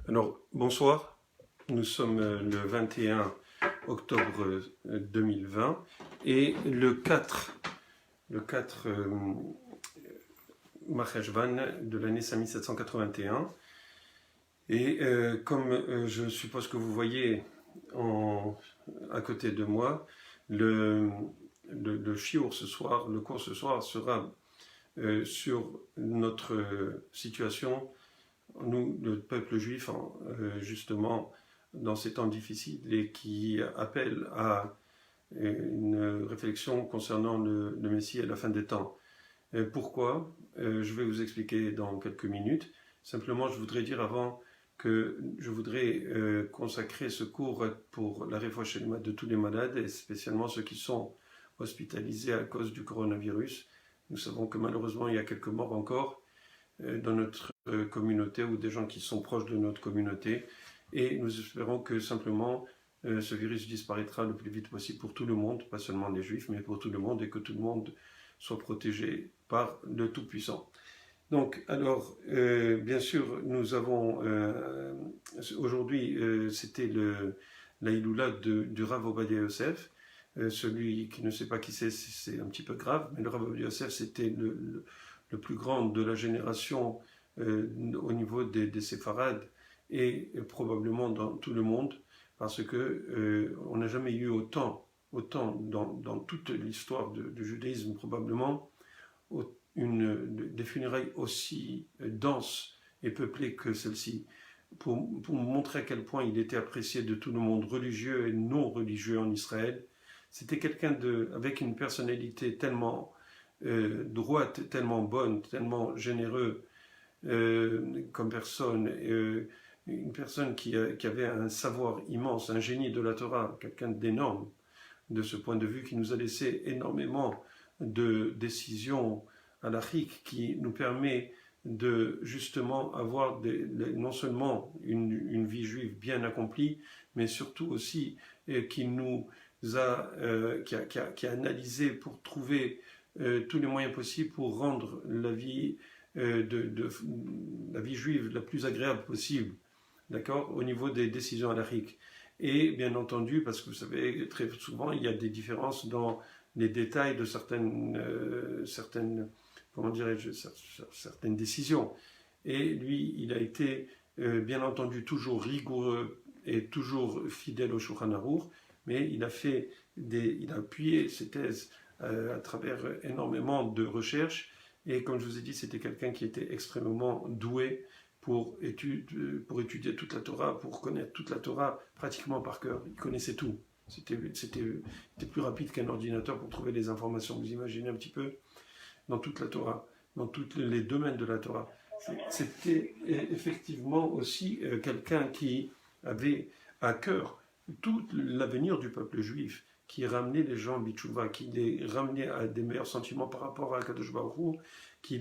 Alors, bonsoir. Nous sommes le 21 octobre 2020 et le 4 Marcheshvan de l'année 5781. Et comme je suppose que vous voyez à côté de moi, le shiur ce soir, le cours ce soir sera sur notre situation, nous, le peuple juif, justement, dans ces temps difficiles et qui appelle à une réflexion concernant le Messie et la fin des temps. Pourquoi je vais vous expliquer dans quelques minutes. Simplement, je voudrais dire avant que je voudrais consacrer ce cours pour la réfouache shelema de tous les malades, et spécialement ceux qui sont hospitalisés à cause du coronavirus. Nous savons que malheureusement, il y a quelques morts encore dans notre communauté ou des gens qui sont proches de notre communauté. Et nous espérons que simplement ce virus disparaîtra le plus vite possible pour tout le monde, pas seulement les Juifs, mais pour tout le monde, et que tout le monde soit protégé par le Tout-Puissant. Donc, alors, bien sûr, nous avons aujourd'hui, c'était la Iloula du Rav Ovadia Yosef. Celui qui ne sait pas qui c'est un petit peu grave, mais le Rav Ovadia Yosef, c'était le plus grand de la génération au niveau des séfarades et probablement dans tout le monde, parce que on n'a jamais eu autant dans toute l'histoire du judaïsme probablement, des funérailles aussi denses et peuplées que celle-ci, pour montrer à quel point il était apprécié de tout le monde, religieux et non religieux en Israël. C'était quelqu'un avec une personnalité tellement droite, tellement bonne, tellement généreux comme personne, une personne qui avait un savoir immense, un génie de la Torah, quelqu'un d'énorme de ce point de vue, qui nous a laissé énormément de décisions halachiques qui nous permet de justement avoir non seulement une vie juive bien accomplie, mais surtout aussi qui a analysé pour trouver tous les moyens possibles pour rendre la vie la vie juive la plus agréable possible, d'accord, au niveau des décisions halachiques. Et bien entendu, parce que vous savez, très souvent, il y a des différences dans les détails de certaines comment dirais-je, certaines décisions. Et lui, il a été, bien entendu, toujours rigoureux et toujours fidèle au Shulchan Aruch, mais il a appuyé ses thèses à travers énormément de recherches. Et comme je vous ai dit, c'était quelqu'un qui était extrêmement doué pour étudier toute la Torah, pour connaître toute la Torah pratiquement par cœur. Il connaissait tout. C'était plus rapide qu'un ordinateur pour trouver les informations. Vous imaginez un petit peu, dans toute la Torah, dans tous les domaines de la Torah. C'était effectivement aussi quelqu'un qui avait à cœur tout l'avenir du peuple juif, qui ramenait les gens bitchouva, qui les ramenait à des meilleurs sentiments par rapport à Kadosh Baruch Hu, qui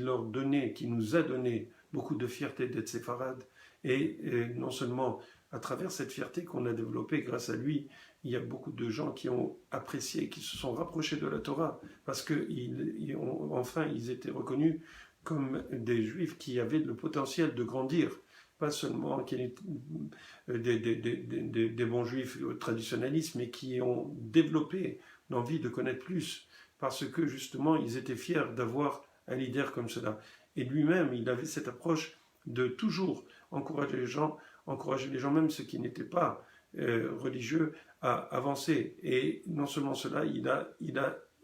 nous a donné beaucoup de fierté d'être séfarade, et non seulement à travers cette fierté qu'on a développée grâce à lui, il y a beaucoup de gens qui ont apprécié, qui se sont rapprochés de la Torah, parce qu'enfin ils étaient reconnus comme des juifs qui avaient le potentiel de grandir, pas seulement des bons juifs traditionnalistes, mais qui ont développé l'envie de connaître plus, parce que justement ils étaient fiers d'avoir un leader comme cela. Et lui-même, il avait cette approche de toujours encourager les gens même ceux qui n'étaient pas religieux, à avancer. Et non seulement cela, il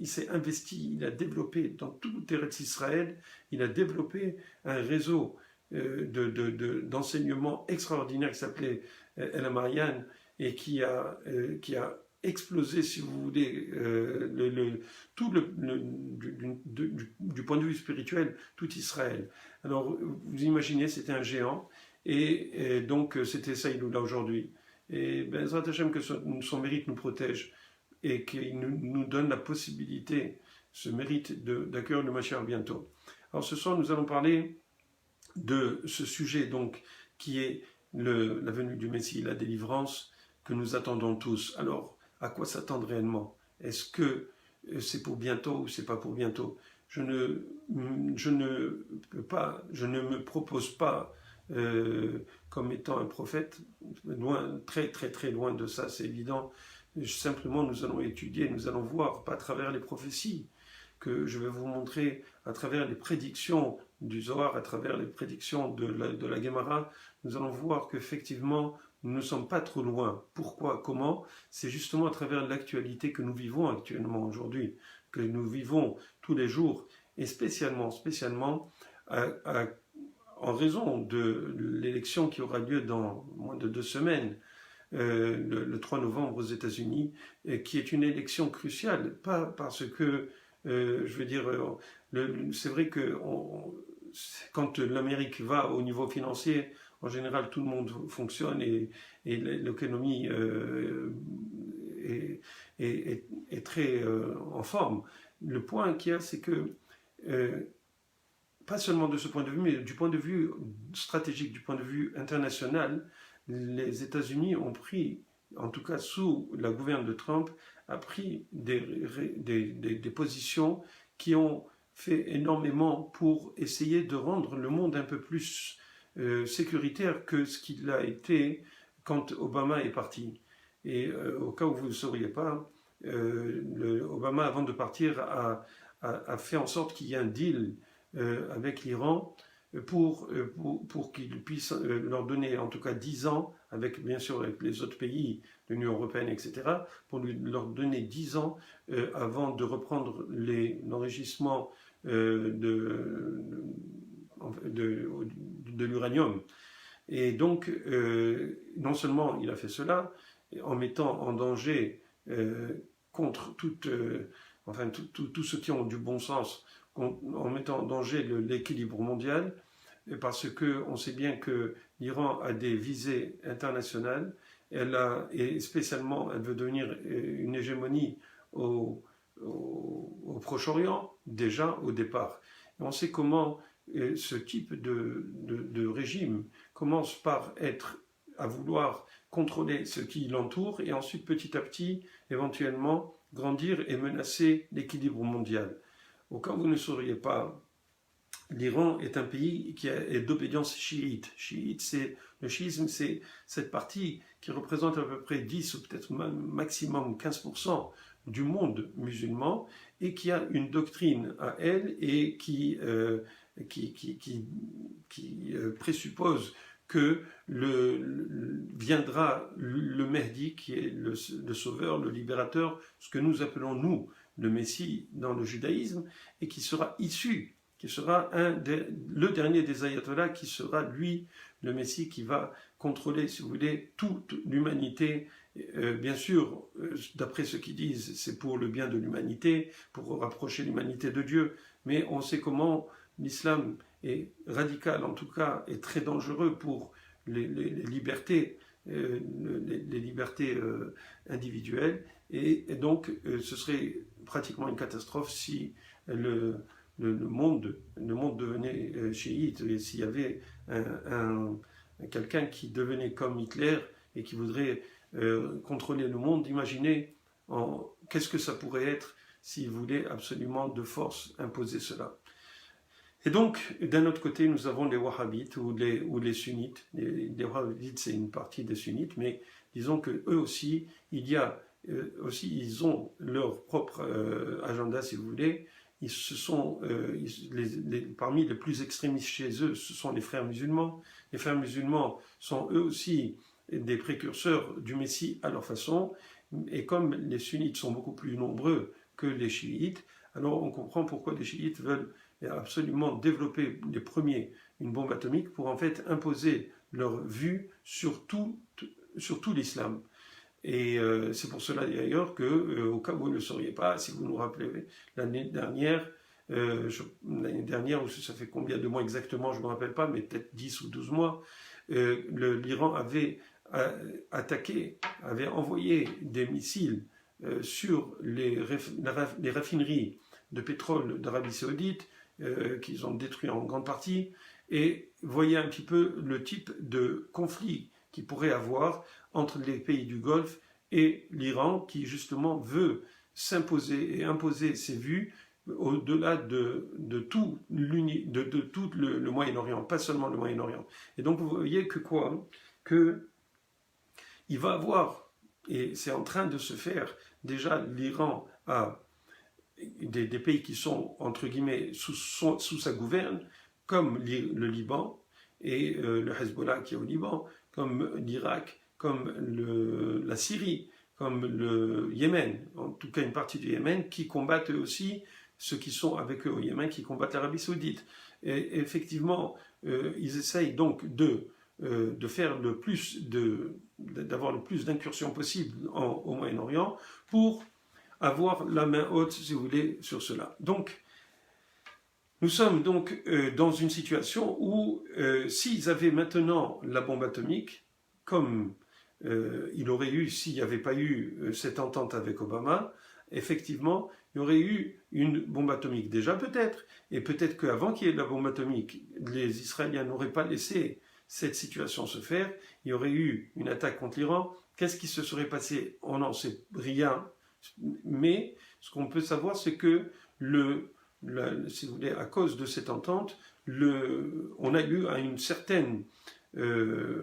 s'est investi, il a développé dans tout Eretz Israël, il a développé un réseau d'enseignement extraordinaire qui s'appelait El Amarian, et qui a explosé, si vous voulez, du point de vue spirituel, tout Israël. Alors, vous imaginez, c'était un géant, et donc c'était ça, il est là aujourd'hui. Et Bezrat Hashem, que son mérite nous protège, et qu'il nous donne la possibilité, ce mérite d'accueillir le Mashiach bientôt. Alors ce soir, nous allons parler de ce sujet donc qui est la venue du Messie, la délivrance que nous attendons tous. Alors, à quoi s'attendre réellement? Est-ce que c'est pour bientôt ou c'est pas pour bientôt? Je ne me propose pas comme étant un prophète, loin, très très très loin de ça, c'est évident. Simplement, nous allons étudier, nous allons voir, pas à travers les prophéties, que je vais vous montrer à travers les prédictions du Zohar, à travers les prédictions de la Gemara, nous allons voir qu'effectivement, nous ne sommes pas trop loin. Pourquoi? Comment? C'est justement à travers l'actualité que nous vivons actuellement aujourd'hui, que nous vivons tous les jours, et spécialement en raison de l'élection qui aura lieu dans moins de 2 semaines, le 3 novembre aux États-Unis, qui est une élection cruciale, pas parce que, je veux dire, c'est vrai que quand l'Amérique va au niveau financier, en général, tout le monde fonctionne et l'économie est très en forme. Le point qu'il y a, c'est que, pas seulement de ce point de vue, mais du point de vue stratégique, du point de vue international, les États-Unis ont pris, en tout cas sous la gouverne de Trump, a pris des positions qui ont fait énormément pour essayer de rendre le monde un peu plus sécuritaire que ce qu'il a été quand Obama est parti. Et au cas où vous ne le sauriez pas, Obama, avant de partir, a fait en sorte qu'il y ait un deal avec l'Iran pour qu'ils puissent leur donner en tout cas 10 ans, avec bien sûr avec les autres pays de l'Union européenne, etc., pour leur donner 10 ans avant de reprendre l'enrichissement de l'uranium. Et donc, non seulement il a fait cela, en mettant en danger contre tous ceux qui ont du bon sens, en mettant en danger l'équilibre mondial, parce qu'on sait bien que l'Iran a des visées internationales, et spécialement elle veut devenir une hégémonie au Proche-Orient, déjà au départ. Et on sait comment ce type de régime commence par à vouloir contrôler ce qui l'entoure et ensuite petit à petit, éventuellement, grandir et menacer l'équilibre mondial. Au cas où vous ne sauriez pas, l'Iran est un pays qui est d'obédience chiite. Le chiisme, c'est cette partie qui représente à peu près 10 ou peut-être maximum 15% du monde musulman et qui a une doctrine à elle et qui présuppose que viendra le Mehdi, qui est le sauveur, le libérateur, ce que nous appelons, nous, le Messie dans le judaïsme, et qui sera issu, qui sera le dernier des ayatollahs, qui sera, lui, le Messie qui va contrôler, si vous voulez, toute l'humanité. Bien sûr, d'après ce qu'ils disent, c'est pour le bien de l'humanité, pour rapprocher l'humanité de Dieu, mais on sait comment l'islam est radical, en tout cas, est très dangereux pour les libertés, les libertés individuelles, et donc ce serait pratiquement une catastrophe si le monde devenait chiite, et s'il y avait quelqu'un qui devenait comme Hitler et qui voudrait contrôler le monde. Imaginez qu'est-ce que ça pourrait être s'il voulait absolument de force imposer cela. Et donc, d'un autre côté, nous avons les wahhabites ou les sunnites. Les wahhabites, c'est une partie des sunnites, mais disons qu'eux aussi, ils ont leur propre agenda, si vous voulez. Parmi les plus extrémistes chez eux, ce sont les frères musulmans. Les frères musulmans sont eux aussi des précurseurs du Messie à leur façon, et comme les sunnites sont beaucoup plus nombreux que les chiites, alors on comprend pourquoi les chiites veulent absolument développer les premiers une bombe atomique pour en fait imposer leur vue sur tout l'islam. Et c'est pour cela d'ailleurs que, au cas où vous ne le sauriez pas, si vous nous rappelez l'année dernière, où ça fait combien de mois exactement, je ne me rappelle pas, mais peut-être 10 ou 12 mois, l'Iran avait envoyé des missiles sur les raffineries de pétrole d'Arabie Saoudite, qu'ils ont détruit en grande partie, et voyez un petit peu le type de conflit qu'il pourrait avoir entre les pays du Golfe et l'Iran, qui justement veut s'imposer et imposer ses vues au-delà de tout, de tout le Moyen-Orient, pas seulement le Moyen-Orient. Et donc vous voyez que quoi? Que il va avoir, et c'est en train de se faire, déjà l'Iran a des pays qui sont, entre guillemets, sous sa gouverne, comme le Liban et le Hezbollah qui est au Liban, comme l'Irak, comme la Syrie, comme le Yémen, en tout cas une partie du Yémen, qui combattent eux aussi ceux qui sont avec eux au Yémen, qui combattent l'Arabie Saoudite. Et effectivement, ils essayent donc de faire d'avoir le plus d'incursions possible au Moyen-Orient pour avoir la main haute, si vous voulez, sur cela. Donc, nous sommes donc dans une situation où s'ils avaient maintenant la bombe atomique, comme il aurait eu s'il n'y avait pas eu cette entente avec Obama, effectivement, il y aurait eu une bombe atomique déjà peut-être, et peut-être qu'avant qu'il y ait la bombe atomique, les Israéliens n'auraient pas laissé cette situation se faire, il y aurait eu une attaque contre l'Iran. Qu'est-ce qui se serait passé? On n'en sait rien, mais ce qu'on peut savoir, c'est que si vous voulez, à cause de cette entente, on a eu une certaine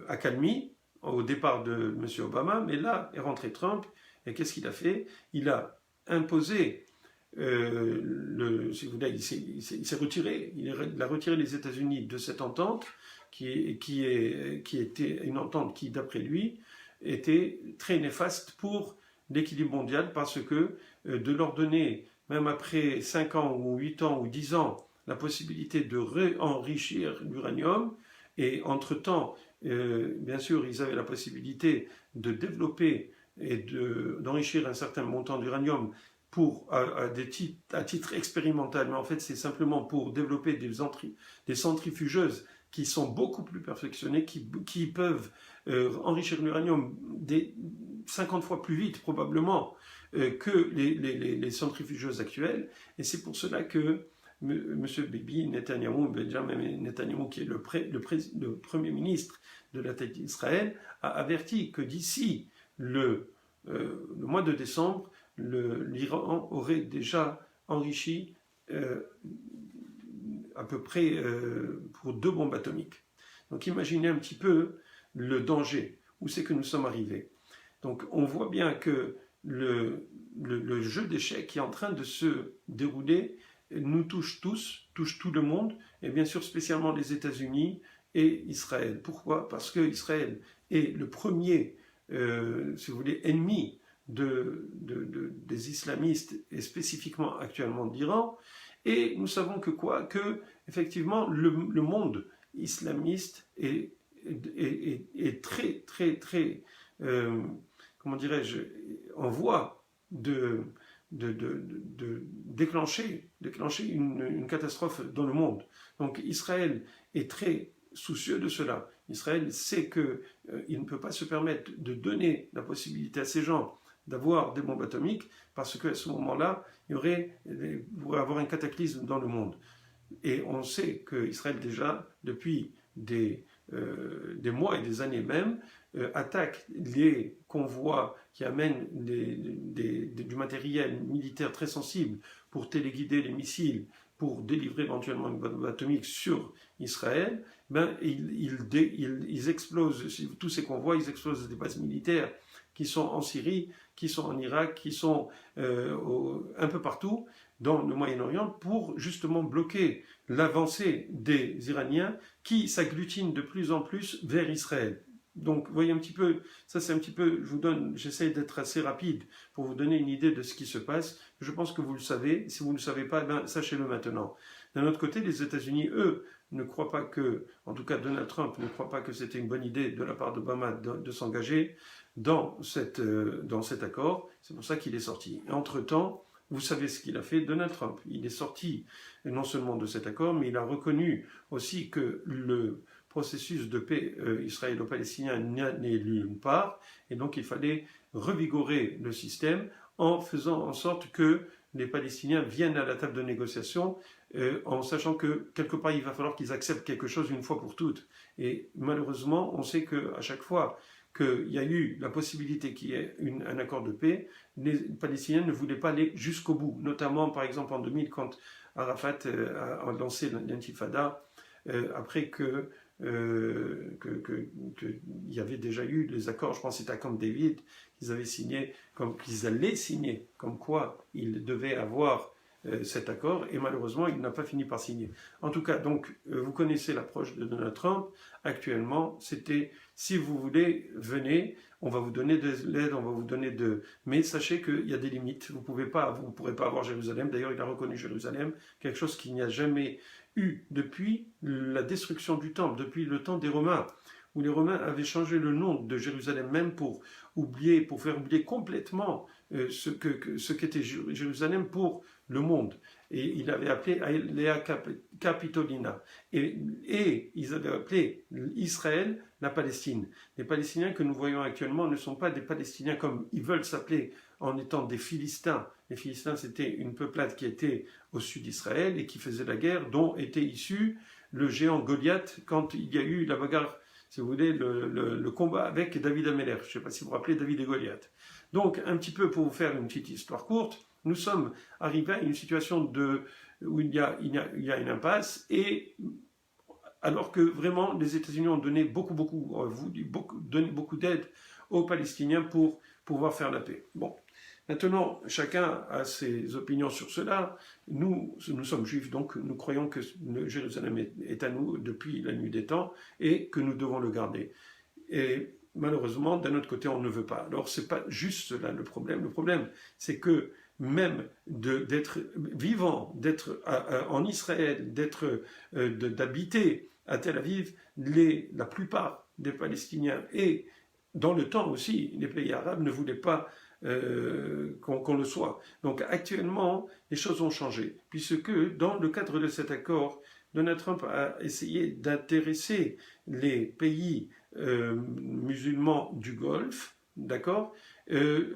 accalmie au départ de M. Obama, mais là est rentré Trump, et qu'est-ce qu'il a fait? Il a imposé, si vous voulez, il s'est retiré, il a retiré les États-Unis de cette entente, qui était une entente qui, d'après lui, était très néfaste pour l'équilibre mondial, parce que de leur donner, même après 5 ans ou 8 ans ou 10 ans, la possibilité de réenrichir l'uranium, et entre-temps, bien sûr, ils avaient la possibilité de développer et d'enrichir un certain montant d'uranium à titre expérimental, mais en fait c'est simplement pour développer des centrifugeuses qui sont beaucoup plus perfectionnées, qui peuvent enrichir l'uranium 50 fois plus vite probablement que les centrifugeuses actuelles. Et c'est pour cela que M. Bibi Netanyahou, Benjamin Netanyahou, qui est le Premier ministre de la tête d'Israël, a averti que d'ici le mois de décembre, l'Iran aurait déjà enrichi à peu près pour 2 bombes atomiques. Donc imaginez un petit peu le danger, où c'est que nous sommes arrivés. Donc on voit bien que le jeu d'échecs qui est en train de se dérouler nous touche tous, touche tout le monde, et bien sûr spécialement les États-Unis et Israël. Pourquoi? Parce que Israël est le premier, si vous voulez, ennemi des islamistes, et spécifiquement actuellement de l'Iran. Et nous savons que effectivement, le monde islamiste est très, très, très, comment dirais-je, en voie de déclencher une catastrophe dans le monde. Donc Israël est très soucieux de cela. Israël sait qu'il ne peut pas se permettre de donner la possibilité à ces gens d'avoir des bombes atomiques, parce qu'à ce moment-là, il pourrait avoir un cataclysme dans le monde. Et on sait qu'Israël déjà, depuis des mois et des années même, attaque les convois qui amènent du matériel militaire très sensible pour téléguider les missiles, pour délivrer éventuellement une bombe atomique sur Israël. Ils explosent, tous ces convois, ils explosent des bases militaires qui sont en Syrie, qui sont en Irak, qui sont un peu partout dans le Moyen-Orient pour justement bloquer l'avancée des Iraniens qui s'agglutinent de plus en plus vers Israël. Donc, vous voyez un petit peu, ça c'est un petit peu, j'essaie d'être assez rapide pour vous donner une idée de ce qui se passe. Je pense que vous le savez. Si vous ne le savez pas, sachez-le maintenant. D'un autre côté, les États-Unis, eux, ne croient pas en tout cas Donald Trump ne croit pas que c'était une bonne idée de la part d'Obama de s'engager dans cet accord. C'est pour ça qu'il est sorti. Et entre-temps, vous savez ce qu'il a fait, Donald Trump. Il est sorti non seulement de cet accord, mais il a reconnu aussi que le processus de paix israélo-palestinien n'est nulle part, et donc il fallait revigorer le système en faisant en sorte que les Palestiniens viennent à la table de négociation, en sachant que quelque part il va falloir qu'ils acceptent quelque chose une fois pour toutes. Et malheureusement, on sait qu'à chaque fois qu'il y a eu la possibilité qu'il y ait un accord de paix, les Palestiniens ne voulaient pas aller jusqu'au bout, notamment par exemple en 2000 quand Arafat a lancé l'intifada, après qu'il y avait déjà eu les accords, je pense que c'était à Camp David, qu'ils avaient signé, qu'ils allaient signer, comme quoi ils devaient avoir cet accord, et malheureusement, il n'a pas fini par signer. En tout cas, donc, vous connaissez l'approche de Donald Trump. Actuellement, c'était, si vous voulez, venez, on va vous donner de l'aide, on va vous donner de... Mais sachez qu'il y a des limites. Vous pourrez pas avoir Jérusalem. D'ailleurs, il a reconnu Jérusalem, quelque chose qu'il n'y a jamais eu depuis la destruction du temple, depuis le temps des Romains, où les Romains avaient changé le nom de Jérusalem même pour faire oublier complètement ce qu'était Jérusalem pour le monde. Et il avait appelé Aelia Capitolina. Et ils avaient appelé Israël la Palestine. Les Palestiniens que nous voyons actuellement ne sont pas des Palestiniens comme ils veulent s'appeler en étant des Philistins. Les Philistins, c'était une peuplade qui était au sud d'Israël et qui faisait la guerre, dont était issu le géant Goliath quand il y a eu la bagarre, si vous voulez, le combat avec David Ameller. Je ne sais pas si vous vous rappelez David et Goliath. Donc, un petit peu pour vous faire une petite histoire courte, nous sommes arrivés à une situation où il y a une impasse, et alors que vraiment les États-Unis ont donné beaucoup d'aide aux Palestiniens pour pouvoir faire la paix. Bon, maintenant, chacun a ses opinions sur cela. Nous sommes juifs, donc nous croyons que Jérusalem est à nous depuis la nuit des temps et que nous devons le garder. Et malheureusement, d'un autre côté, on ne veut pas. Alors, ce n'est pas juste cela le problème. Le problème, c'est que même d'être vivant, d'être en Israël, d'habiter à Tel Aviv, la plupart des Palestiniens et dans le temps aussi, les pays arabes ne voulaient pas qu'on le soit. Donc actuellement, les choses ont changé, puisque dans le cadre de cet accord, Donald Trump a essayé d'intéresser les pays musulmans du Golfe, d'accord,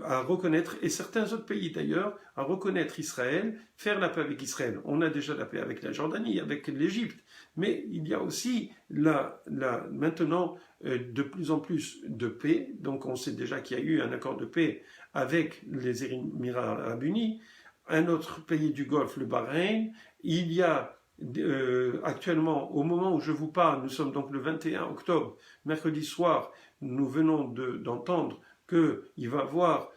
à reconnaître, et certains autres pays d'ailleurs, à reconnaître Israël, faire la paix avec Israël. On a déjà la paix avec la Jordanie, avec l'Égypte, mais il y a aussi maintenant de plus en plus de paix. Donc on sait déjà qu'il y a eu un accord de paix avec les Émirats arabes unis, un autre pays du Golfe, le Bahreïn. Il y a actuellement, au moment où je vous parle, nous sommes donc le 21 octobre, mercredi soir, nous venons d'entendre qu'il va avoir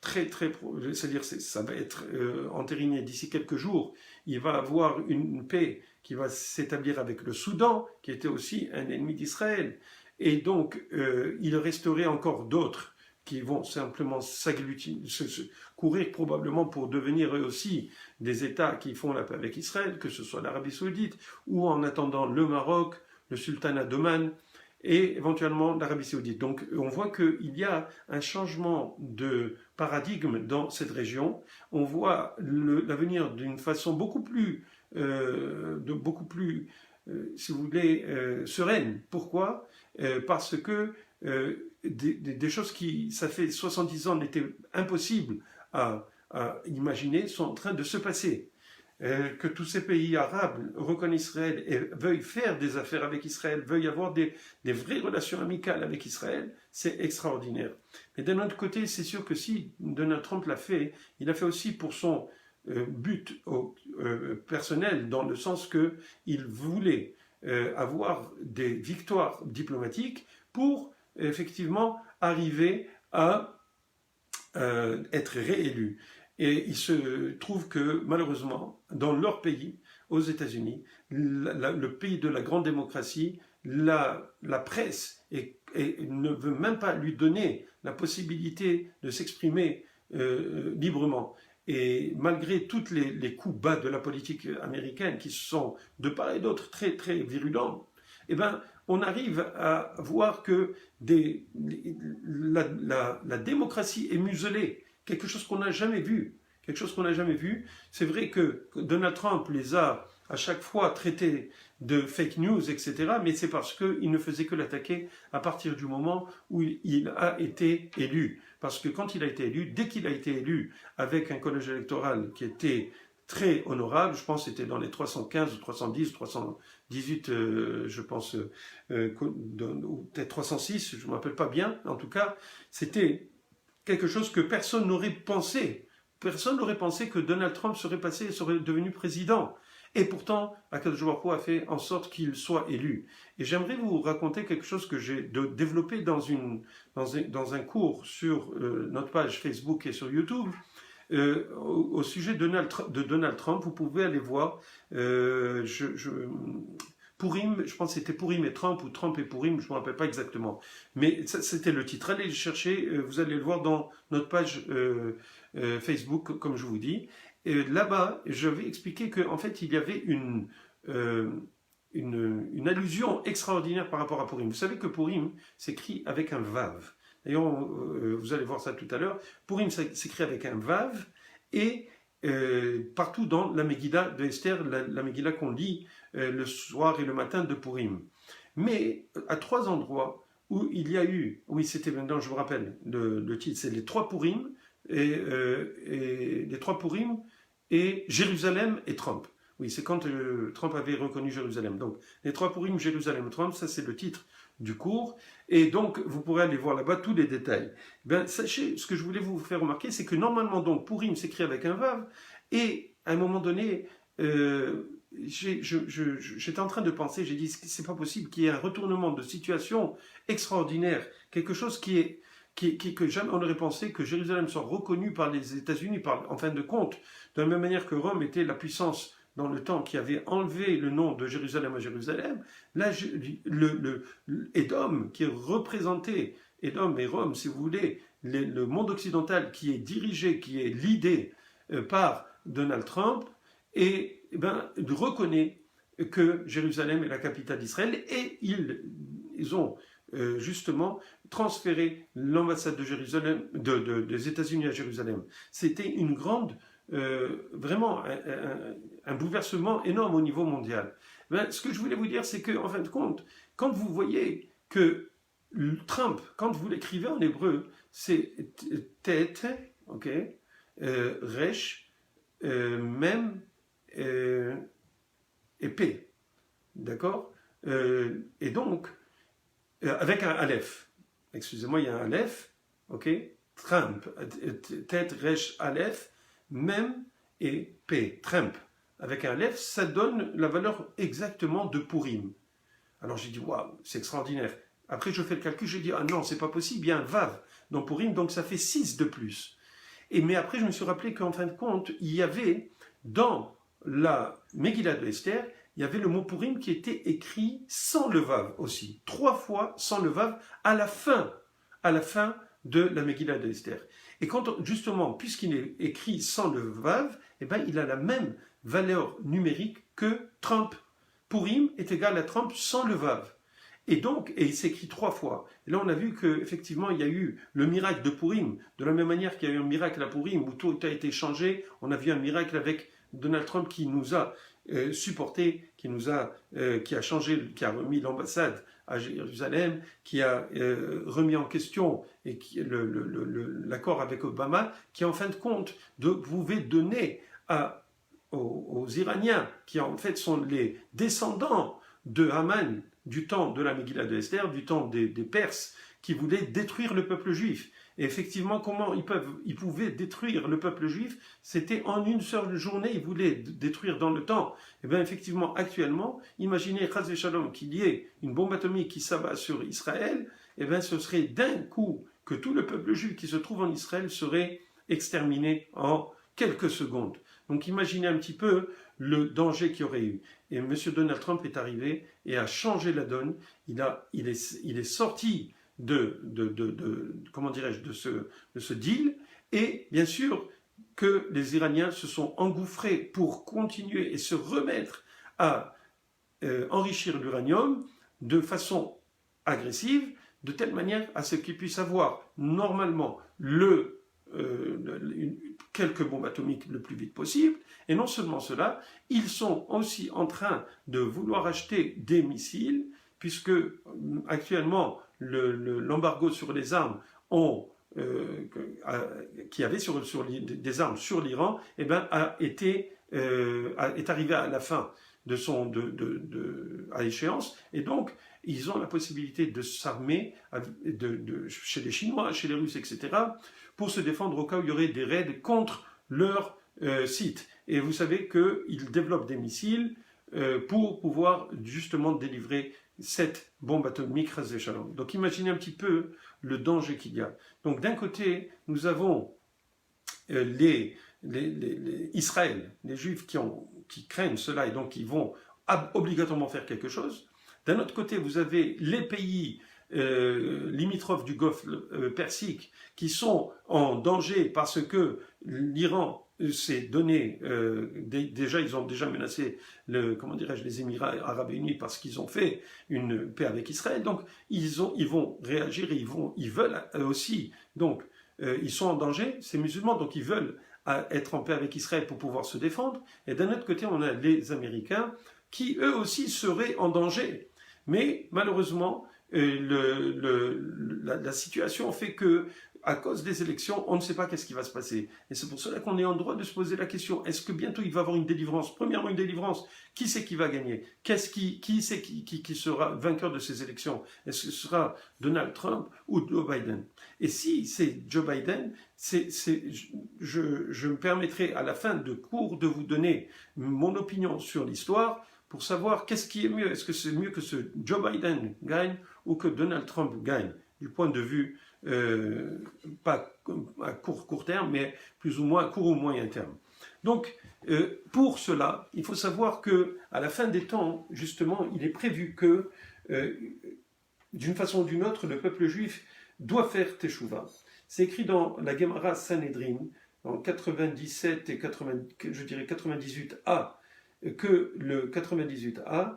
c'est-à-dire ça va être entériné d'ici quelques jours, il va avoir une paix qui va s'établir avec le Soudan, qui était aussi un ennemi d'Israël. Et donc, il resterait encore d'autres qui vont simplement courir probablement pour devenir eux aussi des États qui font la paix avec Israël, que ce soit l'Arabie Saoudite, ou en attendant le Maroc, le Sultanat d'Oman, et éventuellement l'Arabie Saoudite. Donc on voit qu'il y a un changement de paradigme dans cette région. On voit l'avenir d'une façon beaucoup plus, si vous voulez, sereine. Pourquoi ? Parce que des choses qui, ça fait 70 ans, n'étaient impossibles à imaginer, sont en train de se passer. Que tous ces pays arabes reconnaissent Israël et veuillent faire des affaires avec Israël, veuillent avoir des vraies relations amicales avec Israël, c'est extraordinaire. Mais d'un autre côté, c'est sûr que si Donald Trump l'a fait, il l'a fait aussi pour son but personnel, dans le sens qu'il voulait avoir des victoires diplomatiques pour effectivement arriver à être réélu. Et il se trouve que, malheureusement, dans leur pays, aux États-Unis, le pays de la grande démocratie, la presse ne veut même pas lui donner la possibilité de s'exprimer librement. Et malgré tous les coups bas de la politique américaine, qui sont de part et d'autre très, très virulents, eh ben, on arrive à voir que la démocratie est muselée. Quelque chose qu'on n'a jamais vu. C'est vrai que Donald Trump les a à chaque fois traités de fake news, etc. Mais c'est parce qu'il ne faisait que l'attaquer à partir du moment où il a été élu. Parce que quand il a été élu, dès qu'il a été élu avec un collège électoral qui était très honorable, je pense que c'était dans les 315 ou 310, 18, je pense, ou peut-être 306, je ne me rappelle pas bien. En tout cas, c'était quelque chose que personne n'aurait pensé. Personne n'aurait pensé que Donald Trump serait devenu président. Et pourtant, Akadosh Baruch Hu a fait en sorte qu'il soit élu. Et j'aimerais vous raconter quelque chose que j'ai développé dans un cours sur notre page Facebook et sur YouTube. Au sujet de Donald Trump, vous pouvez aller voir Purim, je pense que c'était Purim et Trump, ou Trump et Purim, je ne me rappelle pas exactement. Mais c'était le titre. Allez le chercher, vous allez le voir dans notre page Facebook, comme je vous dis. Là-bas, je vais expliquer qu'en fait, il y avait une allusion extraordinaire par rapport à Purim. Vous savez que Purim s'écrit avec un Vav. D'ailleurs, vous allez voir ça tout à l'heure. Purim s'écrit avec un Vav, et partout dans la Megillah de Esther, la Megillah qu'on lit le soir et le matin de Purim. Mais à 3 endroits où il y a eu, oui, c'était maintenant, je vous rappelle, le titre, c'est les 3 Purim, et les 3 Purim, et Jérusalem et Trump. Oui, c'est quand Trump avait reconnu Jérusalem. Donc, les 3 Purim, Jérusalem et Trump, ça c'est le titre du cours. Et donc, vous pourrez aller voir là-bas tous les détails. Ben, sachez, ce que je voulais vous faire remarquer, c'est que normalement, donc, Purim s'écrit avec un Vav, et à un moment donné, j'étais en train de penser, j'ai dit, c'est pas possible qu'il y ait un retournement de situation extraordinaire, quelque chose que jamais on aurait pensé que Jérusalem soit reconnue par les États-Unis, en fin de compte, de la même manière que Rome était la puissance dans le temps qui avait enlevé le nom de Jérusalem à Jérusalem. Là, Édom, qui est représenté, Édom et Rome, si vous voulez, le monde occidental qui est dirigé, qui est leadé par Donald Trump, et reconnaît que Jérusalem est la capitale d'Israël, et ils ont justement transféré l'ambassade de Jérusalem, des États-Unis à Jérusalem. C'était une grande, vraiment un bouleversement énorme au niveau mondial. Ce que je voulais vous dire, c'est que, en fin de compte, quand vous voyez que Trump, quand vous l'écrivez en hébreu, c'est tête, ok, resh, mem et p, d'accord, et donc avec un aleph. Excusez-moi, il y a un aleph, ok, Trump, tête, resh, aleph, mem et p, Trump. Avec un aleph, ça donne la valeur exactement de Purim. Alors j'ai dit, waouh, c'est extraordinaire. Après, je fais le calcul, je dis, ah non, c'est pas possible, il y a un Vav dans Purim, donc ça fait 6 de plus. Mais après, je me suis rappelé qu'en fin de compte, il y avait, dans la Megillah de Esther, il y avait le mot Purim qui était écrit sans le Vav aussi. 3 fois sans le Vav à la fin de la Megillah de Esther. Et quand, justement, puisqu'il est écrit sans le Vav, il a la même valeur numérique que Trump. Purim est égal à Trump sans le Vav. Et donc, il s'écrit 3 fois. Et là, on a vu qu'effectivement, il y a eu le miracle de Purim. De la même manière qu'il y a eu un miracle à Purim où tout a été changé, on a vu un miracle avec Donald Trump qui nous a supporté, qui a changé, qui a remis l'ambassade à Jérusalem, qui a remis en question l'accord avec Obama, qui en fin de compte pouvait donner aux Iraniens, qui en fait sont les descendants de Haman, du temps de la Megillah de Esther, du temps des Perses, qui voulaient détruire le peuple juif. Et effectivement, comment ils pouvaient détruire le peuple juif? C'était en une seule journée, ils voulaient détruire dans le temps. Et bien effectivement, actuellement, imaginez, Chas v'Shalom, qu'il y ait une bombe atomique qui s'abat sur Israël, et bien ce serait d'un coup que tout le peuple juif qui se trouve en Israël serait exterminé en quelques secondes. Donc imaginez un petit peu le danger qu'il y aurait eu. Et M. Donald Trump est arrivé et a changé la donne. Il est sorti comment dirais-je, de ce deal. Et bien sûr que les Iraniens se sont engouffrés pour continuer et se remettre à enrichir l'uranium de façon agressive, de telle manière à ce qu'ils puissent avoir normalement quelques bombes atomiques le plus vite possible. Et non seulement cela, ils sont aussi en train de vouloir acheter des missiles, puisque actuellement l'embargo sur les armes qui avait des armes sur l'Iran est arrivé à la fin. à échéance, et donc ils ont la possibilité de s'armer chez les Chinois, chez les Russes, etc., pour se défendre au cas où il y aurait des raids contre leur site. Et vous savez qu'ils développent des missiles pour pouvoir justement délivrer cette bombe atomique Chas Shalom. Donc imaginez un petit peu le danger qu'il y a. Donc d'un côté, nous avons Israël, les Juifs qui craignent cela et donc qui vont obligatoirement faire quelque chose. D'un autre côté, vous avez les pays limitrophes du Golfe Persique qui sont en danger parce que l'Iran s'est donné, ils ont déjà menacé les Émirats Arabes Unis parce qu'ils ont fait une paix avec Israël. Donc ils vont réagir et ils veulent aussi. Donc ils sont en danger, ces musulmans, donc ils veulent être en paix avec Israël pour pouvoir se défendre. Et d'un autre côté, on a les Américains qui eux aussi seraient en danger. Mais malheureusement, la situation fait que, à cause des élections, on ne sait pas qu'est-ce qui va se passer. Et c'est pour cela qu'on est en droit de se poser la question, est-ce que bientôt il va y avoir une délivrance? Premièrement, une délivrance, qui c'est qui va gagner? Qui sera vainqueur de ces élections? Est-ce que ce sera Donald Trump ou Joe Biden? Et si c'est Joe Biden, je me permettrai à la fin de cours de vous donner mon opinion sur l'histoire, pour savoir qu'est-ce qui est mieux. Est-ce que c'est mieux que ce Joe Biden gagne ou que Donald Trump gagne, du point de vue, pas à court terme, mais plus ou moins à court ou moyen terme. Donc, pour cela, il faut savoir qu'à la fin des temps, justement, il est prévu que, d'une façon ou d'une autre, le peuple juif doit faire Teshuvah. C'est écrit dans la Gemara Sanhedrin, en 97 et 98a, que le 98a,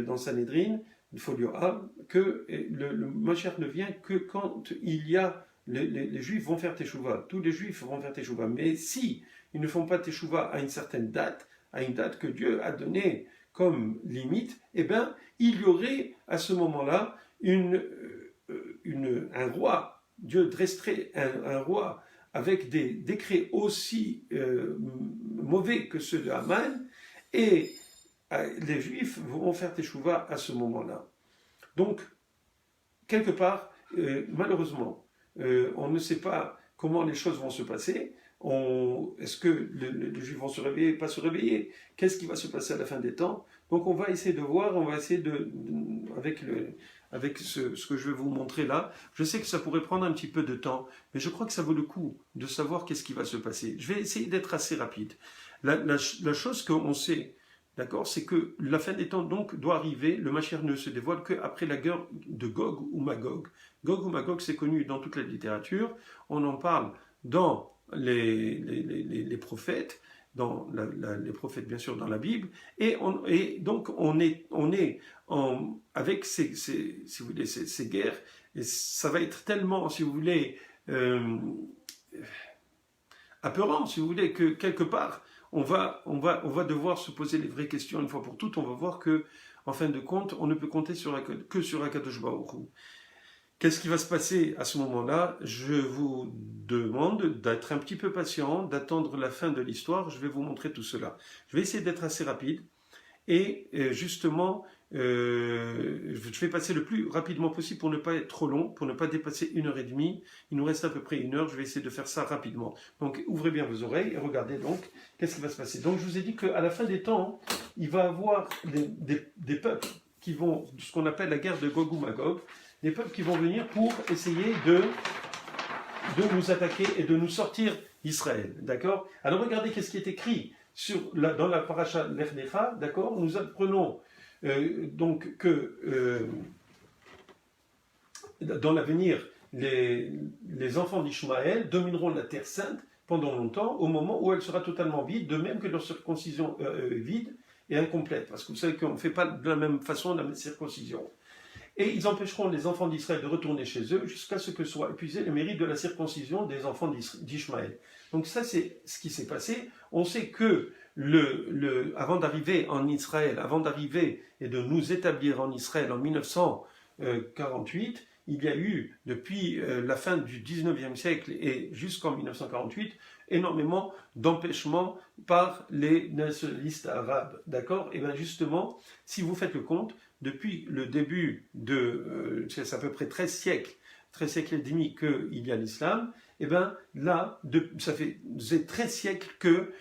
dans Sanhedrin, le folio A, que le Mashiach ne vient que quand il y a les Juifs vont faire Teshuvah. Tous les Juifs vont faire Teshuvah. Mais si ils ne font pas Teshuvah à une certaine date, à une date que Dieu a donnée comme limite, eh bien, il y aurait à ce moment-là un roi. Dieu dresserait un roi avec des décrets aussi mauvais que ceux de Haman, et les Juifs vont faire Teshuvah à ce moment-là. Donc, quelque part, malheureusement, on ne sait pas comment les choses vont se passer. Est-ce que les Juifs vont se réveiller, pas se réveiller? Qu'est-ce qui va se passer à la fin des temps? Donc, on va essayer de voir, on va essayer avec ce que je vais vous montrer là. Je sais que ça pourrait prendre un petit peu de temps, mais je crois que ça vaut le coup de savoir qu'est-ce qui va se passer. Je vais essayer d'être assez rapide. La chose qu'on sait, d'accord, c'est que la fin des temps donc doit arriver. Le Mashiach ne se dévoile qu'après la guerre de Gog ou Magog. Gog ou Magog, c'est connu dans toute la littérature. On en parle dans les prophètes, les prophètes bien sûr dans la Bible, et donc on est avec si vous voulez, ces guerres, et ça va être tellement, si vous voulez, apeurant, si vous voulez, que quelque part, on va devoir se poser les vraies questions une fois pour toutes. On va voir que, en fin de compte, on ne peut compter que sur Akadosh Baruch Hu. Qu'est-ce qui va se passer à ce moment-là? Je vous demande d'être un petit peu patient, d'attendre la fin de l'histoire. Je vais vous montrer tout cela. Je vais essayer d'être assez rapide. Et justement, je vais passer le plus rapidement possible pour ne pas être trop long, pour ne pas dépasser 1h30. Il nous reste à peu près 1 heure. Je vais essayer de faire ça rapidement. Donc, ouvrez bien vos oreilles et regardez donc qu'est-ce qui va se passer. Donc, je vous ai dit qu'à la fin des temps, il va y avoir des peuples qui vont, ce qu'on appelle la guerre de Gog ou Magog, des peuples qui vont venir pour essayer de nous attaquer et de nous sortir d'Israël. D'accord? Alors, regardez qu'est-ce qui est écrit dans la paracha Lech Lecha, d'accord? Nous apprenons donc que dans l'avenir, les enfants d'Ishmaël domineront la terre sainte pendant longtemps, au moment où elle sera totalement vide, de même que leur circoncision vide et incomplète, parce que vous savez qu'on ne fait pas de la même façon la même circoncision. Et ils empêcheront les enfants d'Israël de retourner chez eux jusqu'à ce que soit épuisé le mérite de la circoncision des enfants d'Ishmaël. Donc ça, c'est ce qui s'est passé. On sait que avant d'arriver en Israël, avant d'arriver et de nous établir en Israël en 1948, il y a eu, depuis la fin du 19e siècle et jusqu'en 1948, énormément d'empêchements par les nationalistes arabes. D'accord? Et bien justement, si vous faites le compte, depuis le début de, c'est à peu près 13 siècles et demi qu'il y a l'islam, et bien là, ça fait 13 siècles que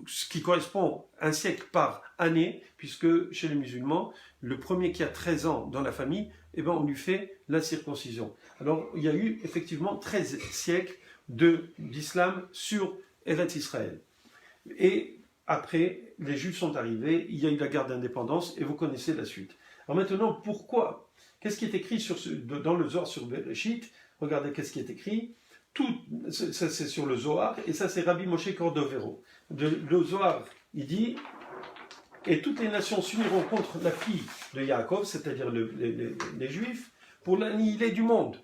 ce qui correspond à un siècle par année, puisque chez les musulmans, le premier qui a 13 ans dans la famille, et ben on lui fait la circoncision. Alors il y a eu effectivement 13 siècles d'islam sur Eretz Israël. Et après, les Juifs sont arrivés, il y a eu la guerre d'indépendance, et vous connaissez la suite. Alors maintenant, pourquoi? Qu'est-ce qui est écrit dans le Zohar sur Bereshit? Regardez qu'est-ce qui est écrit. Ça c'est sur le Zohar, et ça c'est Rabbi Moshe Cordovero. Le Zohar, il dit, et toutes les nations s'uniront contre la fille de Yaakov, c'est-à-dire les Juifs, pour l'annihiler du monde.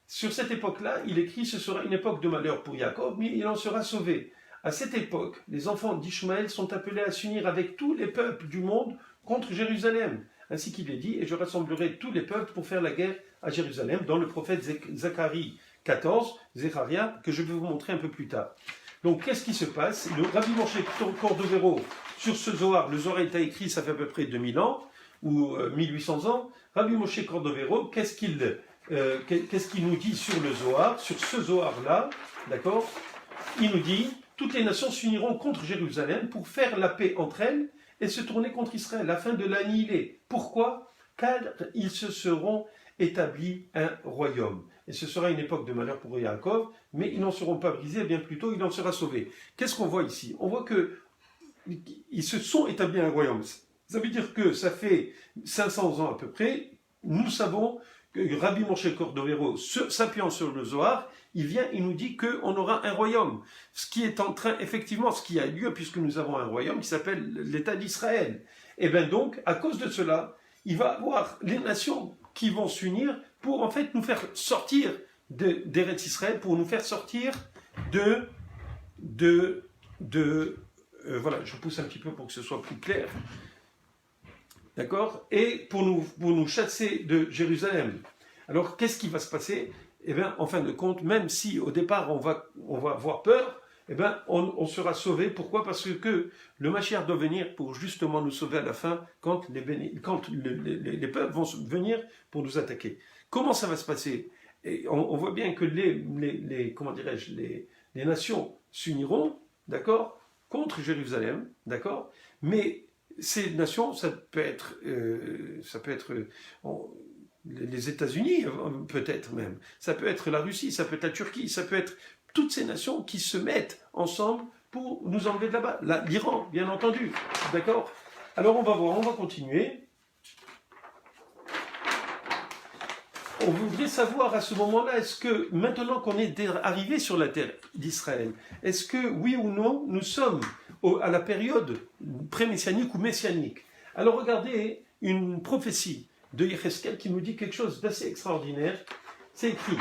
Sur cette époque-là, il écrit, ce sera une époque de malheur pour Yaakov, mais il en sera sauvé. À cette époque, les enfants d'Ishmaël sont appelés à s'unir avec tous les peuples du monde contre Jérusalem. Ainsi qu'il est dit, et je rassemblerai tous les peuples pour faire la guerre à Jérusalem, dans le prophète Zacharie 14, Zecharia, que je vais vous montrer un peu plus tard. Donc, qu'est-ce qui se passe? Le Rabbi Moshe Cordovero, sur ce Zohar, le Zohar est écrit, ça fait à peu près 2000 ans, ou 1800 ans. Rabbi Moshe Cordovero, qu'est-ce qu'il nous dit sur le Zohar, sur ce Zohar-là, d'accord? Il nous dit, toutes les nations s'uniront contre Jérusalem pour faire la paix entre elles et se tourner contre Israël, afin de l'annihiler. Pourquoi? Car ils se seront établis un royaume. Et ce sera une époque de malheur pour Yaakov, mais ils n'en seront pas brisés, bien plutôt, il en sera sauvé. Qu'est-ce qu'on voit ici? On voit qu'ils se sont établis un royaume. Ça veut dire que ça fait 500 ans à peu près, nous savons que Rabbi Moshe Cordovero, s'appuyant sur le Zohar, il vient, il nous dit qu'on aura un royaume. Ce qui est en train, effectivement, ce qui a lieu, puisque nous avons un royaume qui s'appelle l'État d'Israël. Et bien donc, à cause de cela, il va y avoir les nations qui vont s'unir pour en fait nous faire sortir d'Eretz Israël, pour nous faire sortir voilà, je pousse un petit peu pour que ce soit plus clair. D'accord? Et pour nous chasser de Jérusalem. Alors, qu'est-ce qui va se passer? Eh bien, en fin de compte, même si au départ on va avoir peur, eh bien, on sera sauvé. Pourquoi? Parce que le Mashiach doit venir pour justement nous sauver à la fin quand les peuples vont venir pour nous attaquer. Comment ça va se passer? Et on voit bien que les nations s'uniront, d'accord, contre Jérusalem, d'accord, mais ces nations, ça peut être les États-Unis, peut-être même, ça peut être la Russie, ça peut être la Turquie, ça peut être toutes ces nations qui se mettent ensemble pour nous enlever de là-bas. L'Iran, bien entendu, d'accord? Alors on va voir, on va continuer. On voudrait savoir à ce moment-là, est-ce que maintenant qu'on est arrivé sur la terre d'Israël, est-ce que oui ou non, nous sommes à la période pré-messianique ou messianique? Alors regardez une prophétie de Yecheskel qui nous dit quelque chose d'assez extraordinaire. C'est écrit: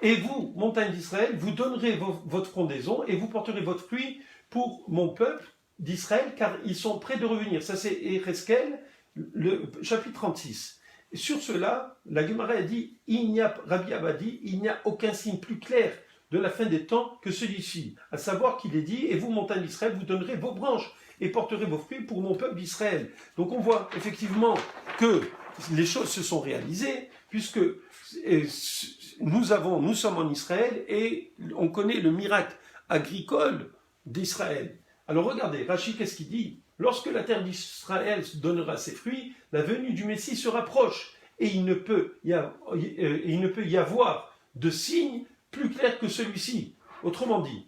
et vous, montagne d'Israël, vous donnerez votre frondaison et vous porterez votre fruit pour mon peuple d'Israël, car ils sont prêts de revenir. Ça c'est Yecheskel, le chapitre 36. Et sur cela, la Gemara a dit, Rabbi Abba dit, il n'y a aucun signe plus clair de la fin des temps que celui-ci. À savoir qu'il est dit, et vous, montagne d'Israël, vous donnerez vos branches et porterez vos fruits pour mon peuple d'Israël. Donc on voit effectivement que les choses se sont réalisées, puisque nous sommes en Israël et on connaît le miracle agricole d'Israël. Alors regardez, Rashi, qu'est-ce qu'il dit? Lorsque la terre d'Israël donnera ses fruits, la venue du Messie se rapproche et il ne peut y avoir de signe plus clair que celui-ci. Autrement dit,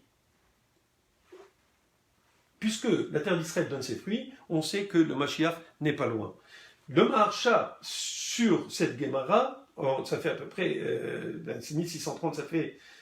puisque la terre d'Israël donne ses fruits, on sait que le Mashiach n'est pas loin. Le Maharsha, sur cette Gemara, ça fait à peu près 1630,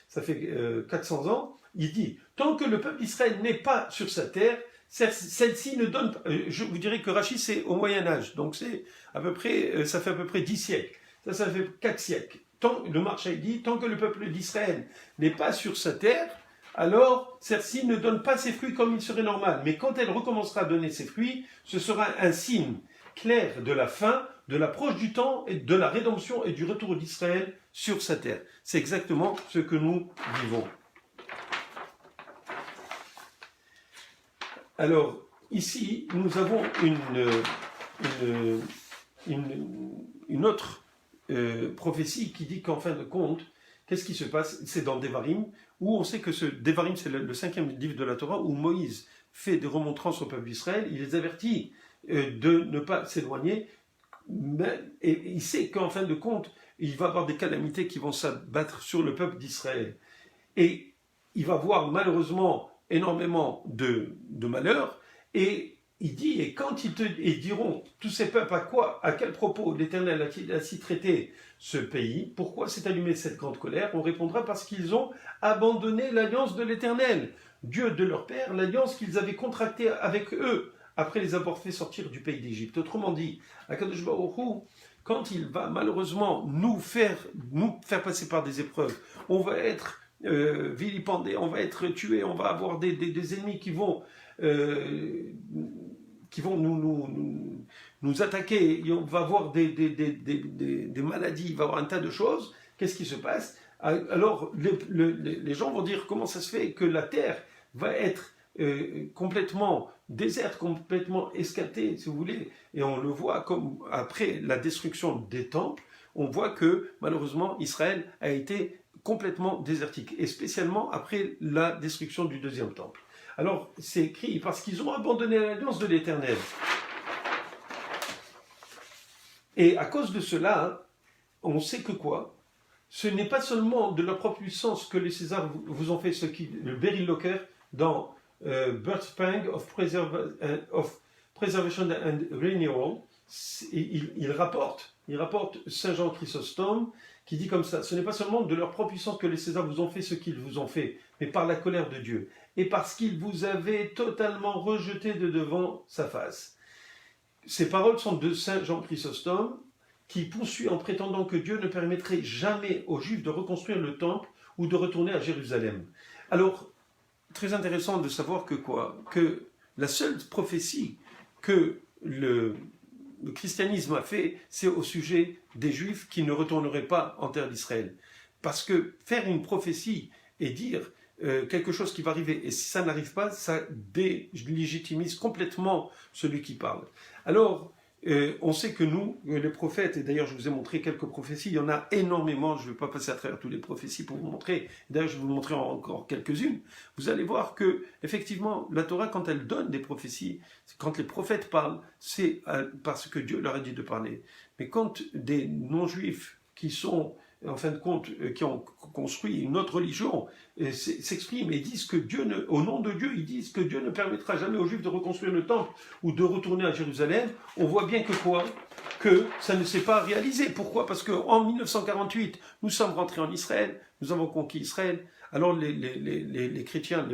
ça fait 400 ans, il dit, tant que le peuple d'Israël n'est pas sur sa terre, celle-ci ne donne pas. Je vous dirais que Rashi, c'est au Moyen-Âge, donc c'est à peu près, ça fait à peu près 10 siècles. Ça fait 4 siècles. Le Maharsha dit, tant que le peuple d'Israël n'est pas sur sa terre, alors celle-ci ne donne pas ses fruits comme il serait normal. Mais quand elle recommencera à donner ses fruits, ce sera un signe clair de la fin de l'approche du temps et de la rédemption et du retour d'Israël sur sa terre. C'est exactement ce que nous vivons. Alors, ici, nous avons une autre prophétie qui dit qu'en fin de compte, qu'est-ce qui se passe? C'est dans Devarim, où on sait que Devarim, c'est le 5e livre de la Torah, où Moïse fait des remontrances au peuple d'Israël, il les avertit de ne pas s'éloigner, et il sait qu'en fin de compte, il va y avoir des calamités qui vont s'abattre sur le peuple d'Israël. Et il va voir malheureusement énormément de malheurs, et il dit, et quand ils diront, tous ces peuples, à quel propos l'Éternel a-t-il ainsi traité ce pays? Pourquoi s'est allumée cette grande colère? On répondra parce qu'ils ont abandonné l'alliance de l'Éternel, Dieu de leur père, l'alliance qu'ils avaient contractée avec eux, après les avoir fait sortir du pays d'Égypte. Autrement dit, Akadosh Baruch Hu, quand il va malheureusement nous faire passer par des épreuves, on va être vilipendés, on va être tués, on va avoir des ennemis qui vont nous attaquer, on va avoir des maladies, il va y avoir un tas de choses. Qu'est-ce qui se passe? Alors les gens vont dire, comment ça se fait que la terre va être complètement déserte, complètement escaltée, si vous voulez, et on le voit comme après la destruction des temples, on voit que malheureusement Israël a été complètement désertique, et spécialement après la destruction du deuxième temple. Alors c'est écrit parce qu'ils ont abandonné l'alliance de l'Éternel. Et à cause de cela, on sait que quoi? Ce n'est pas seulement de leur propre puissance que les Césars vous ont fait ce qui, le Beryl Locker dans Birth Pang of Preservation and Renewal, il rapporte Saint Jean Chrysostome qui dit comme ça: ce n'est pas seulement de leur propre puissance que les Césars vous ont fait ce qu'ils vous ont fait, mais par la colère de Dieu, et parce qu'ils vous avaient totalement rejeté de devant sa face. Ces paroles sont de Saint Jean Chrysostome, qui poursuit en prétendant que Dieu ne permettrait jamais aux Juifs de reconstruire le temple ou de retourner à Jérusalem. Alors, très intéressant de savoir que la seule prophétie que le christianisme a fait, c'est au sujet des Juifs qui ne retourneraient pas en terre d'Israël. Parce que faire une prophétie et dire quelque chose qui va arriver, et si ça n'arrive pas, ça délégitimise complètement celui qui parle. Alors, on sait que nous, les prophètes, et d'ailleurs je vous ai montré quelques prophéties, il y en a énormément, je ne vais pas passer à travers toutes les prophéties pour vous montrer, d'ailleurs je vais vous montrer encore quelques-unes, vous allez voir que, effectivement, la Torah, quand elle donne des prophéties, quand les prophètes parlent, c'est parce que Dieu leur a dit de parler. Mais quand des non-juifs qui sont, en fin de compte, qui ont construit une autre religion, s'expriment et disent que au nom de Dieu, ils disent que Dieu ne permettra jamais aux Juifs de reconstruire le temple ou de retourner à Jérusalem, on voit bien que ça ne s'est pas réalisé. Pourquoi? Parce qu'en 1948, nous sommes rentrés en Israël, nous avons conquis Israël. Alors les chrétiens,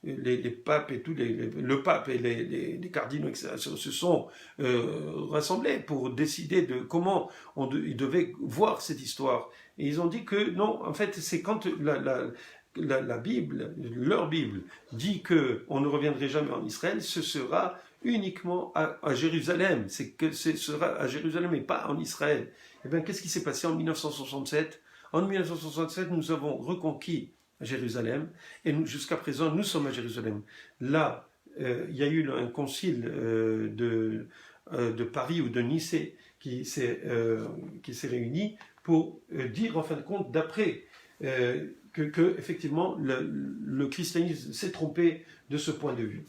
les papes et le pape et les cardinaux, etc., se sont rassemblés pour décider de comment ils devaient voir cette histoire. Et ils ont dit que non, en fait, c'est quand la Bible, leur Bible, dit qu'on ne reviendrait jamais en Israël, ce sera uniquement à Jérusalem. Ce sera à Jérusalem et pas en Israël. Et bien, qu'est-ce qui s'est passé en 1967 ? En 1967, nous avons reconquis Jérusalem, et jusqu'à présent, nous sommes à Jérusalem. Là, il y a eu un concile de Paris ou de Nicée qui s'est réuni pour dire, en fin de compte, d'après que effectivement, le christianisme s'est trompé de ce point de vue.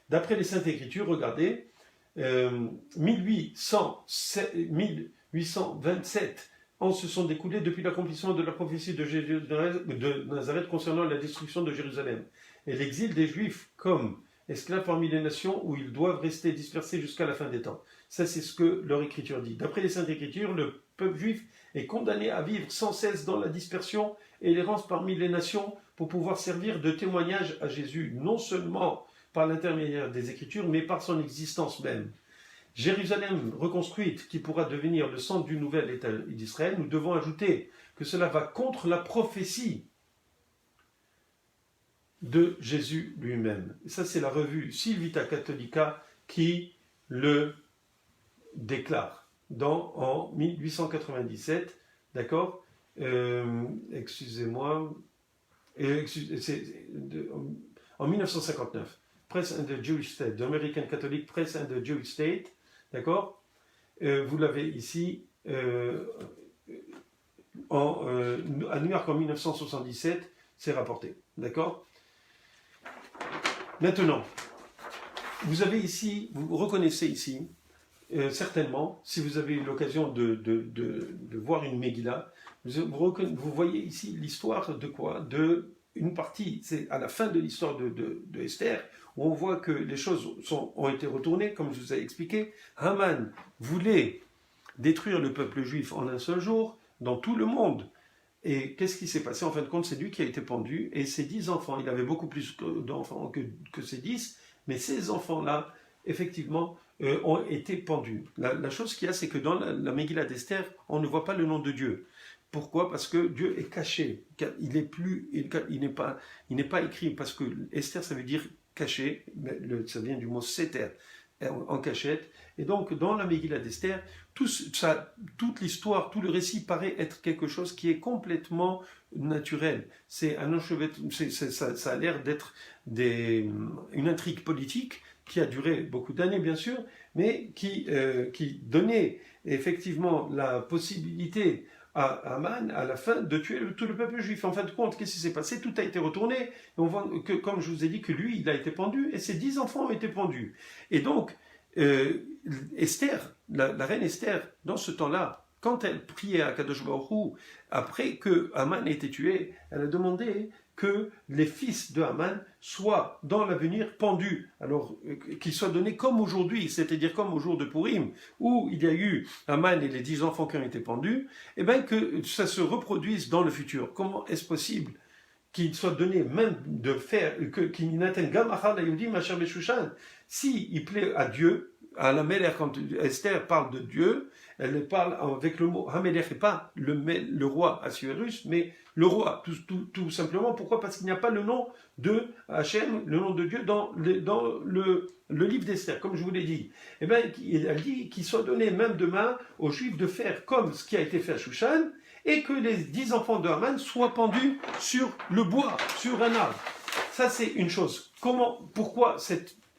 D'après les Saintes Écritures, regardez, 1827 ans se sont découlés depuis l'accomplissement de la prophétie de Jésus de Nazareth concernant la destruction de Jérusalem et l'exil des Juifs comme esclaves parmi les nations où ils doivent rester dispersés jusqu'à la fin des temps. Ça, c'est ce que leur Écriture dit. D'après les Saintes Écritures, le peuple juif est condamné à vivre sans cesse dans la dispersion et l'errance parmi les nations pour pouvoir servir de témoignage à Jésus, non seulement par l'intermédiaire des Écritures, mais par son existence même. Jérusalem reconstruite, qui pourra devenir le centre du nouvel État d'Israël, nous devons ajouter que cela va contre la prophétie de Jésus lui-même. Et ça, c'est la revue Civitas Catholica qui le déclare. en 1897, d'accord, excusez-moi, en 1959, Press and the Jewish State, the American Catholic Press and the Jewish State, d'accord, vous l'avez ici, à New York en 1977, c'est rapporté, d'accord. Maintenant, vous avez ici, vous reconnaissez ici, certainement, si vous avez eu l'occasion de voir une Megillah, vous voyez ici l'histoire de quoi? De une partie, c'est à la fin de l'histoire de Esther, où on voit que les choses ont été retournées, comme je vous ai expliqué. Haman voulait détruire le peuple juif en un seul jour, dans tout le monde. Et qu'est-ce qui s'est passé? En fin de compte, c'est lui qui a été pendu, et ses 10 enfants, il avait beaucoup plus d'enfants que ses 10, mais ces enfants-là, effectivement, ont été pendus. La chose qu'il y a, c'est que dans la Megillah d'Esther, on ne voit pas le nom de Dieu. Pourquoi? Parce que Dieu est caché. Il n'est pas écrit, parce que Esther, ça veut dire caché, ça vient du mot seter, en cachette. Et donc, dans la Megillah d'Esther, toute l'histoire, tout le récit paraît être quelque chose qui est complètement naturel. C'est un enchevêtrement, ça a l'air d'être une intrigue politique qui a duré beaucoup d'années, bien sûr, mais qui donnait effectivement la possibilité à Haman, à la fin, de tuer tout le peuple juif. En fin de compte, qu'est-ce qui s'est passé? Tout a été retourné. Et on voit que, comme je vous ai dit, que lui, il a été pendu, et ses 10 enfants ont été pendus. Et donc, Esther, la reine Esther, dans ce temps-là, quand elle priait à Kadosh Baruch Hu, après que Haman ait été tué, elle a demandé que les fils de Haman soient dans l'avenir pendus, alors qu'ils soient donnés comme aujourd'hui, c'est-à-dire comme au jour de Purim, où il y a eu Haman et les 10 enfants qui ont été pendus, et bien que ça se reproduise dans le futur. Comment est-ce possible qu'il soit donné même de faire, qu'il n'atteigne gamachar la Yehudi Macher Beshushan, s'il plaît à Dieu, à la Melech, quand Esther parle de Dieu, elle parle avec le mot Hamelech, et pas le roi Assuérus, mais le roi, tout simplement. Pourquoi? Parce qu'il n'y a pas le nom de Hachem, le nom de Dieu, dans le livre d'Esther, comme je vous l'ai dit. Eh bien, elle dit qu'il soit donné même demain aux Juifs de faire comme ce qui a été fait à Shushan, et que les 10 enfants de Haman soient pendus sur le bois, sur un arbre. Ça, c'est une chose. Pourquoi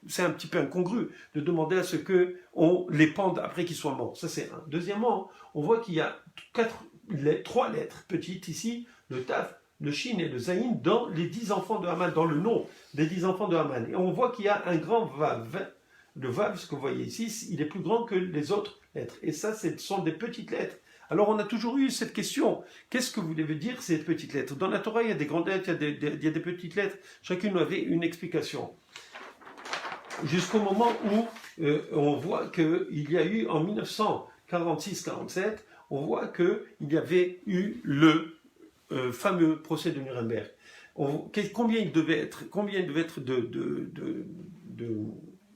c'est un petit peu incongru de demander à ce qu'on les pende après qu'ils soient morts. Ça, c'est un. Deuxièmement, on voit qu'il y a 3 lettres petites ici, le Taf, le Shin et le Zayin, dans les 10 enfants de Haman, dans le nom des 10 enfants de Haman. Et on voit qu'il y a un grand Vav. Le Vav, ce que vous voyez ici, il est plus grand que les autres lettres. Et ça, ce sont des petites lettres. Alors, on a toujours eu cette question. Qu'est-ce que voulez dire ces petites lettres? Dans la Torah, il y a des grandes lettres, il y a des petites lettres. Chacune avait une explication. Jusqu'au moment où on voit qu'il y a eu, en 1946-47, on voit qu'il y avait eu le fameux procès de Nuremberg. Combien il devait être de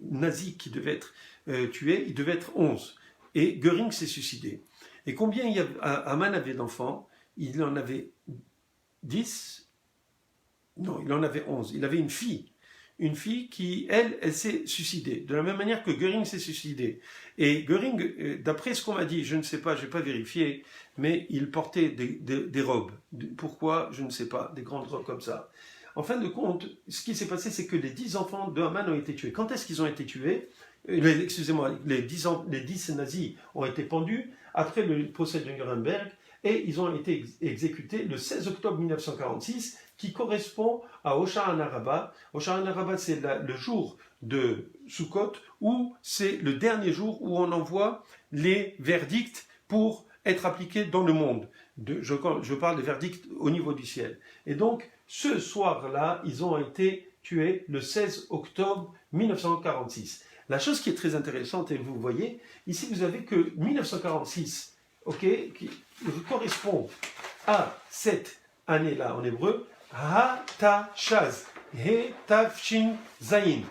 nazis qui devaient être tués? Il devait être 11. Et Göring s'est suicidé. Et combien Haman avait d'enfants? Il en avait 10. Non, il en avait 11. Il avait une fille qui, elle s'est suicidée, de la même manière que Göring s'est suicidé. Et Göring, d'après ce qu'on m'a dit, je ne sais pas, je n'ai pas vérifié, mais il portait des robes. Pourquoi? Je ne sais pas, des grandes robes comme ça. En fin de compte, ce qui s'est passé, c'est que les 10 enfants de Haman ont été tués. Quand est-ce qu'ils ont été tués? Excusez-moi, les 10 nazis ont été pendus après le procès de Nuremberg, et ils ont été exécutés le 16 octobre 1946, qui correspond à Hoshana Rabbah. Hoshana Rabbah, c'est le jour de Sukkot, où c'est le dernier jour où on envoie les verdicts pour être appliqués dans le monde. Je parle des verdicts au niveau du ciel. Et donc, ce soir-là, ils ont été tués le 16 octobre 1946. La chose qui est très intéressante, et vous voyez, ici vous avez que 1946, qui correspond à cette année-là en hébreu, Ha-ta-shaz, He-tav-shin zayin,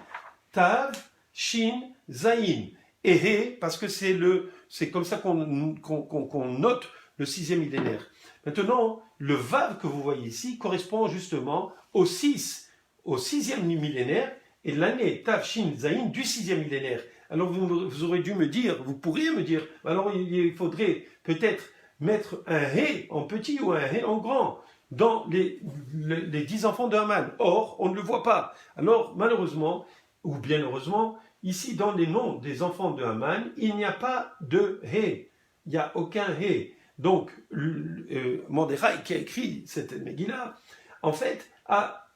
Tav-shin zayin, et He, parce que c'est comme ça qu'on note le 6e millénaire. Maintenant, le Vav que vous voyez ici correspond justement au 6e millénaire, et l'année Tav Shin Zayin du 6e millénaire. Alors vous aurez dû me dire, vous pourriez me dire, alors il faudrait peut-être mettre un hé en petit ou un hé en grand dans les 10 enfants de Haman. Or, on ne le voit pas. Alors, malheureusement, ou bien heureusement, ici, dans les noms des enfants de Haman, il n'y a pas de hé. Il n'y a aucun hé. Donc, Mordechai, qui a écrit cette Megillah, en fait, a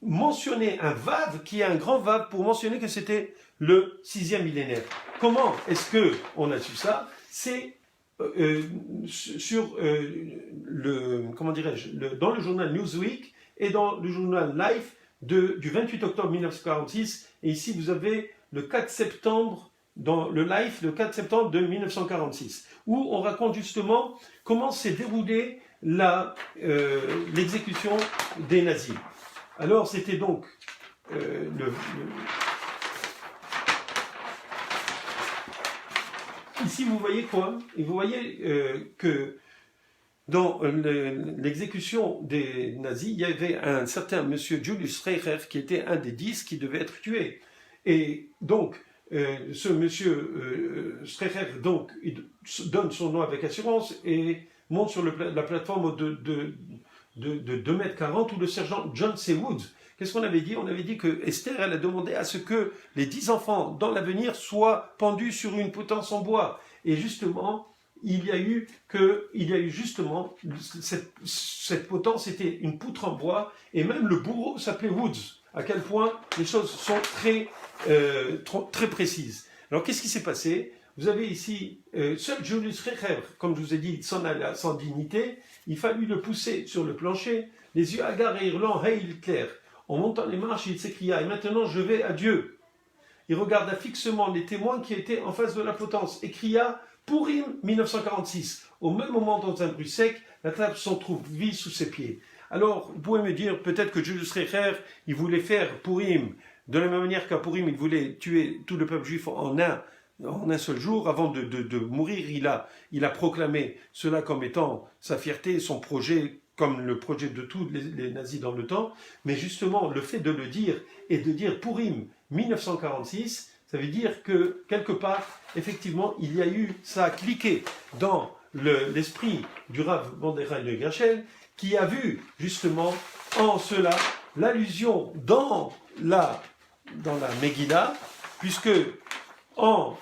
mentionné un vav, qui est un grand vav, pour mentionner que c'était le 6e millénaire. Comment est-ce qu'on a su ça? C'est sur comment dirais-je, dans le journal Newsweek et dans le journal Life du 28 octobre 1946. Et ici, vous avez le 4 septembre, dans le Life, le 4 septembre de 1946, où on raconte justement comment s'est déroulée l'exécution des nazis. Alors, c'était donc ici, vous voyez quoi? Et vous voyez que dans l'exécution des nazis, il y avait un certain monsieur Julius Reicher qui était un des 10 qui devait être tué. Et donc, ce monsieur Reicher, donc, il donne son nom avec assurance et monte sur la plateforme de 2,40 m où le sergent John C. Woods. Qu'est-ce qu'on avait dit? On avait dit que Esther, elle a demandé à ce que les 10 enfants dans l'avenir soient pendus sur une potence en bois. Et justement, il y a eu justement, cette potence était une poutre en bois, et même le bourreau s'appelait Woods. À quel point les choses sont très précises. Alors, qu'est-ce qui s'est passé? Vous avez ici, seul Julius Reicher, comme je vous ai dit, s'en allait sans dignité. Il fallut le pousser sur le plancher, les yeux hagards et hurlant « Hey Hitler !» En montant les marches, il s'écria « Et maintenant je vais à Dieu !» Il regarda fixement les témoins qui étaient en face de la potence et cria « Purim 1946 !» Au même moment, dans un bruit sec, la table s'en trouve vide sous ses pieds. Alors, vous pouvez me dire peut-être que Julius Reicher, il voulait faire Purim de la même manière qu'à Purim, il voulait tuer tout le peuple juif en un seul jour. Avant de mourir, il a proclamé cela comme étant sa fierté, son projet, comme le projet de tous les nazis dans le temps. Mais justement, le fait de le dire et de dire Purim 1946, ça veut dire que quelque part, effectivement, ça a cliqué dans l'esprit du Rav Mordechai de Gershel, qui a vu justement en cela l'allusion dans la Megillah, puisque en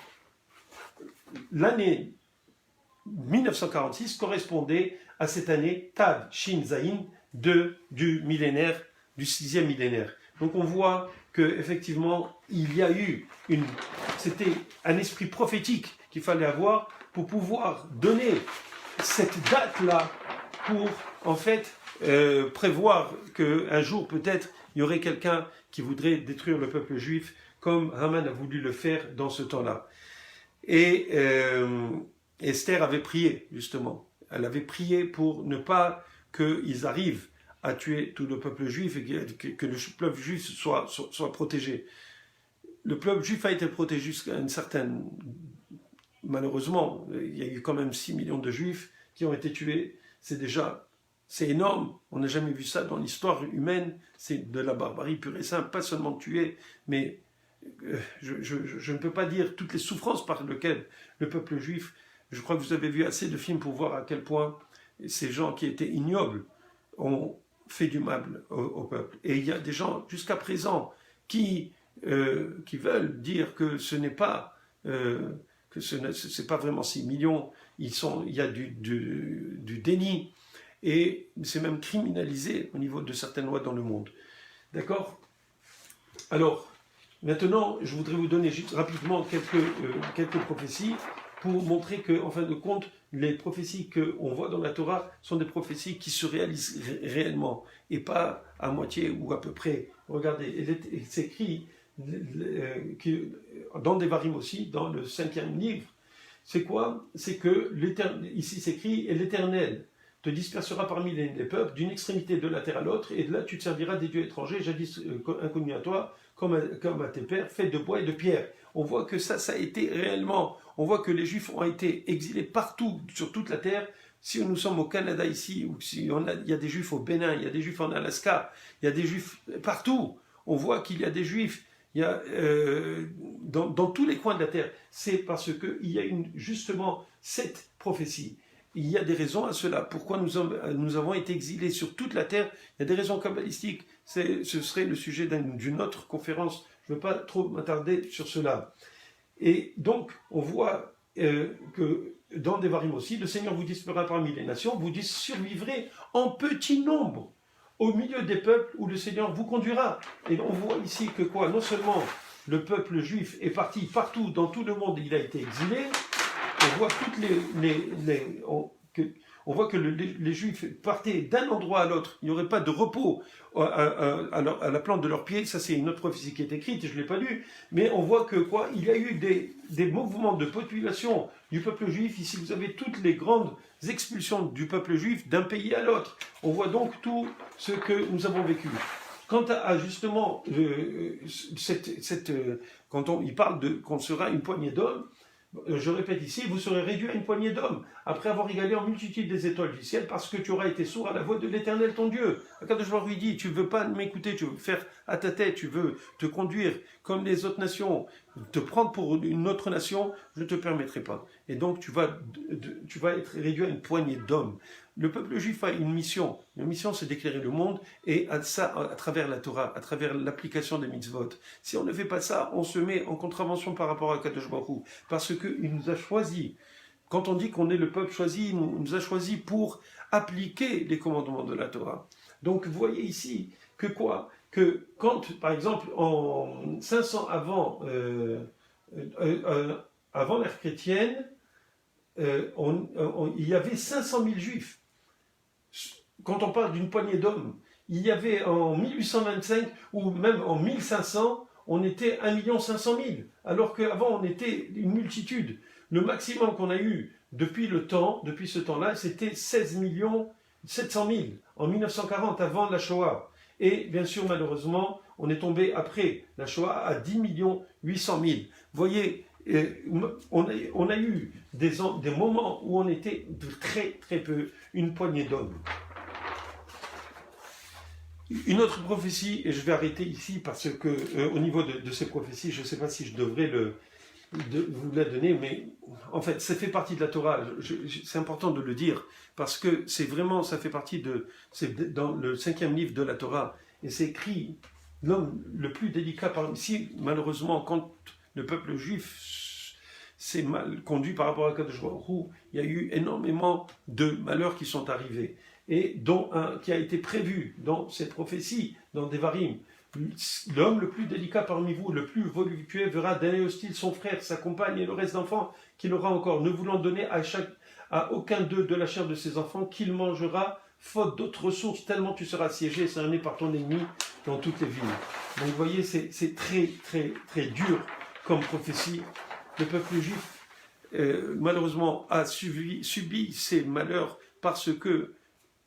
l'année 1946 correspondait à cette année Tav Shin Zayin du millénaire, du 6e millénaire. Donc on voit qu'effectivement, il y a eu c'était un esprit prophétique qu'il fallait avoir pour pouvoir donner cette date-là pour, en fait, prévoir qu'un jour, peut-être, il y aurait quelqu'un qui voudrait détruire le peuple juif comme Haman a voulu le faire dans ce temps-là. Et Esther avait prié, justement. Elle avait prié pour ne pas qu'ils arrivent à tuer tout le peuple juif et que le peuple juif soit protégé. Le peuple juif a été protégé jusqu'à une certaine... Malheureusement, il y a eu quand même 6 millions de juifs qui ont été tués. C'est énorme. On n'a jamais vu ça dans l'histoire humaine. C'est de la barbarie pure et simple. Pas seulement tuer, mais je ne peux pas dire toutes les souffrances par lesquelles le peuple juif... Je crois que vous avez vu assez de films pour voir à quel point ces gens qui étaient ignobles ont fait du mal au peuple. Et il y a des gens, jusqu'à présent, qui veulent dire que ce n'est pas... que ce n'est pas vraiment 6 millions. Il y a du déni. Et c'est même criminalisé au niveau de certaines lois dans le monde. D'accord? Alors, maintenant, je voudrais vous donner juste rapidement quelques prophéties pour montrer que, en fin de compte, les prophéties qu'on voit dans la Torah sont des prophéties qui se réalisent réellement et pas à moitié ou à peu près. Regardez, c'est écrit dans Devarim aussi, dans le 5e livre. C'est quoi? C'est que, ici c'est écrit, et l'Éternel te dispersera parmi les peuples d'une extrémité de la terre à l'autre, et de là tu te serviras des dieux étrangers, jadis inconnus à toi, comme à tes pères, faits de bois et de pierre. On voit que ça a été réellement, on voit que les Juifs ont été exilés partout, sur toute la terre. Si nous sommes au Canada ici, ou si il y a des Juifs au Bénin, il y a des Juifs en Alaska, il y a des Juifs partout. On voit qu'il y a des Juifs, il y a dans tous les coins de la terre. C'est parce qu'il y a justement cette prophétie. Il y a des raisons à cela. Pourquoi nous avons été exilés sur toute la terre? Il y a des raisons kabbalistiques. Ce serait le sujet d'une autre conférence. Je ne veux pas trop m'attarder sur cela. Et donc, on voit que dans Devarim aussi, le Seigneur vous disparaîtra parmi les nations, vous survivrez en petit nombre au milieu des peuples où le Seigneur vous conduira. Et on voit ici que quoi? Non seulement le peuple juif est parti partout, dans tout le monde, il a été exilé, on voit on voit que les Juifs partaient d'un endroit à l'autre. Il n'y aurait pas de repos à la plante de leurs pieds. Ça, c'est une autre prophétie qui est écrite, je ne l'ai pas lu. Mais on voit que quoi? Il y a eu des mouvements de population du peuple juif. Ici, vous avez toutes les grandes expulsions du peuple juif d'un pays à l'autre. On voit donc tout ce que nous avons vécu. Quant à justement, quand il parle qu'on sera une poignée d'hommes, je répète ici, vous serez réduit à une poignée d'hommes, après avoir égalé en multitude des étoiles du ciel, parce que tu auras été sourd à la voix de l'Éternel ton Dieu. Akadosh Baruch Hu dit, tu ne veux pas m'écouter, tu veux faire à ta tête, tu veux te conduire comme les autres nations, te prendre pour une autre nation, je ne te permettrai pas. Et donc tu vas être réduit à une poignée d'hommes. Le peuple juif a une mission. La mission, c'est d'éclairer le monde, et à travers la Torah, à travers l'application des mitzvot. Si on ne fait pas ça, on se met en contravention par rapport à Kadosh Baruch Hu, parce qu'il nous a choisis. Quand on dit qu'on est le peuple choisi, il nous a choisis pour appliquer les commandements de la Torah. Donc, vous voyez ici que quoi? Que quand, par exemple, en 500 avant l'ère chrétienne, il y avait 500 000 juifs. Quand on parle d'une poignée d'hommes, il y avait en 1825 ou même en 1500, on était 1 500 000, alors qu'avant on était une multitude. Le maximum qu'on a eu depuis ce temps-là, c'était 16 700 000 en 1940, avant la Shoah. Et bien sûr, malheureusement, on est tombé après la Shoah à 10 800 000. Vous voyez, on a eu des moments où on était de très très peu, une poignée d'hommes. Une autre prophétie, et je vais arrêter ici parce que au niveau de ces prophéties, je ne sais pas si je devrais vous la donner, mais en fait, ça fait partie de la Torah. C'est important de le dire parce que ça fait partie c'est dans le 5e livre de la Torah, et c'est écrit l'homme le plus délicat ici. Malheureusement, quand le peuple juif s'est mal conduit par rapport à Kadosh Baruch Hu, il y a eu énormément de malheurs qui sont arrivés, et dont un qui a été prévu dans cette prophétie, dans Devarim. L'homme le plus délicat parmi vous, le plus voluptueux, verra d'un œil hostile son frère, sa compagne et le reste d'enfants qu'il aura encore, ne voulant donner à aucun d'eux de la chair de ses enfants, qu'il mangera, faute d'autres ressources, tellement tu seras assiégé et cerné par ton ennemi dans toutes les villes. Donc vous voyez, c'est très très très dur comme prophétie. Le peuple juif, malheureusement, a subi ces malheurs parce que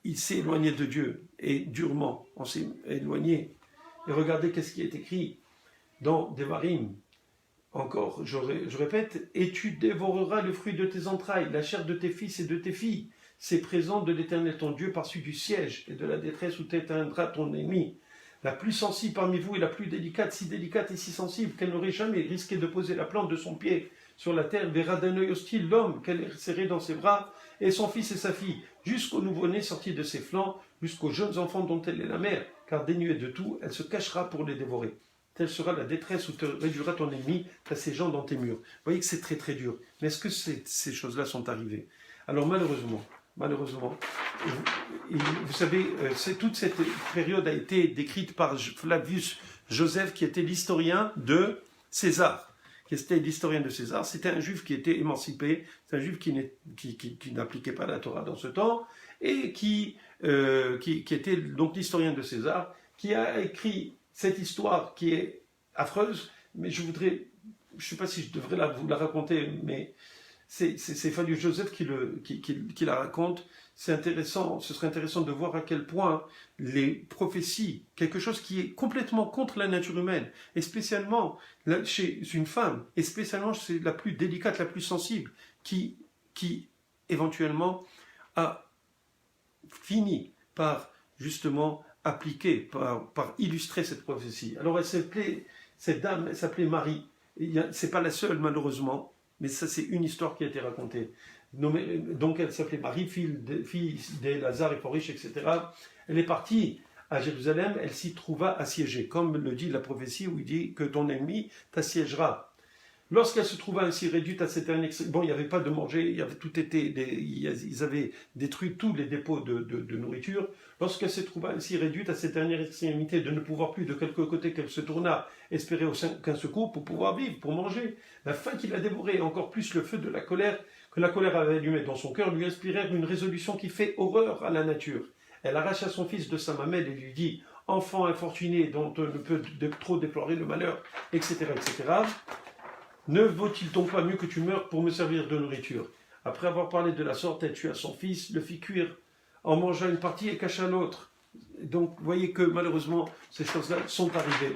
il s'est éloigné de Dieu, et durement, on s'est éloigné. Et regardez qu'est-ce qui est écrit dans Devarim. Encore, je répète, et tu dévoreras le fruit de tes entrailles, la chair de tes fils et de tes filles. C'est présent de l'Éternel ton Dieu par-dessus du siège et de la détresse où t'éteindra ton ennemi. La plus sensible parmi vous est la plus délicate, si délicate et si sensible qu'elle n'aurait jamais risqué de poser la plante de son pied sur la terre, verra d'un œil hostile l'homme qu'elle serrait dans ses bras, et son fils et sa fille, jusqu'au nouveau-né sorti de ses flancs, jusqu'aux jeunes enfants dont elle est la mère, car dénuée de tout, elle se cachera pour les dévorer. Telle sera la détresse où te réduira ton ennemi, t'as ces gens dans tes murs. Vous voyez que c'est très très dur. Mais est-ce que ces choses-là sont arrivées? Alors malheureusement, vous savez, toute cette période a été décrite par Flavius Joseph, qui était l'historien de César. C'était un juif qui était émancipé, c'est un juif qui n'appliquait pas la Torah dans ce temps, et qui était donc l'historien de César, qui a écrit cette histoire qui est affreuse, mais je ne sais pas si je devrais vous la raconter, mais c'est Flavius Joseph qui la raconte. C'est intéressant, ce serait intéressant de voir à quel point les prophéties, quelque chose qui est complètement contre la nature humaine, et spécialement chez une femme, et spécialement c'est la plus délicate, la plus sensible, qui éventuellement a fini par justement appliquer, par illustrer cette prophétie. Alors elle s'appelait Cette dame, elle s'appelait Marie. C'est pas la seule, malheureusement, mais ça, c'est une histoire qui a été racontée. Donc, elle s'appelait Marie, fille des Lazare et Forish, etc. Elle est partie à Jérusalem, elle s'y trouva assiégée, comme le dit la prophétie où il dit que ton ennemi t'assiégera. Lorsqu'elle se trouva ainsi réduite à cette dernière... Bon, il n'y avait pas de manger, ils avaient détruit tous les dépôts de nourriture. Lorsqu'elle se trouva ainsi réduite à cette dernière extrémité de ne pouvoir plus de quelque côté qu'elle se tourna, espérer aucun secours pour pouvoir vivre, pour manger, la faim qui la dévorait et encore plus le feu de la colère que la colère avait allumé dans son cœur lui inspirèrent une résolution qui fait horreur à la nature. Elle arracha son fils de sa mamelle et lui dit « Enfant infortuné dont on ne peut trop déplorer le malheur, etc. etc. » Ne vaut-il donc pas mieux que tu meures pour me servir de nourriture? Après avoir parlé de la sorte, elle tua son fils, le fit cuire, en mangea une partie et cacha l'autre. Donc, vous voyez que malheureusement, ces choses-là sont arrivées.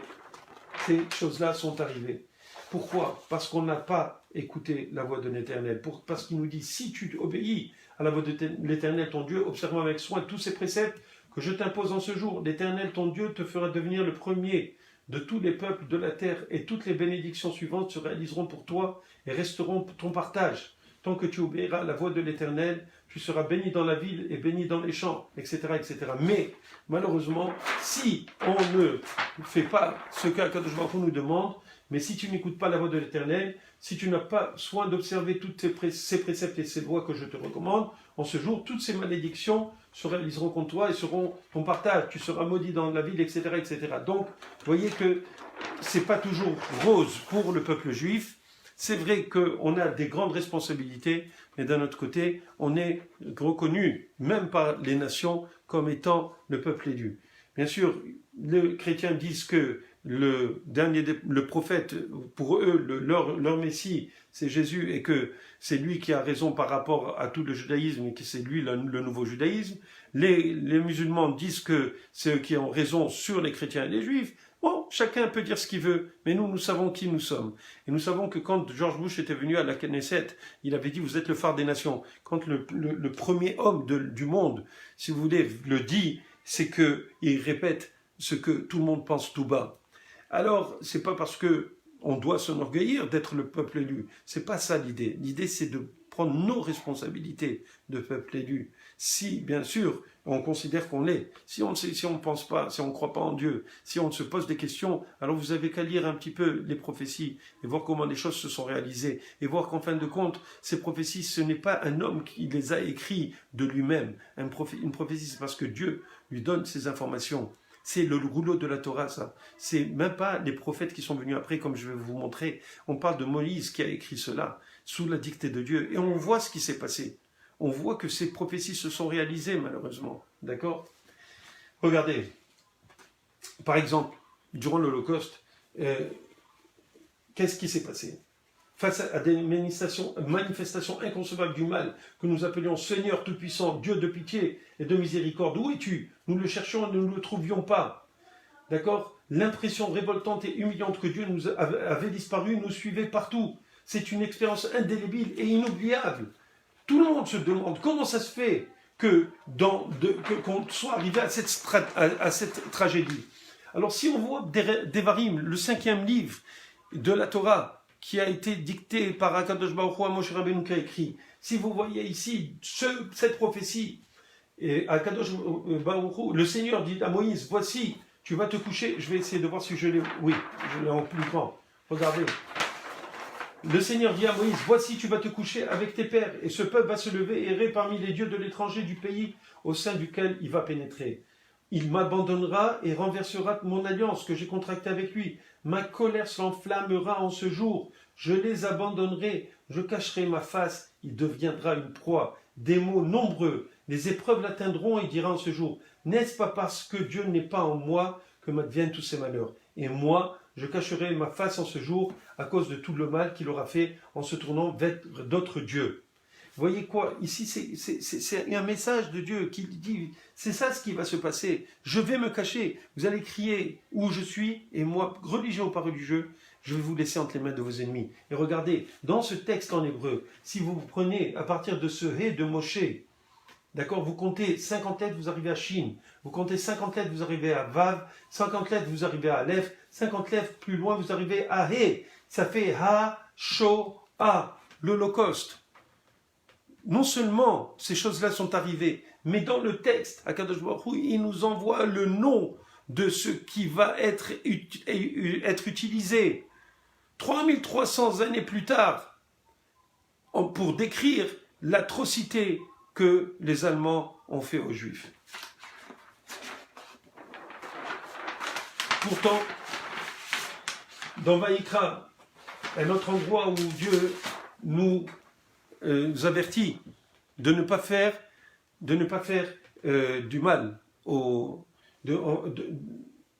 Ces choses-là sont arrivées. Pourquoi? Parce qu'on n'a pas écouté la voix de l'Éternel. Parce qu'il nous dit, si tu obéis à la voix de l'Éternel, ton Dieu, observant avec soin tous ces préceptes que je t'impose en ce jour, l'Éternel, ton Dieu, te fera devenir le premier de tous les peuples de la terre, et toutes les bénédictions suivantes se réaliseront pour toi et resteront ton partage. Tant que tu obéiras à la voix de l'Éternel, tu seras béni dans la ville et béni dans les champs, etc., etc. Mais, malheureusement, si on ne fait pas ce qu'Akadosh Baruch Hu nous demande, mais si tu n'écoutes pas la voix de l'Éternel, si tu n'as pas soin d'observer tous ces préceptes et ces lois que je te recommande, en ce jour, toutes ces malédictions se réaliseront contre toi et seront ton partage. Tu seras maudit dans la ville, etc., etc. Donc, vous voyez que ce n'est pas toujours rose pour le peuple juif. C'est vrai qu'on a des grandes responsabilités, mais d'un autre côté, on est reconnu, même par les nations, comme étant le peuple élu. Bien sûr, les chrétiens disent que le prophète, pour eux, leur Messie, c'est Jésus, et que c'est lui qui a raison par rapport à tout le judaïsme, et que c'est lui le nouveau judaïsme. Les musulmans disent que c'est eux qui ont raison sur les chrétiens et les juifs. Bon, chacun peut dire ce qu'il veut, mais nous savons qui nous sommes. Et nous savons que quand George Bush était venu à la Knesset, il avait dit « Vous êtes le phare des nations ». Quand le premier homme du monde, si vous voulez, le dit, c'est qu'il répète ce que tout le monde pense tout bas. Alors, c'est pas parce que on doit s'enorgueillir d'être le peuple élu. C'est pas ça l'idée. L'idée, c'est de prendre nos responsabilités de peuple élu. Si, bien sûr, on considère qu'on l'est. Si on ne pense pas, si on ne croit pas en Dieu, si on se pose des questions, alors vous avez qu'à lire un petit peu les prophéties et voir comment les choses se sont réalisées et voir qu'en fin de compte, ces prophéties, ce n'est pas un homme qui les a écrites de lui-même. Une prophétie, c'est parce que Dieu lui donne ces informations. C'est le rouleau de la Torah, ça. C'est même pas les prophètes qui sont venus après, comme je vais vous montrer. On parle de Moïse qui a écrit cela, sous la dictée de Dieu. Et on voit ce qui s'est passé. On voit que ces prophéties se sont réalisées, malheureusement. D'accord? Regardez. Par exemple, durant l'Holocauste, qu'est-ce qui s'est passé? Face à des manifestations inconcevables du mal que nous appelions Seigneur Tout-Puissant, Dieu de pitié et de miséricorde, où es-tu? Nous le cherchions et nous ne le trouvions pas. D'accord? L'impression révoltante et humiliante que Dieu nous avait disparu nous suivait partout. C'est une expérience indélébile et inoubliable. Tout le monde se demande comment ça se fait qu'on soit arrivé à cette tragédie. Alors si on voit Devarim, le 5e livre de la Torah, qui a été dicté par Akadosh Baruch Hu à Moshe Rabbeinu qui a écrit. Si vous voyez ici cette prophétie, et Akadosh Baruch Hu, le Seigneur dit à Moïse, voici, tu vas te coucher, je vais essayer de voir si je l'ai, oui, je l'ai en plus grand. Regardez. Le Seigneur dit à Moïse, voici, tu vas te coucher avec tes pères, et ce peuple va se lever et errer parmi les dieux de l'étranger du pays au sein duquel il va pénétrer. Il m'abandonnera et renversera mon alliance que j'ai contractée avec lui. Ma colère s'enflammera en ce jour. Je les abandonnerai. Je cacherai ma face. Il deviendra une proie. Des mots nombreux. Les épreuves l'atteindront et il dira en ce jour, n'est-ce pas parce que Dieu n'est pas en moi que m'adviennent tous ces malheurs? Et moi, je cacherai ma face en ce jour à cause de tout le mal qu'il aura fait en se tournant vers d'autres dieux. Vous voyez quoi? Ici, c'est un message de Dieu qui dit, c'est ça ce qui va se passer. Je vais me cacher. Vous allez crier où je suis, et moi, religieux ou pas religieux, je vais vous laisser entre les mains de vos ennemis. Et regardez, dans ce texte en hébreu, si vous prenez à partir de ce hé de Moshe, D'accord? Vous comptez 50 lettres, vous arrivez à Shin. Vous comptez 50 lettres, vous arrivez à Vav. 50 lettres, vous arrivez à Aleph. 50 lettres plus loin, vous arrivez à He. Ça fait Ha, Sho, A, l'Holocauste. Non seulement ces choses-là sont arrivées, mais dans le texte, Akadosh Baruch Hu, il nous envoie le nom de ce qui va être utilisé 3300 années plus tard pour décrire l'atrocité que les Allemands ont fait aux Juifs. Pourtant, dans Vaïkra, un autre endroit où Dieu nous avertit de ne pas faire du mal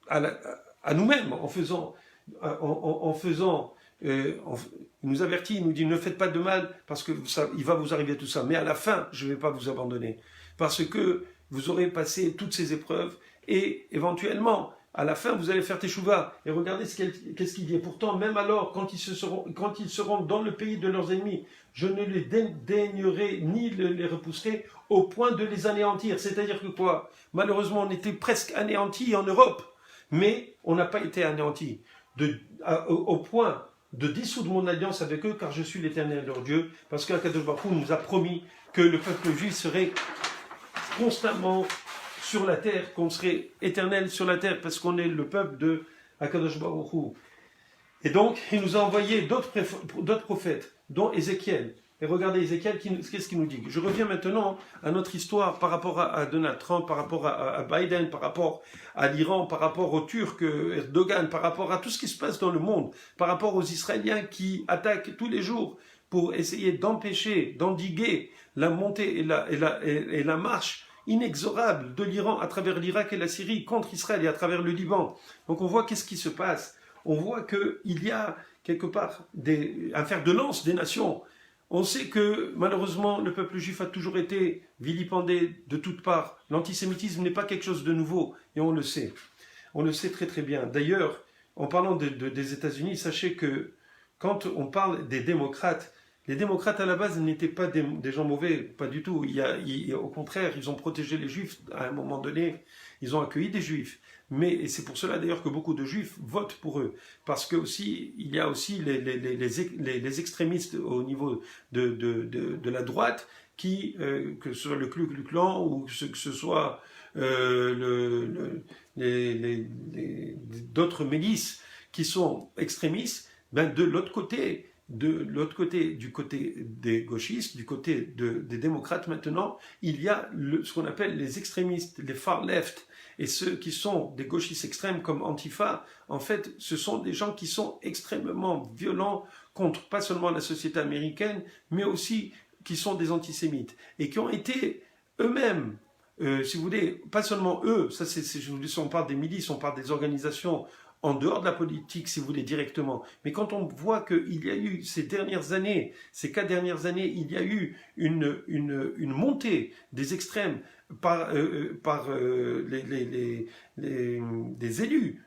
à nous-mêmes il nous avertit, il nous dit ne faites pas de mal parce que il va vous arriver tout ça, mais à la fin je ne vais pas vous abandonner parce que vous aurez passé toutes ces épreuves et éventuellement à la fin vous allez faire teshuva. Et regardez qu'est-ce qu'il dit. Et pourtant même alors quand ils seront dans le pays de leurs ennemis, je ne les daignerai ni les repousserai au point de les anéantir. C'est-à-dire que quoi? Malheureusement on était presque anéantis en Europe, mais on n'a pas été anéantis au point de dissoudre mon alliance avec eux, car je suis l'Éternel leur Dieu, parce qu'Akadosh Baruch Hu nous a promis que le peuple juif serait constamment sur la terre, qu'on serait éternel sur la terre, parce qu'on est le peuple de Akadosh Baruch Hu. Et donc, il nous a envoyé d'autres prophètes, dont Ézéchiel. Et regardez Ézéchiel, qu'est-ce qu'il nous dit? Je reviens maintenant à notre histoire par rapport à Donald Trump, par rapport à Biden, par rapport à l'Iran, par rapport aux Turcs, Erdogan, par rapport à tout ce qui se passe dans le monde, par rapport aux Israéliens qui attaquent tous les jours pour essayer d'empêcher, d'endiguer la montée et la marche inexorable de l'Iran à travers l'Irak et la Syrie contre Israël et à travers le Liban. Donc on voit qu'est-ce qui se passe. On voit qu'il y a quelque part un fer de lance des nations. On sait que malheureusement le peuple juif a toujours été vilipendé de toutes parts. L'antisémitisme n'est pas quelque chose de nouveau et on le sait. On le sait très très bien. D'ailleurs, en parlant des États-Unis, sachez que quand on parle des démocrates, les démocrates à la base n'étaient pas des gens mauvais, pas du tout. Au contraire, ils ont protégé les juifs à un moment donné. Ils ont accueilli des juifs. Et c'est pour cela d'ailleurs que beaucoup de juifs votent pour eux. Parce que aussi, il y a aussi les extrémistes au niveau de la droite, que ce soit le Ku Klux Klan ou que ce soit d'autres milices qui sont extrémistes, de l'autre côté, du côté des gauchistes, du côté des démocrates maintenant, il y a ce qu'on appelle les extrémistes, les far left, et ceux qui sont des gauchistes extrêmes comme Antifa. En fait, ce sont des gens qui sont extrêmement violents contre pas seulement la société américaine, mais aussi qui sont des antisémites, et qui ont été eux-mêmes, si vous voulez, pas seulement eux, on parle des milices, on parle des organisations en dehors de la politique, si vous voulez, directement. Mais quand on voit qu'il y a eu ces 4 dernières années, il y a eu une montée des extrêmes par des élus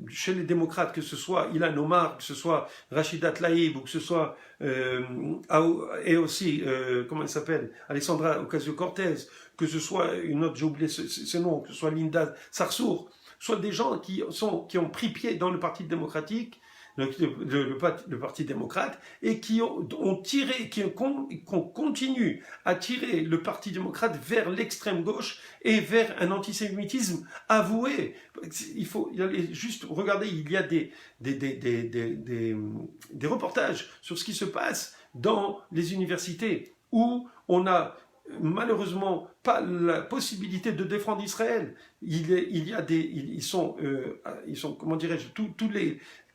chez les démocrates, que ce soit Ilhan Omar, que ce soit Rachida Tlaib, ou que ce soit et aussi, comment elle s'appelle, Alexandra Ocasio-Cortez, que ce soit une autre, j'ai oublié ce nom, que ce soit Linda Sarsour, soit des gens qui ont pris pied dans le Parti démocratique, le Parti démocrate, et qui continue à tirer le Parti démocrate vers l'extrême gauche et vers un antisémitisme avoué. Il faut juste regarder, il y a des reportages sur ce qui se passe dans les universités où on a malheureusement pas la possibilité de défendre Israël. Ils sont comment dirais-je,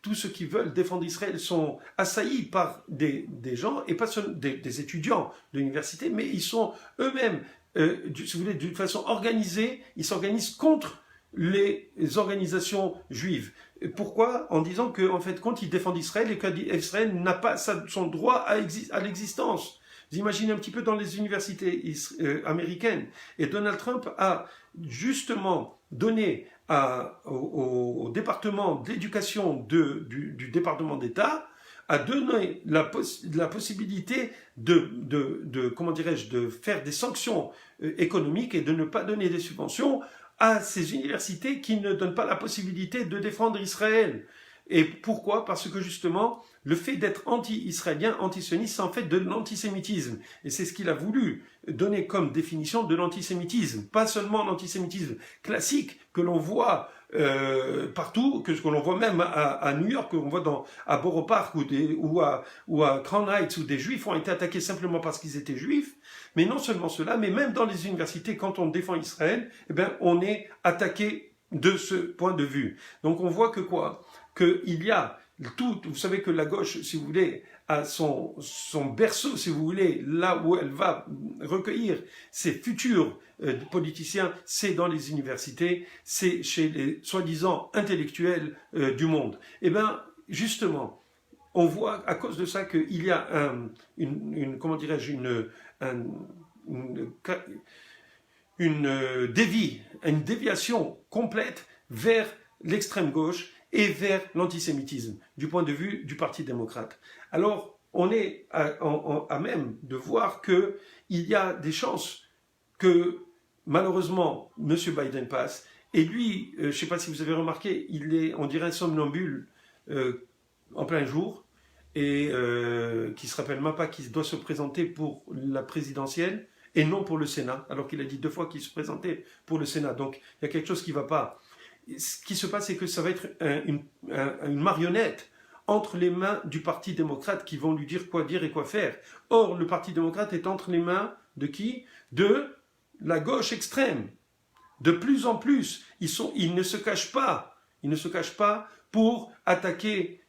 tous ceux qui veulent défendre Israël sont assaillis par des gens, et pas seulement des étudiants de l'université, mais ils sont eux-mêmes, si vous voulez, d'une façon organisée, ils s'organisent contre les organisations juives. Pourquoi? En disant qu'en fait, quand ils défendent Israël, et qu'Israël n'a pas son droit à l'existence. Vous imaginez un petit peu dans les universités américaines. Et Donald Trump a justement donné au département d'éducation du département d'État a donné la possibilité comment dirais-je, de faire des sanctions économiques et de ne pas donner des subventions à ces universités qui ne donnent pas la possibilité de défendre Israël. Et pourquoi? Parce que justement, le fait d'être anti-israélien, antisioniste, c'est en fait de l'antisémitisme. Et c'est ce qu'il a voulu donner comme définition de l'antisémitisme. Pas seulement l'antisémitisme classique que l'on voit partout, que l'on voit même à New York, que l'on voit à Borough Park ou à Crown Heights, où des juifs ont été attaqués simplement parce qu'ils étaient juifs. Mais non seulement cela, mais même dans les universités, quand on défend Israël, eh ben, on est attaqué de ce point de vue. Donc on voit que quoi? Qu'il y a tout, vous savez que la gauche, si vous voulez, a son berceau, si vous voulez, là où elle va recueillir ses futurs politiciens, c'est dans les universités, c'est chez les soi-disant intellectuels du monde. Eh bien, justement, on voit à cause de ça qu'il y a comment dirais-je, une déviation complète vers l'extrême gauche et vers l'antisémitisme, du point de vue du Parti démocrate. Alors, on est à même de voir qu'il y a des chances que, malheureusement, M. Biden passe, et lui, je ne sais pas si vous avez remarqué, il est, on dirait, un somnambule en plein jour, et qui ne se rappelle même pas qu'il doit se présenter pour la présidentielle, et non pour le Sénat, alors qu'il a dit 2 fois qu'il se présentait pour le Sénat. Donc, il y a quelque chose qui ne va pas. Ce qui se passe, c'est que ça va être une marionnette entre les mains du Parti démocrate qui vont lui dire quoi dire et quoi faire. Or, le Parti démocrate est entre les mains de qui? De la gauche extrême. De plus en plus, ils ne se cachent pas. Ils ne se cachent pas pour attaquer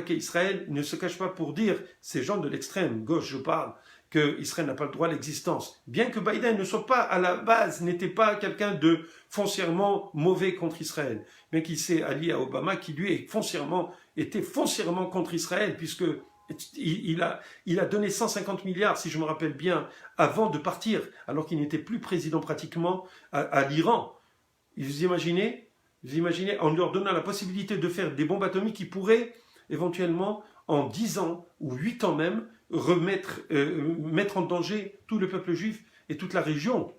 Israël. Ils ne se cachent pas pour dire, ces gens de l'extrême gauche, je parle, que Israël n'a pas le droit à l'existence. Bien que Biden ne soit pas, à la base, n'était pas quelqu'un de foncièrement mauvais contre Israël, mais qui s'est allié à Obama, qui lui était foncièrement contre Israël, puisque il a donné 150 milliards, si je me rappelle bien, avant de partir, alors qu'il n'était plus président pratiquement à l'Iran. Vous imaginez, en leur donnant la possibilité de faire des bombes atomiques qui pourraient éventuellement, en 10 ans ou 8 ans même, mettre en danger tout le peuple juif et toute la région.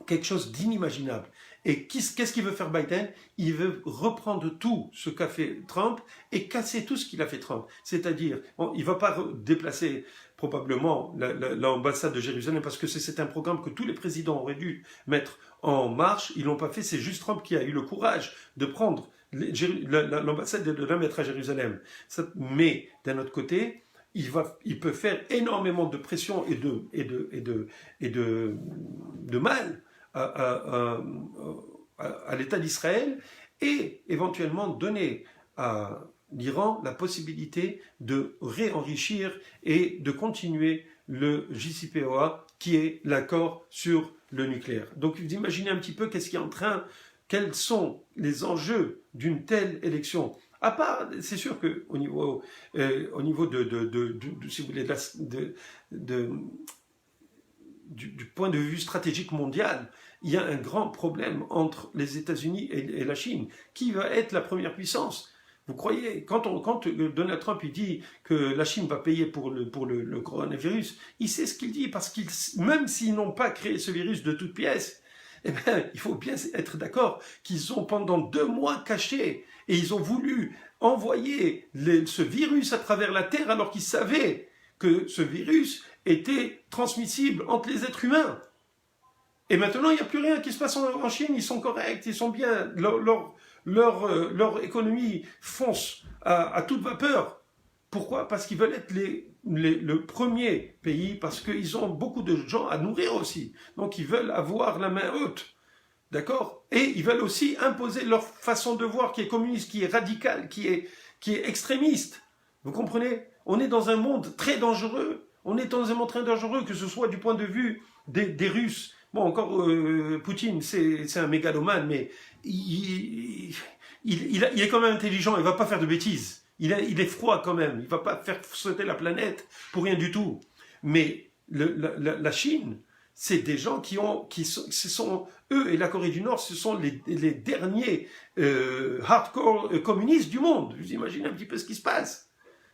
Quelque chose d'inimaginable. Et qu'est-ce qu'il veut faire Biden? Il veut reprendre tout ce qu'a fait Trump et casser tout ce qu'il a fait Trump. C'est-à-dire, il ne va pas déplacer probablement l'ambassade de Jérusalem parce que c'est un programme que tous les présidents auraient dû mettre en marche. Ils ne l'ont pas fait, c'est juste Trump qui a eu le courage de prendre l'ambassade et de la mettre à Jérusalem. Mais d'un autre côté, il peut faire énormément de pression et de mal à l'État d'Israël et éventuellement donner à l'Iran la possibilité de réenrichir et de continuer le JCPOA qui est l'accord sur le nucléaire. Donc vous imaginez un petit peu quels sont les enjeux d'une telle élection. À part, c'est sûr que au niveau si vous voulez, du point de vue stratégique mondial, il y a un grand problème entre les États-Unis et la Chine. Qui va être la première puissance? Vous croyez, quand Donald Trump il dit que la Chine va payer pour le coronavirus, il sait ce qu'il dit, parce qu'ils, même s'ils n'ont pas créé ce virus de toutes pièces, eh bien, il faut bien être d'accord qu'ils ont pendant 2 mois caché et ils ont voulu envoyer ce virus à travers la Terre alors qu'ils savaient que ce virus était transmissible entre les êtres humains. Et maintenant, il n'y a plus rien qui se passe en Chine, ils sont corrects, ils sont bien, leur économie fonce à toute vapeur. Pourquoi? Parce qu'ils veulent être le premier pays, parce qu'ils ont beaucoup de gens à nourrir aussi. Donc ils veulent avoir la main haute. D'accord? Et ils veulent aussi imposer leur façon de voir qui est communiste, qui est radicale, qui est extrémiste. Vous comprenez? On est dans un monde très dangereux. Que ce soit du point de vue des Russes. Bon, encore, Poutine, c'est un mégalomane, mais il est quand même intelligent, il ne va pas faire de bêtises. Il est froid quand même, il ne va pas faire sauter la planète pour rien du tout. Mais la Chine, c'est des gens ce sont eux et la Corée du Nord, ce sont les derniers hardcore communistes du monde. Vous imaginez un petit peu ce qui se passe.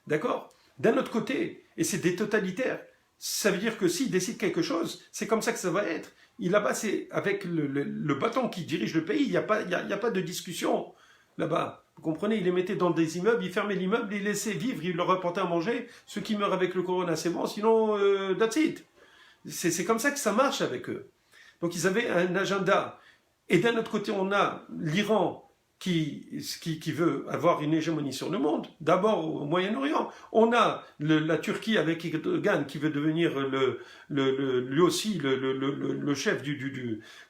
d'accord? D'un autre côté, et c'est des totalitaires, ça veut dire que s'ils décident quelque chose, c'est comme ça que ça va être. Là-bas, c'est avec le bâton qui dirige le pays, il n'y a pas de discussion là-bas. Vous comprenez, il les mettait dans des immeubles, il fermait l'immeuble, il laissait vivre, il leur apportait à manger. Ceux qui meurent avec le corona, c'est bon, sinon, that's it. C'est comme ça que ça marche avec eux. Donc ils avaient un agenda. Et d'un autre côté, on a l'Iran qui veut avoir une hégémonie sur le monde, d'abord au Moyen-Orient. On a la Turquie avec Erdogan qui veut devenir lui aussi le chef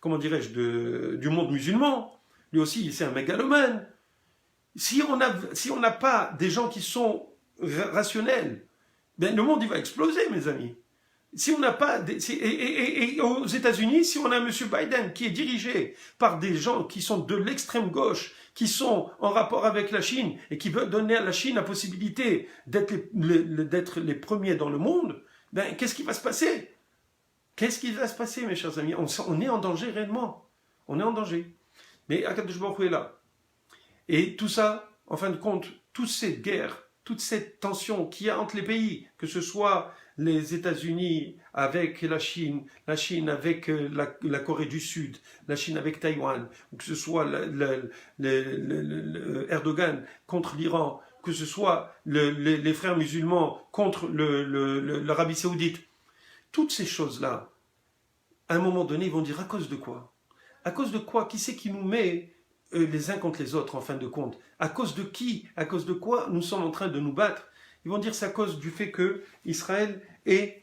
comment dirais-je, du monde musulman. Lui aussi, c'est un mégalomane. Si on n'a pas des gens qui sont rationnels, ben le monde il va exploser, mes amis. Si on n'a pas et aux États-Unis, si on a M. Biden qui est dirigé par des gens qui sont de l'extrême gauche, qui sont en rapport avec la Chine et qui veulent donner à la Chine la possibilité d'être les premiers dans le monde, ben qu'est-ce qui va se passer? Qu'est-ce qui va se passer, mes chers amis? On est en danger réellement. On est en danger. Mais Akadosh Baruch Hu est là. Et tout ça, en fin de compte, toute cette guerre, toute cette tension qu'il y a entre les pays, que ce soit les États-Unis avec la Chine avec la Corée du Sud, la Chine avec Taïwan, ou que ce soit Erdogan contre l'Iran, que ce soit les frères musulmans contre l'Arabie Saoudite, toutes ces choses-là, à un moment donné, ils vont dire à cause de quoi? À cause de quoi? Qui c'est qui nous met les uns contre les autres en fin de compte? À cause de qui? À cause de quoi nous sommes en train de nous battre? Ils vont dire c'est à cause du fait que Israël est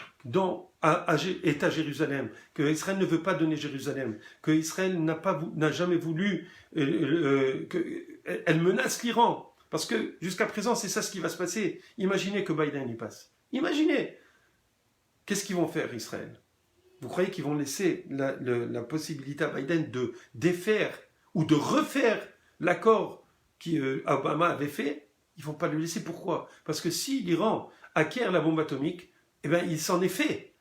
à Jérusalem, que Israël ne veut pas donner Jérusalem, que Israël n'a jamais voulu, elle menace l'Iran, parce que jusqu'à présent c'est ça ce qui va se passer. Imaginez que Biden y passe. Imaginez. Qu'est-ce qu'ils vont faire Israël? Vous croyez qu'ils vont laisser la possibilité à Biden de défaire ou de refaire l'accord qu'Obama avait fait? Ils ne vont pas le laisser. Pourquoi? Parce que si l'Iran acquiert la bombe atomique, eh bien, il s'en est fait.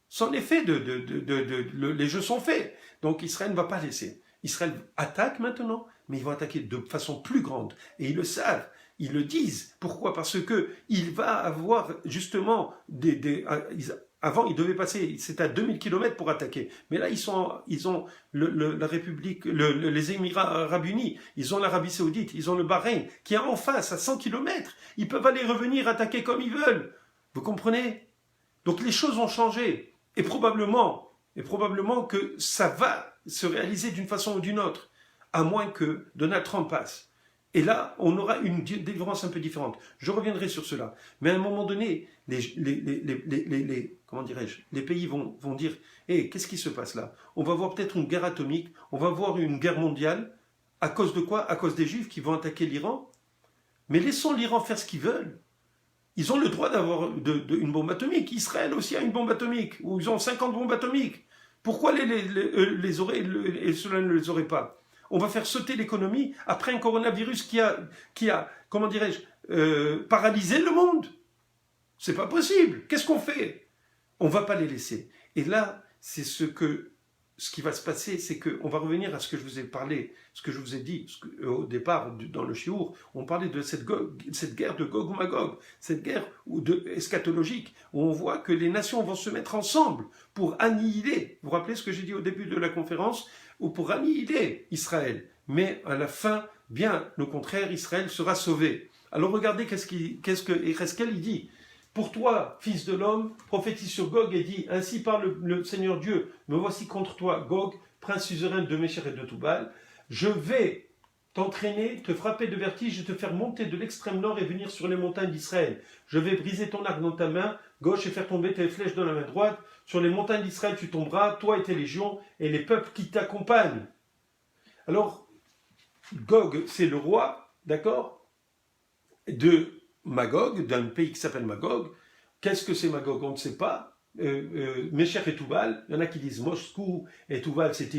C'en est fait. Les jeux sont faits. Donc Israël ne va pas laisser. Israël attaque maintenant, mais ils vont attaquer de façon plus grande. Et ils le savent. Ils le disent. Pourquoi? Parce qu'il va avoir justement avant, ils devaient passer, c'était à 2000 km pour attaquer. Mais là, ils ont la République, les Émirats Arabes Unis, ils ont l'Arabie Saoudite, ils ont le Bahreïn, qui est en face, à 100 km. Ils peuvent aller revenir attaquer comme ils veulent. Vous comprenez? Donc les choses ont changé. Et probablement que ça va se réaliser d'une façon ou d'une autre, à moins que Donald Trump passe. Et là, on aura une délivrance un peu différente. Je reviendrai sur cela. Mais à un moment donné, comment dirais-je, les pays vont dire hey, qu'est-ce qui se passe là? On va voir peut-être une guerre atomique, on va voir une guerre mondiale. À cause de quoi? À cause des Juifs qui vont attaquer l'Iran. Mais laissons l'Iran faire ce qu'ils veulent. Ils ont le droit d'avoir une bombe atomique. Israël aussi a une bombe atomique, ou ils ont 50 bombes atomiques. Pourquoi les auraient et cela ne les aurait pas? On va faire sauter l'économie après un coronavirus qui a comment dirais-je, paralysé le monde. C'est pas possible. Qu'est-ce qu'on fait? On va pas les laisser. Et là, c'est ce qui va se passer, c'est qu'on va revenir à ce que je vous ai parlé, ce que je vous ai dit au départ dans le Chiour. On parlait de cette guerre de Gog ou Magog, cette guerre eschatologique, où on voit que les nations vont se mettre ensemble pour annihiler. Vous vous rappelez ce que j'ai dit au début de la conférence? Ou pour annihiler Israël. Mais à la fin, bien au contraire, Israël sera sauvé. Alors regardez qu'est-ce que Ereskel dit. Pour toi, fils de l'homme, prophétise sur Gog et dit, ainsi parle le Seigneur Dieu, me voici contre toi, Gog, prince suzerain de Mécher et de Toubal, je vais t'entraîner, te frapper de vertige et te faire monter de l'extrême nord et venir sur les montagnes d'Israël. Je vais briser ton arc dans ta main gauche et faire tomber tes flèches dans la main droite. Sur les montagnes d'Israël tu tomberas, toi et tes légions, et les peuples qui t'accompagnent. Alors, Gog, c'est le roi, d'accord, de Magog, d'un pays qui s'appelle Magog. Qu'est-ce que c'est Magog? On ne sait pas. Mécher et Toubal, il y en a qui disent Moscou et Toubal, c'est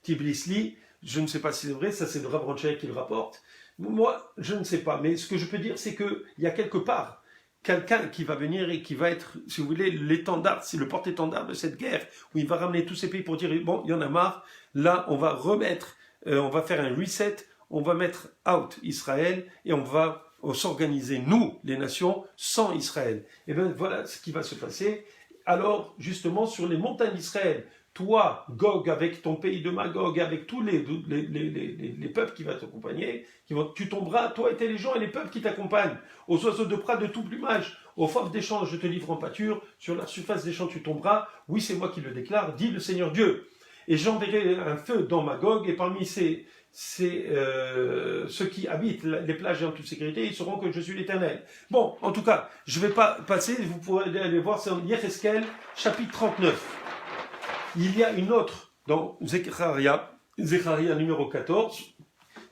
Tbilisli. Je ne sais pas si c'est vrai, ça c'est le Rav Ronchek qui le rapporte. Moi, je ne sais pas, mais ce que je peux dire, c'est qu'il y a quelque part quelqu'un qui va venir et qui va être, si vous voulez, l'étendard, c'est le porte-étendard de cette guerre, où il va ramener tous ces pays pour dire, bon, il y en a marre, là, on va faire un reset, on va mettre out Israël, et on va s'organiser, nous, les nations, sans Israël. Et bien voilà ce qui va se passer. Alors, justement, sur les montagnes d'Israël, toi, Gog, avec ton pays de Magog, avec tous les peuples qui vont t'accompagner, tu tomberas, toi et tes légions et les peuples qui t'accompagnent, aux oiseaux de près de tout plumage, aux fauves des champs, je te livre en pâture, sur la surface des champs tu tomberas, oui, c'est moi qui le déclare, dit le Seigneur Dieu. Et j'enverrai un feu dans Magog, et parmi ceux qui habitent les plages en toute sécurité, ils sauront que je suis l'Éternel. Bon, en tout cas, je ne vais pas passer, vous pourrez aller voir, c'est en Yéhezkel, chapitre 39. Il y a une autre, dans Zecharia numéro 14,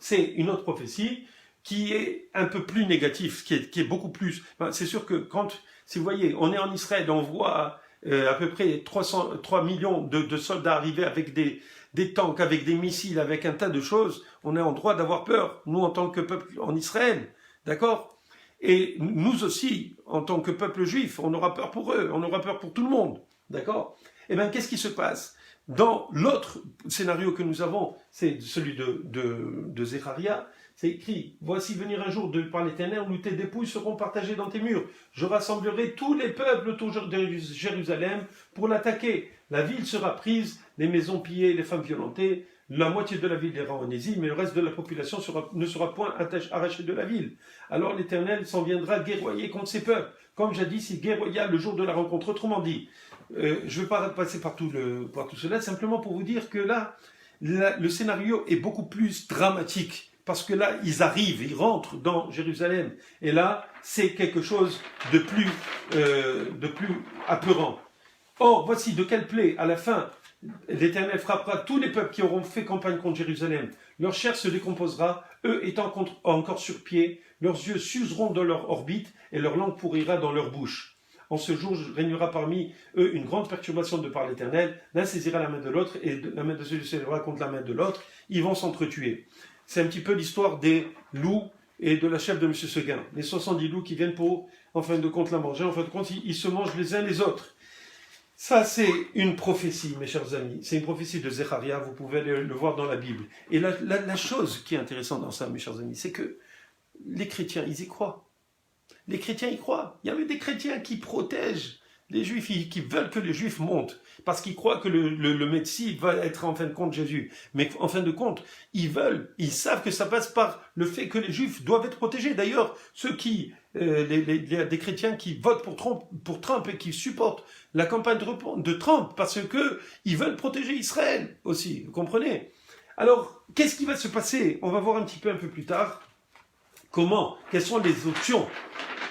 c'est une autre prophétie qui est un peu plus négative, qui est beaucoup plus... Enfin, c'est sûr que quand, si vous voyez, on est en Israël, on voit à peu près 3 millions de soldats arriver avec des tanks, avec des missiles, avec un tas de choses, on est en droit d'avoir peur, nous en tant que peuple en Israël, d'accord ? Et nous aussi, en tant que peuple juif, on aura peur pour eux, on aura peur pour tout le monde, d'accord ? Eh bien, qu'est-ce qui se passe ? Dans l'autre scénario que nous avons, c'est celui de Zecharia, c'est écrit « Voici venir un jour par l'Éternel où tes dépouilles seront partagées dans tes murs. Je rassemblerai tous les peuples autour de Jérusalem pour l'attaquer. La ville sera prise, les maisons pillées, les femmes violentées. La moitié de la ville ira en exil, mais le reste de la population ne sera point arrachée de la ville. Alors l'Éternel s'en viendra guerroyer contre ces peuples. Comme jadis, il guerroya le jour de la rencontre. » Autrement dit, je ne vais pas passer par tout cela, simplement pour vous dire que là, le scénario est beaucoup plus dramatique. Parce que là, ils arrivent, ils rentrent dans Jérusalem. Et là, c'est quelque chose de plus apeurant. Or, voici de quelle plaie, à la fin, l'Éternel frappera tous les peuples qui auront fait campagne contre Jérusalem. Leur chair se décomposera, eux étant encore sur pied, leurs yeux s'useront dans leur orbite et leur langue pourrira dans leur bouche. En ce jour, régnera parmi eux une grande perturbation de par l'Éternel. L'un saisira la main de l'autre et la main de celui se lèvera contre la main de l'autre. Ils vont s'entretuer. C'est un petit peu l'histoire des loups et de la chef de M. Seguin. Les 70 loups qui viennent pour, en fin de compte, la manger. En fin de compte, ils se mangent les uns les autres. Ça, c'est une prophétie, mes chers amis. C'est une prophétie de Zecharia. Vous pouvez le voir dans la Bible. Et la chose qui est intéressante dans ça, mes chers amis, c'est que les chrétiens, ils y croient. Les chrétiens y croient. Il y a même des chrétiens qui protègent les juifs, qui veulent que les juifs montent, parce qu'ils croient que le Messie va être en fin de compte Jésus. Mais en fin de compte, ils savent que ça passe par le fait que les juifs doivent être protégés. D'ailleurs, des chrétiens qui votent pour Trump et qui supportent la campagne de Trump, parce que ils veulent protéger Israël aussi, vous comprenez ? Alors, qu'est-ce qui va se passer ? On va voir un peu plus tard. Quelles sont les options ?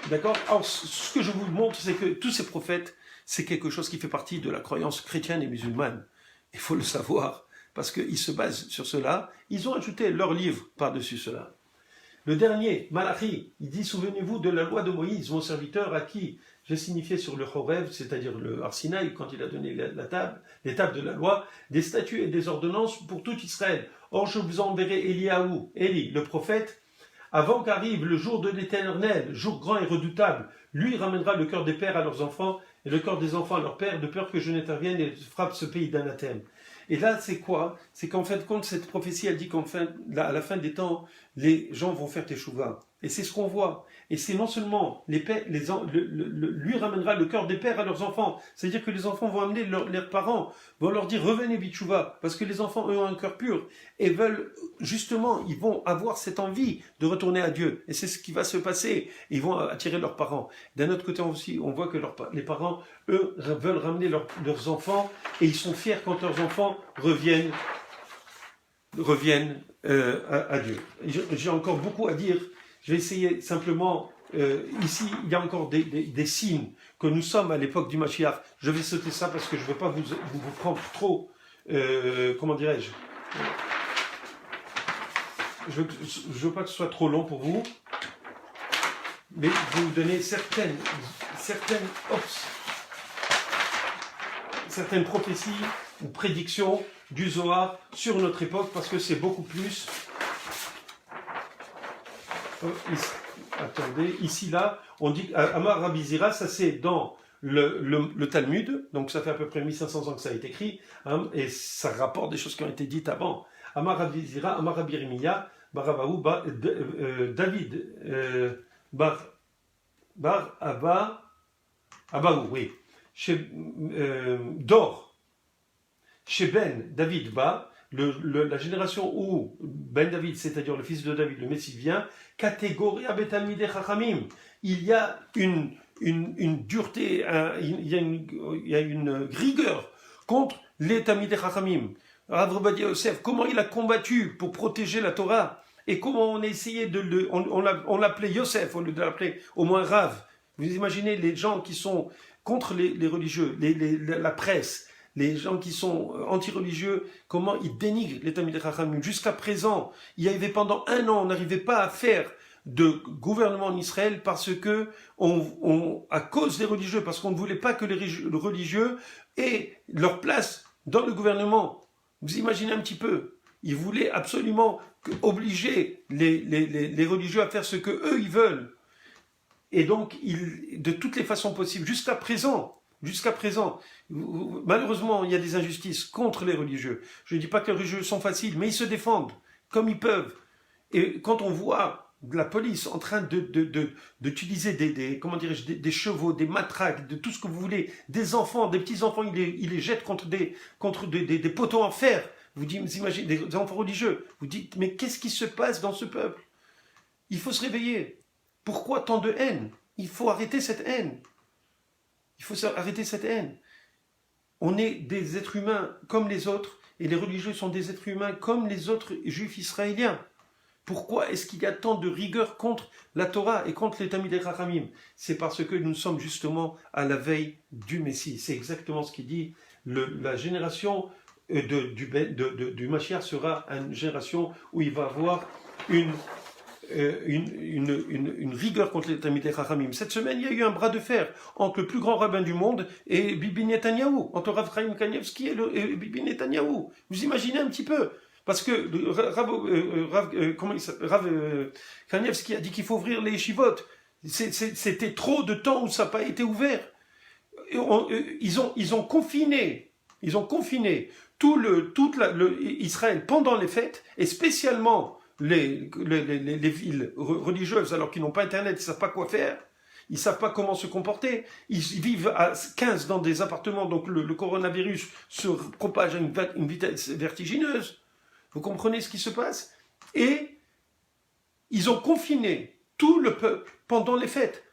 D'accord ? Alors, ce que je vous montre, c'est que tous ces prophètes, c'est quelque chose qui fait partie de la croyance chrétienne et musulmane. Il faut le savoir, parce qu'ils se basent sur cela. Ils ont ajouté leur livre par-dessus cela. Le dernier, Malachi, il dit « Souvenez-vous de la loi de Moïse, mon serviteur, à qui j'ai signifié sur le Horeb, c'est-à-dire le Arsinaï, quand il a donné les tables de la loi, des statuts et des ordonnances pour tout Israël. Or, je vous enverrai Élie, le prophète, avant qu'arrive le jour de l'Éternel, jour grand et redoutable, lui ramènera le cœur des pères à leurs enfants et le cœur des enfants à leurs pères, de peur que je n'intervienne et frappe ce pays d'anathème. » Et là, c'est quoi ? C'est qu'en fin de compte, cette prophétie, elle dit à la fin des temps, les gens vont faire teshuva. Et c'est ce qu'on voit. Et c'est non seulement lui ramènera le cœur des pères à leurs enfants. C'est-à-dire que les enfants vont amener leurs parents, vont leur dire revenez bitchouva, parce que les enfants eux ont un cœur pur et veulent justement, ils vont avoir cette envie de retourner à Dieu. Et c'est ce qui va se passer. Ils vont attirer leurs parents. D'un autre côté aussi, on voit que les parents, eux, veulent ramener leurs enfants et ils sont fiers quand leurs enfants reviennent à Dieu. J'ai encore beaucoup à dire. Je vais essayer simplement, ici, il y a encore des signes que nous sommes à l'époque du Mashiach. Je vais sauter ça parce que je ne veux pas vous prendre trop, comment dirais-je, je ne veux pas que ce soit trop long pour vous, mais je vais vous donner certaines prophéties ou prédictions du Zohar sur notre époque, parce que c'est beaucoup plus... Attendez, ici, là, on dit Amar Rabbi Zira, ça c'est dans le Talmud, donc ça fait à peu près 1500 ans que ça a été écrit, hein, et ça rapporte des choses qui ont été dites avant. Amar Rabbi Zira, Amar Rabbi Yeremia, Baravaou, David, Bar Abaou, oui. Dor, chez Ben David Ba, la génération où Ben David, c'est-à-dire le fils de David, le Messie vient, catégorie Abetamide Chachamim. Il y a une dureté, il y a une rigueur contre les Tamide Chachamim. Rav Ovadia Yosef, comment il a combattu pour protéger la Torah et comment on a essayé on l'appelait Yosef au lieu de l'appeler au moins Rav. Vous imaginez les gens qui sont contre les religieux, la presse, les gens qui sont anti-religieux, comment ils dénigrent les Talmidei Chachamim. Jusqu'à présent, il y avait pendant 1 an, on n'arrivait pas à faire de gouvernement en Israël parce que, à cause des religieux, parce qu'on ne voulait pas que les religieux aient leur place dans le gouvernement. Vous imaginez un petit peu, ils voulaient absolument obliger les religieux à faire ce que eux ils veulent. Et donc, de toutes les façons possibles, jusqu'à présent, malheureusement, il y a des injustices contre les religieux. Je ne dis pas que les religieux sont faciles, mais ils se défendent comme ils peuvent. Et quand on voit la police en train d'utiliser des chevaux, des matraques, de tout ce que vous voulez, des enfants, des petits-enfants, ils les jettent contre des poteaux en fer. Vous imaginez, des enfants religieux. Vous dites, mais qu'est-ce qui se passe dans ce peuple? Il faut se réveiller. Pourquoi tant de haine? Il faut arrêter cette haine. On est des êtres humains comme les autres, et les religieux sont des êtres humains comme les autres juifs israéliens. Pourquoi est-ce qu'il y a tant de rigueur contre la Torah et contre les Talmidei Chachamim? C'est parce que nous sommes justement à la veille du Messie. C'est exactement ce qu'il dit. La génération du Mashiach sera une génération où il va avoir une rigueur contre les Talmidei Chachamim. Cette semaine, il y a eu un bras de fer entre le plus grand rabbin du monde et Bibi Netanyahou, entre Rav Chaim Kanievski et Bibi Netanyahou. Vous imaginez un petit peu? Parce que Rav Kanievski a dit qu'il faut ouvrir les yeshivot. C'était trop de temps où ça n'a pas été ouvert. Ils ont confiné tout Israël pendant les fêtes, et spécialement les villes religieuses, alors qu'ils n'ont pas Internet, ils ne savent pas quoi faire, ils ne savent pas comment se comporter, ils vivent à 15 dans des appartements, donc le coronavirus se propage à une vitesse vertigineuse. Vous comprenez ce qui se passe? Et ils ont confiné tout le peuple pendant les fêtes.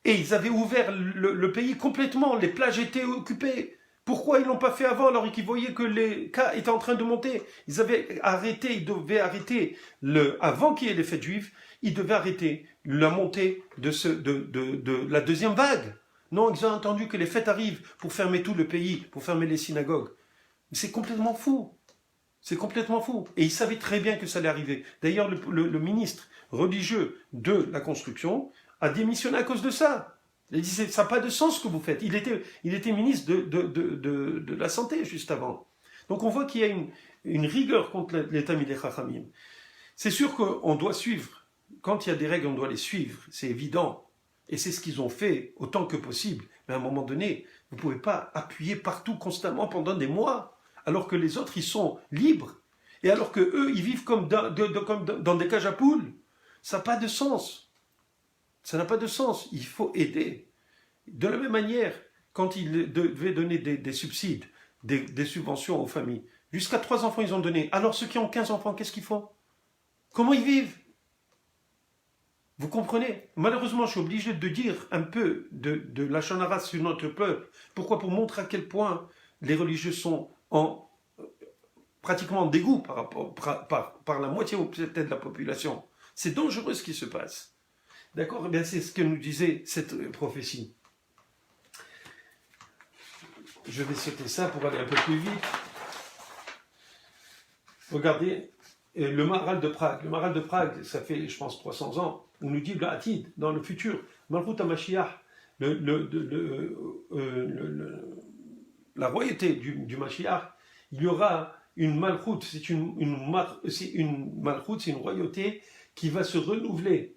Et ils avaient ouvert le pays complètement, les plages étaient occupées. Pourquoi ils ne l'ont pas fait avant alors qu'ils voyaient que les cas étaient en train de monter? Ils devaient arrêter avant qu'il y ait les fêtes juives, ils devaient arrêter la montée de la deuxième vague. Non, ils ont entendu que les fêtes arrivent pour fermer tout le pays, pour fermer les synagogues. Mais c'est complètement fou. C'est complètement fou. Et ils savaient très bien que ça allait arriver. D'ailleurs, le ministre religieux de la construction a démissionné à cause de ça. Il dit, ça n'a pas de sens ce que vous faites. Il était ministre de la Santé juste avant. Donc on voit qu'il y a une rigueur contre les Talmidei Chachamim. C'est sûr qu'on doit suivre. Quand il y a des règles, on doit les suivre. C'est évident. Et c'est ce qu'ils ont fait autant que possible. Mais à un moment donné, vous ne pouvez pas appuyer partout constamment pendant des mois, alors que les autres, ils sont libres. Et alors qu'eux, ils vivent comme dans des cages à poules. Ça n'a pas de sens. Ça n'a pas de sens. Il faut aider. De la même manière, quand ils devaient donner des subsides, des subventions aux familles, jusqu'à 3 enfants, ils ont donné. Alors ceux qui ont 15 enfants, qu'est-ce qu'ils font? Comment ils vivent? Vous comprenez? Malheureusement, je suis obligé de dire un peu de lachon hara sur notre peuple. Pourquoi? Pour montrer à quel point les religieux sont pratiquement en dégoût par la moitié ou peut-être de la population. C'est dangereux ce qui se passe. D'accord? Eh bien, c'est ce que nous disait cette prophétie. Je vais sauter ça pour aller un peu plus vite. Regardez, le Maharal de Prague. Le Maharal de Prague, ça fait, je pense, 300 ans. On nous dit, dans le futur, Malchut HaMashiach, la royauté du Mashiach, il y aura une Malchut. C'est une Malchut, c'est une royauté qui va se renouveler.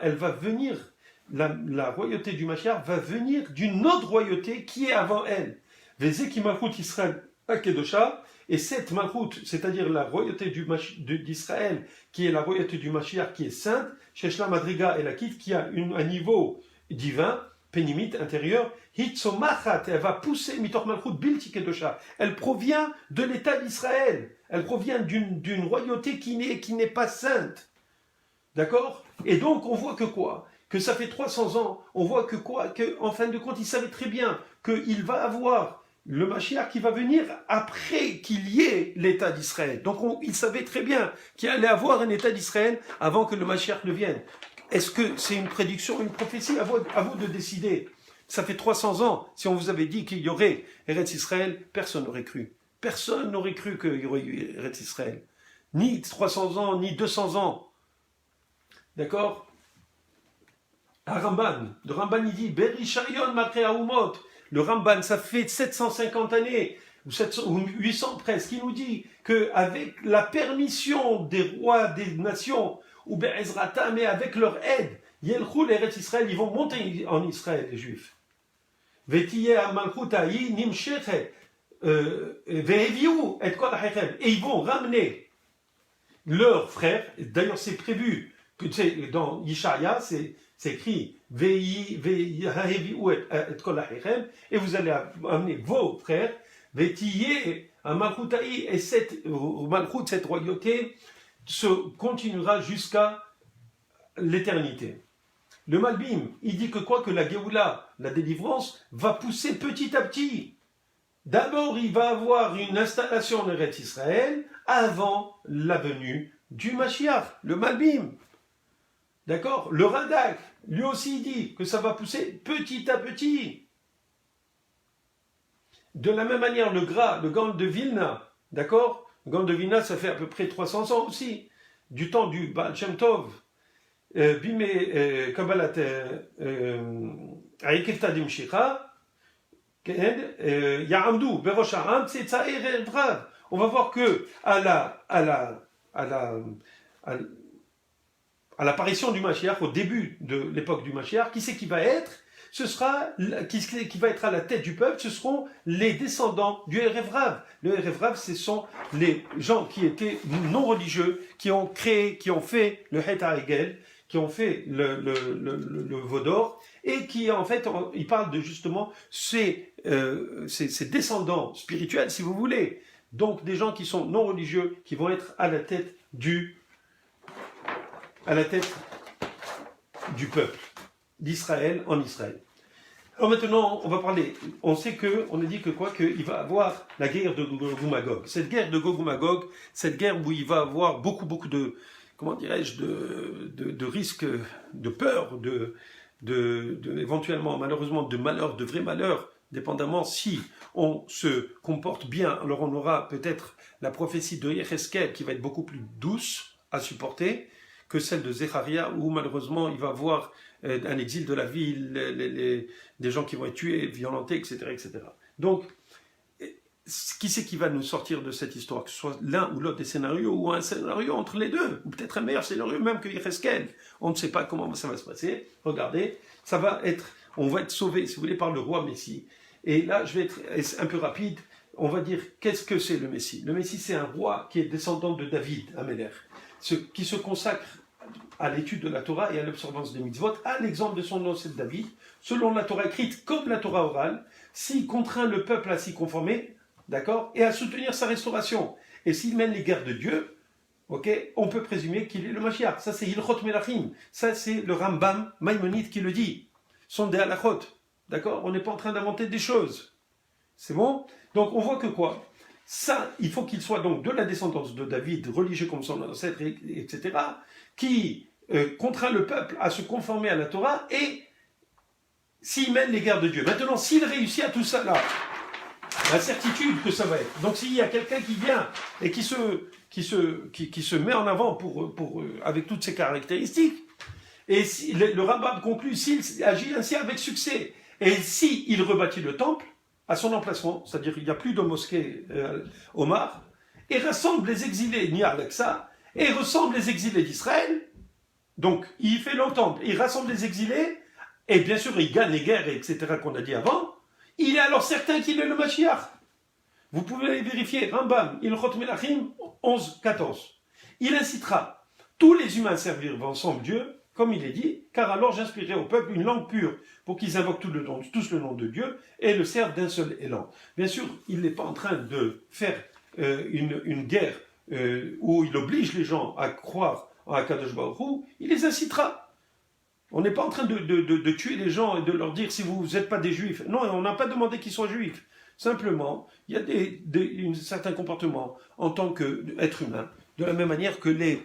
Elle va venir, la royauté du Mashiach va venir d'une autre royauté qui est avant elle. Vezeki Malchut Israël Akedosha, et cette Malchut, c'est-à-dire la royauté d'Israël, qui est la royauté du Mashiach, qui est sainte, Sheshla Madriga et la Kit, qui a un niveau divin, pénimite, intérieur, Hitzomachat, elle va pousser Mitor Malchut Bilti Kedosha. Elle provient de l'État d'Israël. Elle provient d'une royauté qui n'est pas sainte. D'accord? Et donc, on voit que quoi? Que ça fait 300 ans, on voit que quoi? Que, en fin de compte, il savait très bien qu'il va avoir le Mashiach qui va venir après qu'il y ait l'État d'Israël. Donc, il savait très bien qu'il allait avoir un État d'Israël avant que le Mashiach ne vienne. Est-ce que c'est une prédiction, une prophétie? À vous de décider. Ça fait 300 ans. Si on vous avait dit qu'il y aurait Eretz Israël, personne n'aurait cru. Personne n'aurait cru qu'il y aurait eu Eretz Israël. Ni 300 ans, ni 200 ans. D'accord? Le Ramban il dit Berishayon Matre Haumot. Le Ramban, ça fait 750 années, ou 800 presque, il nous dit qu'avec la permission des rois des nations, ou Be'ezrata, mais avec leur aide, Yelchou l'Eretz Israël, ils vont monter en Israël, les Juifs. Vetiye Malchut Ha'i Nimshechet, Ve'eviou et Kol Hachem. Et ils vont ramener leurs frères, d'ailleurs c'est prévu, que dans Yishaya, c'est écrit et vous allez amener vos frères, Vetiye Malchut Ha'i, et cette royauté se continuera jusqu'à l'éternité. Le Malbim, il dit que quoi? Que la Géoula, la délivrance, va pousser petit à petit. D'abord, il va avoir une installation en Eretz Israël avant la venue du Mashiach, le Malbim. D'accord? Le Radak, lui aussi, dit que ça va pousser petit à petit. De la même manière, le Gaon de Vilna, d'accord? Le Gaon de Vilna, ça fait à peu près 300 ans aussi, du temps du Baal Shem Tov. Bime Kabbalat Aikefta Dimshira, Ya'amdu, Berosh Ha'am, Tzetzaer Vrav. On va voir que à l'apparition du Mashiach, au début de l'époque du Mashiach, qui c'est qui va être? Ce sera, qui va être à la tête du peuple, ce seront les descendants du Erev Rav. Le Erev Rav, ce sont les gens qui étaient non religieux, qui ont créé, qui ont fait le Het HaEgel, qui ont fait le Vaudor, et qui en fait, il parle de justement ces descendants spirituels, si vous voulez. Donc des gens qui sont non religieux, qui vont être à la tête du peuple d'Israël en Israël. Alors maintenant, on va parler. On sait on a dit que quoi? Qu'il va avoir la guerre de Gog ou Magog. Cette guerre de Gog ou Magog, cette guerre où il va avoir beaucoup de, comment dirais-je, de risques, de peur, éventuellement, malheureusement, de malheur, de vrai malheur, dépendamment si on se comporte bien. Alors on aura peut-être la prophétie de Yecheskel qui va être beaucoup plus douce à supporter que celle de Zecharia, où malheureusement il va avoir un exil de la ville, des gens qui vont être tués, violentés, etc. etc. Donc, qui c'est qui va nous sortir de cette histoire? Que ce soit l'un ou l'autre des scénarios, ou un scénario entre les deux, ou peut-être un meilleur scénario même que Yecheskel. On ne sait pas comment ça va se passer. Regardez, on va être sauvé, si vous voulez, par le roi Messie. Et là, je vais être un peu rapide. On va dire, qu'est-ce que c'est le Messie? Le Messie, c'est un roi qui est descendant de David, Améler, qui se consacre à l'étude de la Torah et à l'observance des mitzvot, à l'exemple de son ancêtre David, selon la Torah écrite comme la Torah orale, s'il contraint le peuple à s'y conformer, d'accord, et à soutenir sa restauration. Et s'il mène les guerres de Dieu, ok, on peut présumer qu'il est le Mashiach. Ça, c'est Hilchot Melachim. Ça, c'est le Rambam Maïmonide qui le dit. Ce sont des halachot. D'accord? On n'est pas en train d'inventer des choses. C'est bon? Donc, on voit que quoi? Ça, il faut qu'il soit donc de la descendance de David, religieux comme son ancêtre, etc., qui contraint le peuple à se conformer à la Torah et s'il mène les guerres de Dieu. Maintenant, s'il réussit à tout ça là, la certitude que ça va être. Donc, s'il y a quelqu'un qui vient et qui se met en avant avec toutes ces caractéristiques, et si, le Rambam conclut, s'il agit ainsi avec succès, et s'il rebâtit le temple à son emplacement, c'est-à-dire qu'il n'y a plus de mosquée Omar, et rassemble les exilés Nia Alexa, et rassemble les exilés d'Israël, donc il fait le temple, il rassemble les exilés, et bien sûr il gagne les guerres, etc., qu'on a dit avant, il est alors certain qu'il est le Mashiach. Vous pouvez aller vérifier, Rambam, Ilchot Melachim 11-14. Il incitera tous les humains à servir ensemble Dieu, comme il est dit, car alors j'inspirerai au peuple une langue pure pour qu'ils invoquent tous le nom de Dieu et le servent d'un seul élan. Bien sûr, il n'est pas en train de faire une guerre où il oblige les gens à croire en Akadosh Baruch Hu, il les incitera. On n'est pas en train de tuer les gens et de leur dire si vous n'êtes pas des juifs. Non, on n'a pas demandé qu'ils soient juifs. Simplement, il y a un certain comportement en tant qu'être humain, de la même manière que les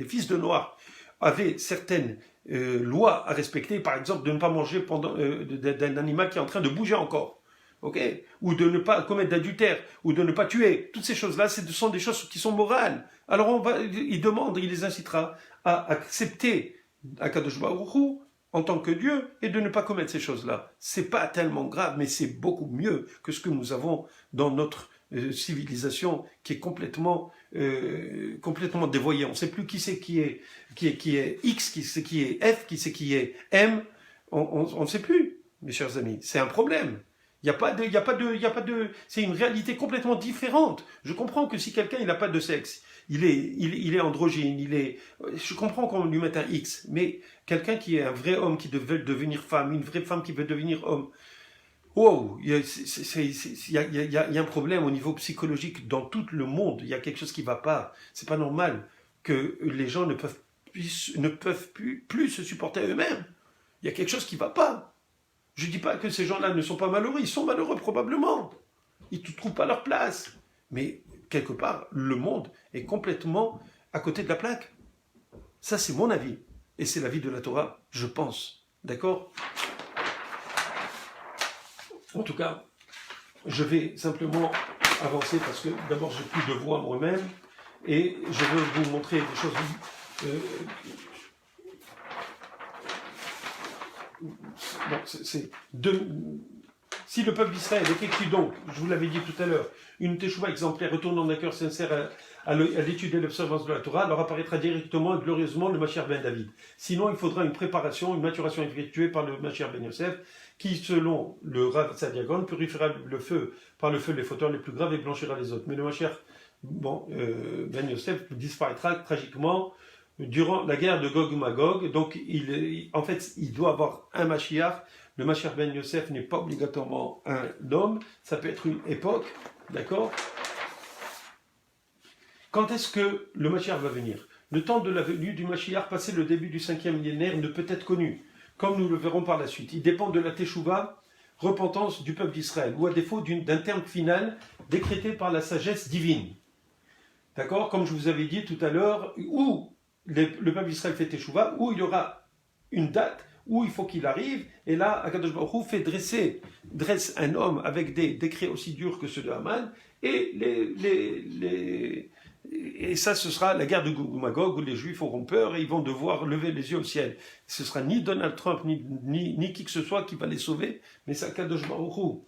fils de Noir avaient certaines lois à respecter, par exemple de ne pas manger d'un animal qui est en train de bouger encore. Okay, ou de ne pas commettre d'adultère, ou de ne pas tuer. Toutes ces choses-là, ce sont des choses qui sont morales. Alors il les incitera à accepter Akadosh Baruch Hu en tant que Dieu et de ne pas commettre ces choses-là. C'est pas tellement grave, mais c'est beaucoup mieux que ce que nous avons dans notre civilisation qui est complètement dévoyée. On ne sait plus qui c'est qui est X, qui c'est qui est F, qui c'est qui est M. On ne sait plus, mes chers amis. C'est un problème. C'est une réalité complètement différente. Je comprends que si quelqu'un n'a pas de sexe, il est androgyne, je comprends qu'on lui mette un X, mais quelqu'un qui est un vrai homme qui veut devenir femme, une vraie femme qui veut devenir homme, wow, il y a un problème au niveau psychologique dans tout le monde. Il y a quelque chose qui ne va pas. C'est pas normal que les gens ne peuvent plus se supporter eux-mêmes. Il y a quelque chose qui ne va pas. Je ne dis pas que ces gens-là ne sont pas malheureux, ils sont malheureux probablement. Ils ne trouvent pas leur place. Mais quelque part, le monde est complètement à côté de la plaque. Ça, c'est mon avis. Et c'est l'avis de la Torah, je pense. D'accord ? En tout cas, je vais simplement avancer parce que d'abord, j'ai plus de voix moi-même. Et je veux vous montrer des choses... Si le peuple d'Israël effectue donc, je vous l'avais dit tout à l'heure, une teshuva exemplaire retournant d'un cœur sincère à l'étude et l'observance de la Torah, alors apparaîtra directement et glorieusement le Mashiach ben David. Sinon, il faudra une préparation, une maturation effectuée par le Mashiach ben Yosef, qui, selon le Rav Tzadiagon, purifiera par le feu les fauteurs les plus graves et blanchira les autres. Mais le Mashiach ben Yosef disparaîtra tragiquement durant la guerre de Gog-Magog. Donc, en fait, il doit avoir un Mashiach. Le Mashiach ben Yosef n'est pas obligatoirement un homme, ça peut être une époque, d'accord ? Quand est-ce que le Mashiach va venir ? Le temps de la venue du Mashiach, passé le début du 5e millénaire, ne peut être connu, comme nous le verrons par la suite. Il dépend de la Teshuvah, repentance du peuple d'Israël, ou à défaut d'un terme final décrété par la sagesse divine. D'accord ? Comme je vous avais dit tout à l'heure, où le peuple d'Israël fait Teshuvah, où il y aura une date où il faut qu'il arrive, et là, Akadosh Baruch Hu dresse un homme avec des décrets aussi durs que ceux de Haman, et ça, ce sera la guerre de Gog-Magog, où les Juifs auront peur et ils vont devoir lever les yeux au ciel. Ce sera ni Donald Trump, ni qui que ce soit qui va les sauver, mais c'est Akadosh Baruch Hu,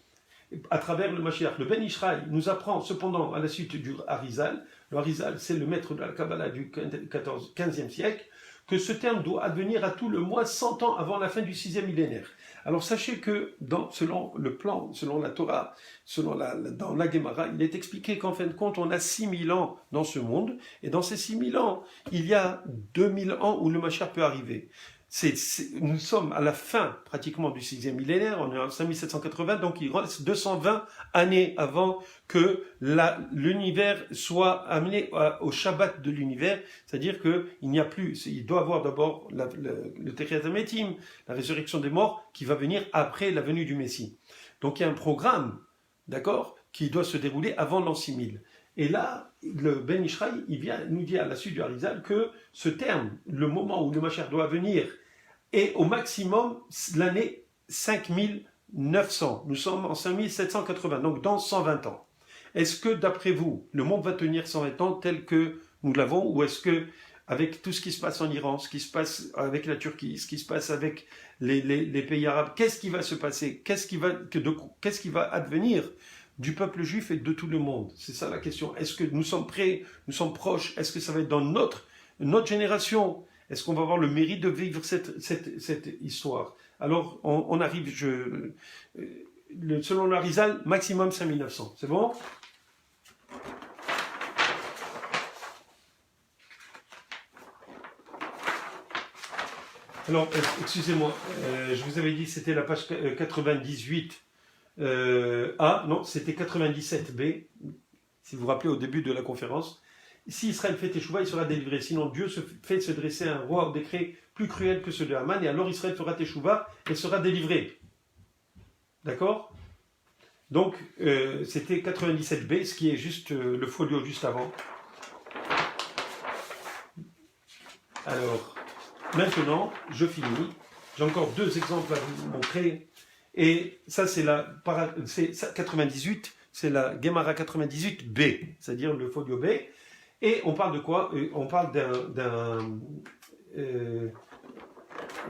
à travers le Mashiach. Le Ben Ishraï nous apprend cependant, à la suite du Harizal, le Harizal, c'est le maître de la Kabbalah du 15e siècle, que ce terme doit advenir à tout le moins 100 ans avant la fin du 6e millénaire. Alors sachez que selon le plan, selon la Torah, dans la Gemara, il est expliqué qu'en fin de compte, on a 6000 ans dans ce monde, et dans ces 6000 ans, il y a 2000 ans où le Mashiach peut arriver. Nous sommes à la fin pratiquement du 6e millénaire, on est en 5780, donc il reste 220 années avant que l'univers soit amené au Shabbat de l'univers, c'est-à-dire il doit avoir d'abord le Techiyat HaMetim, la résurrection des morts, qui va venir après la venue du Messie. Donc il y a un programme, d'accord, qui doit se dérouler avant l'an 6000. Et là, le Ben Ishraï, il vient nous dire à la suite du Harizal que ce terme, le moment où le Mashiach doit venir, est au maximum l'année 5900. Nous sommes en 5780, donc dans 120 ans. Est-ce que, d'après vous, le monde va tenir 120 ans tel que nous l'avons, ou est-ce que, avec tout ce qui se passe en Iran, ce qui se passe avec la Turquie, ce qui se passe avec les pays arabes, qu'est-ce qui va se passer ? Qu'est-ce qui va advenir du peuple juif et de tout le monde? C'est ça la question. Est-ce que nous sommes prêts, nous sommes proches? Est-ce que ça va être dans notre génération? Est-ce qu'on va avoir le mérite de vivre cette histoire? Alors, on arrive, selon l'Arizal, maximum 5900. C'est bon? Alors, excusez-moi, je vous avais dit que c'était la page 98 A, non, c'était 97 B, si vous vous rappelez au début de la conférence. Si Israël fait Teshuvah, il sera délivré. Sinon, Dieu fait se dresser un roi au décret plus cruel que ceux de Haman, et alors Israël fera Teshuvah et sera délivré. D'accord? Donc, c'était 97b, ce qui est juste le folio juste avant. Alors, maintenant, je finis. J'ai encore deux exemples à vous montrer. Et ça, c'est 98, c'est la Gemara 98b, c'est-à-dire le folio B. Et on parle de quoi? On parle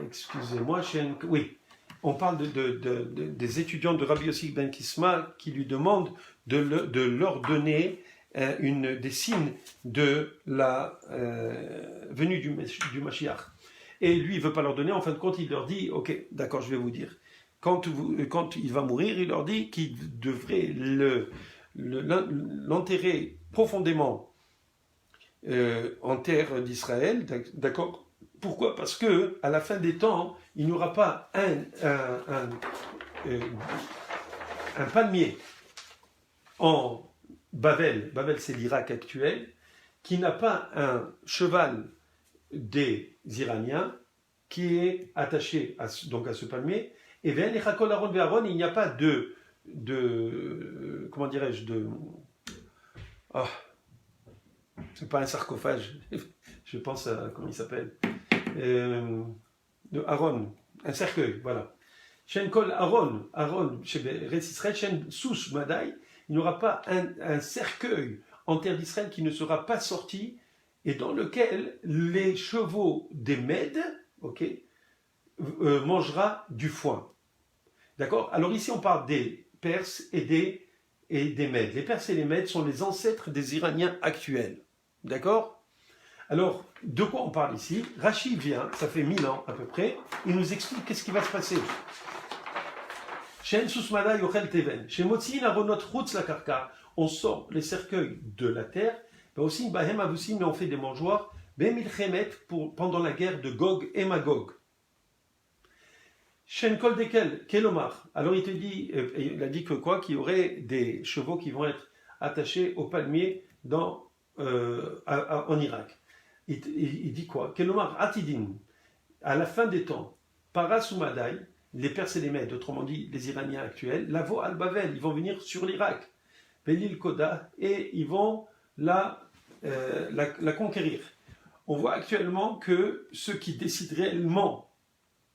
excusez-moi, oui. On parle des étudiants de Rabbi Yossi ben Kisma qui lui demandent de leur donner des signes de la venue du Mashiach. Et lui, il ne veut pas leur donner. En fin de compte, il leur dit, ok, d'accord, je vais vous dire. Quand il va mourir, il leur dit qu'il devrait l'enterrer profondément en terre d'Israël, d'accord? Pourquoi? Parce que à la fin des temps, il n'y aura pas un palmier en Babel. Babel, c'est l'Irak actuel, qui n'a pas un cheval des Iraniens qui est attaché donc à ce palmier. Et il n'y a pas comment dirais-je, c'est pas un sarcophage, je pense à, comment il s'appelle, de Aaron, un cercueil, voilà. Shen Kol Aaron, chez Israël, Shen Sous Madaï, il n'y aura pas un cercueil en terre d'Israël qui ne sera pas sorti et dans lequel les chevaux des Mèdes, ok, mangera du foin. D'accord? Alors ici on parle des Perses et des Mèdes. Les Perses et les Mèdes sont les ancêtres des Iraniens actuels. D'accord? Alors, de quoi on parle ici? Rachi vient, ça fait 1000 ans à peu près, il nous explique qu'est-ce qui va se passer. Shen Susmada Yochel Teven. Chez Motsin Aronot Routz la Karka, on sort les cercueils de la terre, mais aussi Bahem Avusim, mais on fait des mangeoires, Bemilchemet, pendant la guerre de Gog et Magog. Shen Kol Dekel, Kelomar. Alors il a dit que quoi? Qu'il y aurait des chevaux qui vont être attachés au palmier en Irak. Il dit quoi? Kelomar Atidin, à la fin des temps, Parasumadai, les Perses et les Mèdes, autrement dit les Iraniens actuels, Lavo al-Bavel, ils vont venir sur l'Irak, Belil Koda, et ils vont la conquérir. On voit actuellement que ceux qui décident réellement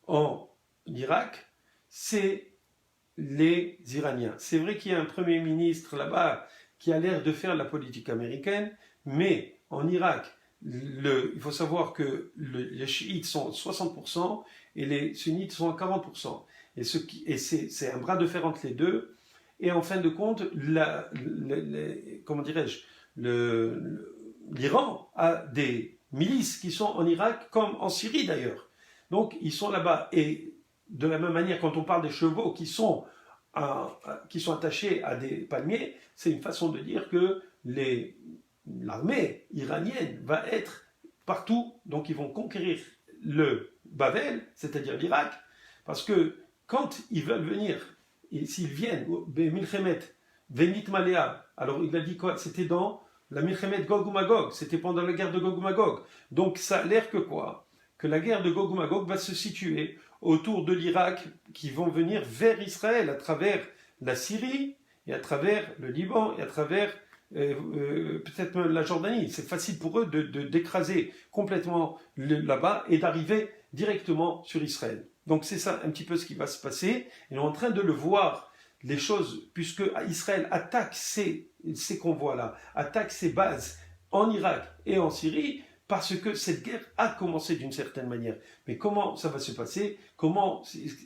en Irak, c'est les Iraniens. C'est vrai qu'il y a un premier ministre là-bas qui a l'air de faire la politique américaine, mais en Irak, il faut savoir que les chiites sont 60% et les sunnites sont à 40%. Et c'est un bras de fer entre les deux. Et en fin de compte, comment dirais-je, l'Iran a des milices qui sont en Irak comme en Syrie d'ailleurs. Donc ils sont là-bas. Et de la même manière, quand on parle des chevaux qui sont attachés à des palmiers, c'est une façon de dire que l'armée iranienne va être partout, donc ils vont conquérir le Babel, c'est-à-dire l'Irak, parce que quand ils veulent venir, et s'ils viennent, Milchemet, Venit Malea, alors il a dit quoi? C'était dans la Milchemet Gog ou Magog, c'était pendant la guerre de Gog ou Magog. Donc ça a l'air que quoi? Que la guerre de Gog ou Magog va se situer autour de l'Irak, qui vont venir vers Israël à travers la Syrie, et à travers le Liban, et à travers peut-être même la Jordanie. C'est facile pour eux d'écraser complètement là-bas et d'arriver directement sur Israël. Donc c'est ça un petit peu ce qui va se passer. Et on est en train de le voir, les choses, puisque Israël attaque ces convois-là, attaque ces bases en Irak et en Syrie, parce que cette guerre a commencé d'une certaine manière. Mais comment ça va se passer?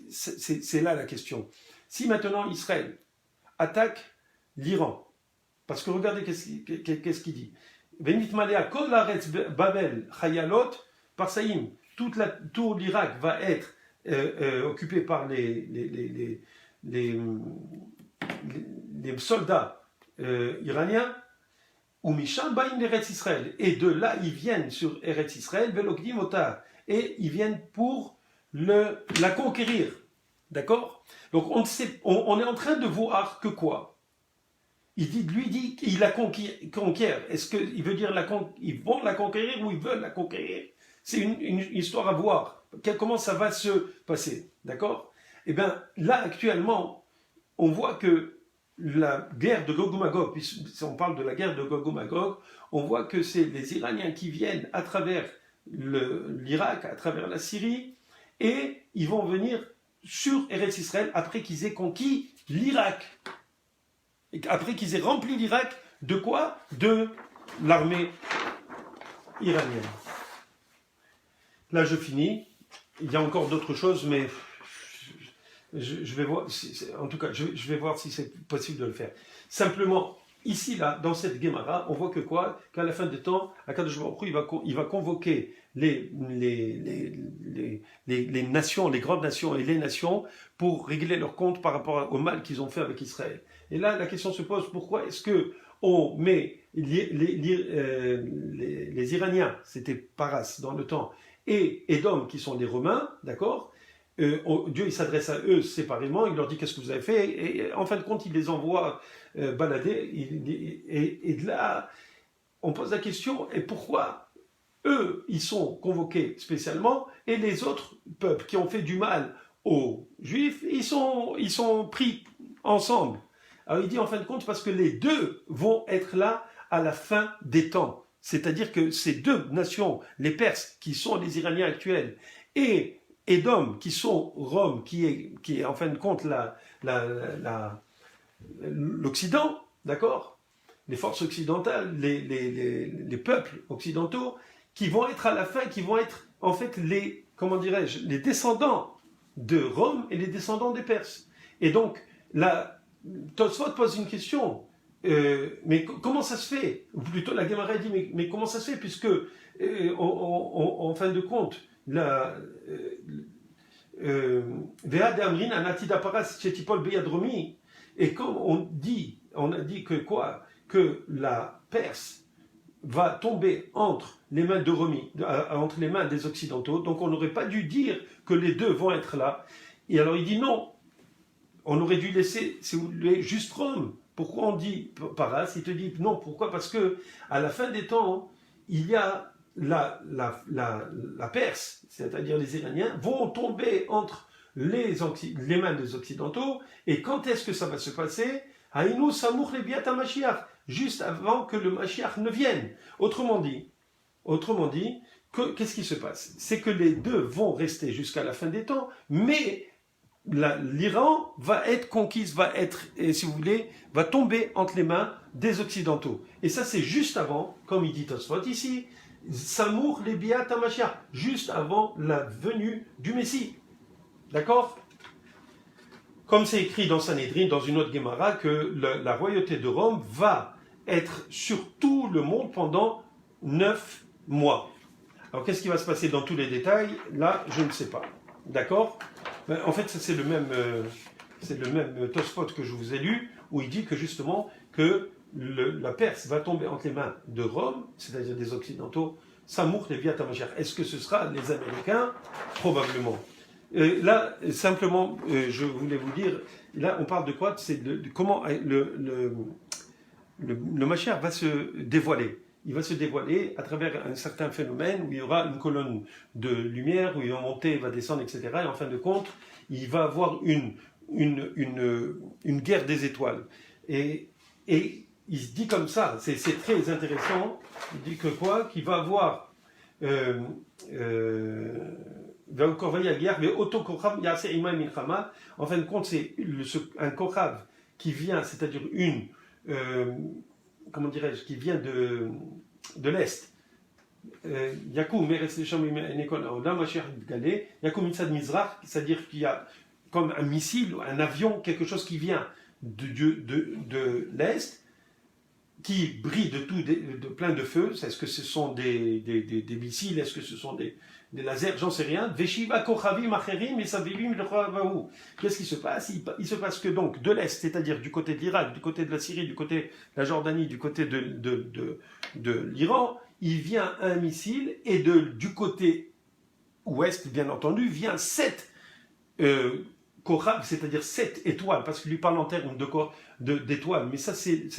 C'est là la question. Si maintenant Israël attaque l'Iran, parce que regardez qu'est-ce qu'il dit. Benit Malea, Kol Laaretz Babel, Chayalot, Parsaïm, toute la tour d'Irak va être occupée par les les soldats iraniens, ou Misham Baïn Eretz Israël, et de là ils viennent sur Eretz Israël, Velokdim Otar, et ils viennent pour la conquérir. D'accord? Donc on est en train de voir que quoi? Lui dit qu'il la conquiert. Est-ce qu'il veut dire ils vont la conquérir ou ils veulent la conquérir? C'est une histoire à voir. Comment ça va se passer? D'accord? Eh bien, là, actuellement, on voit que la guerre de Gog et Magog, si on parle de la guerre de Gog et Magog, on voit que c'est les Iraniens qui viennent à travers l'Irak, à travers la Syrie, et ils vont venir sur Eretz Israël après qu'ils aient conquis l'Irak. Et après qu'ils aient rempli l'Irak de quoi? De l'armée iranienne. Là, je finis. Il y a encore d'autres choses, mais je vais voir. En tout cas, je vais voir si c'est possible de le faire. Simplement, ici, là, dans cette Gemara, on voit que quoi? Qu'à la fin des temps, Akadosh Baruch Hu, il va convoquer les nations, les grandes nations et les nations pour régler leur compte par rapport au mal qu'ils ont fait avec Israël. Et là, la question se pose, pourquoi est-ce que on met les Iraniens, c'était Paras dans le temps, et Édom, qui sont des Romains, d'accord? Dieu, il s'adresse à eux séparément, il leur dit qu'est-ce que vous avez fait, et en fin de compte, il les envoie balader, et de là, on pose la question, et pourquoi eux, ils sont convoqués spécialement, et les autres peuples qui ont fait du mal aux Juifs, ils sont pris ensemble. Alors il dit en fin de compte parce que les deux vont être là à la fin des temps. C'est-à-dire que ces deux nations, les Perses, qui sont les Iraniens actuels, et Édom, qui sont Rome, qui est en fin de compte l'Occident, d'accord? Les forces occidentales, les peuples occidentaux, qui vont être à la fin, qui vont être en fait les descendants de Rome et les descendants des Perses. Et donc, Tosfot pose une question, mais comment ça se fait? Ou plutôt la Gemara dit, mais comment ça se fait? Puisque, en fin de compte, et comme on a dit que quoi? Que la Perse va tomber entre les mains de Romi, entre les mains des Occidentaux, donc on n'aurait pas dû dire que les deux vont être là. Et alors il dit non, on aurait dû laisser, si vous voulez, juste Rome. Pourquoi on dit Paras? Il te dit non, pourquoi? Parce que à la fin des temps, il y a la Perse, c'est-à-dire les Iraniens, vont tomber entre les mains des Occidentaux, et quand est-ce que ça va se passer? Haïnou Samour les Biat Mashiach, juste avant que le Mashiach ne vienne. Autrement dit, qu'est-ce qui se passe? C'est que les deux vont rester jusqu'à la fin des temps, mais l'Iran va être conquise, si vous voulez, va tomber entre les mains des Occidentaux. Et ça, c'est juste avant, comme il dit Tosfot ici, Samour les Biat Mashiach, juste avant la venue du Messie. D'accord? Comme c'est écrit dans Sanhedrin, dans une autre Gemara, que la royauté de Rome va être sur tout le monde pendant 9 mois. Alors qu'est-ce qui va se passer dans tous les détails? Là, je ne sais pas. D'accord? En fait, c'est le même Tosfot que je vous ai lu, où il dit que justement que la Perse va tomber entre les mains de Rome, c'est-à-dire des Occidentaux, Samour les Biat Mashiach. Est-ce que ce sera les Américains? Probablement. Là, simplement, je voulais vous dire, là, on parle de quoi? C'est de comment le Mashiach va se dévoiler. Il va se dévoiler à travers un certain phénomène où il y aura une colonne de lumière, où il va monter, il va descendre, etc. Et en fin de compte, il va avoir une guerre des étoiles. Et il se dit comme ça, c'est très intéressant, il dit que quoi? Qu'il va avoir... en fin de compte, c'est un korav qui vient, c'est-à-dire qui vient de l'Est. Yakum c'est-à-dire qu'il y a comme un missile, un avion, quelque chose qui vient de l'Est, qui brille de plein de feux. Est-ce que ce sont des missiles? Est-ce que ce sont des lasers, j'en sais rien. Veshiva kochavim acherim et savivim lechavahu. Qu'est-ce qui se passe? Il se passe que donc de l'Est, c'est-à-dire du côté de l'Irak, du côté de la Syrie, du côté de la Jordanie, du côté de l'Iran, il vient un missile et du côté ouest, bien entendu, vient 7 Korab, c'est-à-dire 7 étoiles, parce qu'il lui parle en termes d'étoiles, mais ça c'est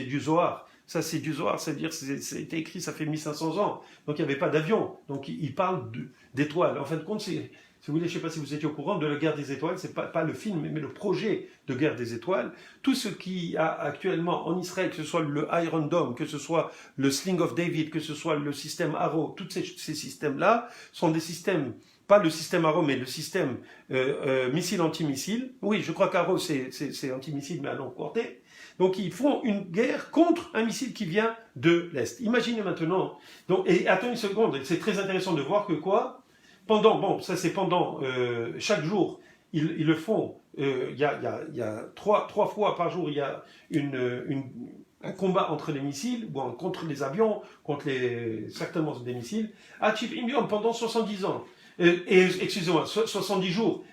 du Zohar. Ça c'est du Zohar, c'est-à-dire c'est été écrit, ça fait 1500 ans, donc il n'y avait pas d'avion, donc il parle d'étoiles. En fin de compte, si vous voulez, je ne sais pas si vous étiez au courant de la guerre des étoiles, c'est pas le film, mais le projet de guerre des étoiles. Tout ce qu'il y a actuellement en Israël, que ce soit le Iron Dome, que ce soit le Sling of David, que ce soit le système Arrow, tous ces systèmes-là sont des systèmes, pas le système Arrow, mais le système missile-antimissile. Oui, je crois qu'Arrow, c'est antimissile, mais à longue portée. Donc, ils font une guerre contre un missile qui vient de l'Est. Imaginez maintenant. Donc, et attends une seconde, c'est très intéressant de voir que quoi, chaque jour, ils le font. Il y a trois fois par jour, il y a un combat entre les missiles, bon, contre les avions, certainement des missiles, à Chip Imbion pendant 70 ans. Excusez-moi, 70 jours.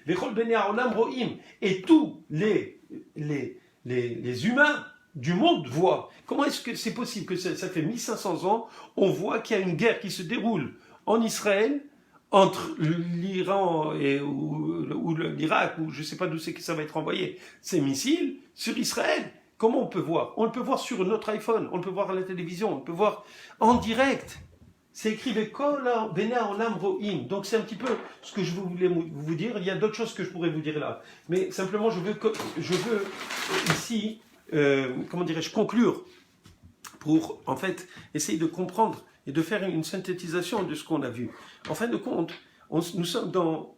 Et tous les humains du monde voient. Comment est-ce que c'est possible que ça fait 1500 ans, on voit qu'il y a une guerre qui se déroule en Israël, entre l'Iran ou l'Irak, ou je ne sais pas d'où c'est que ça va être envoyé, ces missiles, sur Israël. Comment on peut voir? On le peut voir sur notre iPhone, on le peut voir à la télévision, on le peut voir en direct. C'est écrit Rohim. Donc c'est un petit peu ce que je voulais vous dire. Il y a d'autres choses que je pourrais vous dire là. Mais simplement, je veux ici, comment dirais-je, conclure pour, en fait, essayer de comprendre et de faire une synthétisation de ce qu'on a vu. En fin de compte, nous sommes dans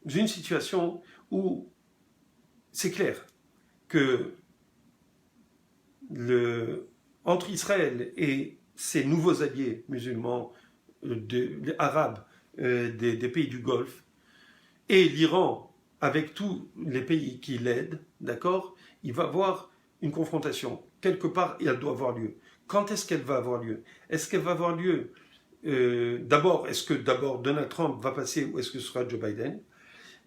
une situation où c'est clair que entre Israël et ces nouveaux alliés musulmans, arabes, des pays du Golfe, et l'Iran, avec tous les pays qui l'aident, d'accord, il va y avoir une confrontation. Quelque part, elle doit avoir lieu. Quand est-ce qu'elle va avoir lieu? Est-ce qu'elle va avoir lieu est-ce que Donald Trump va passer ou est-ce que ce sera Joe Biden?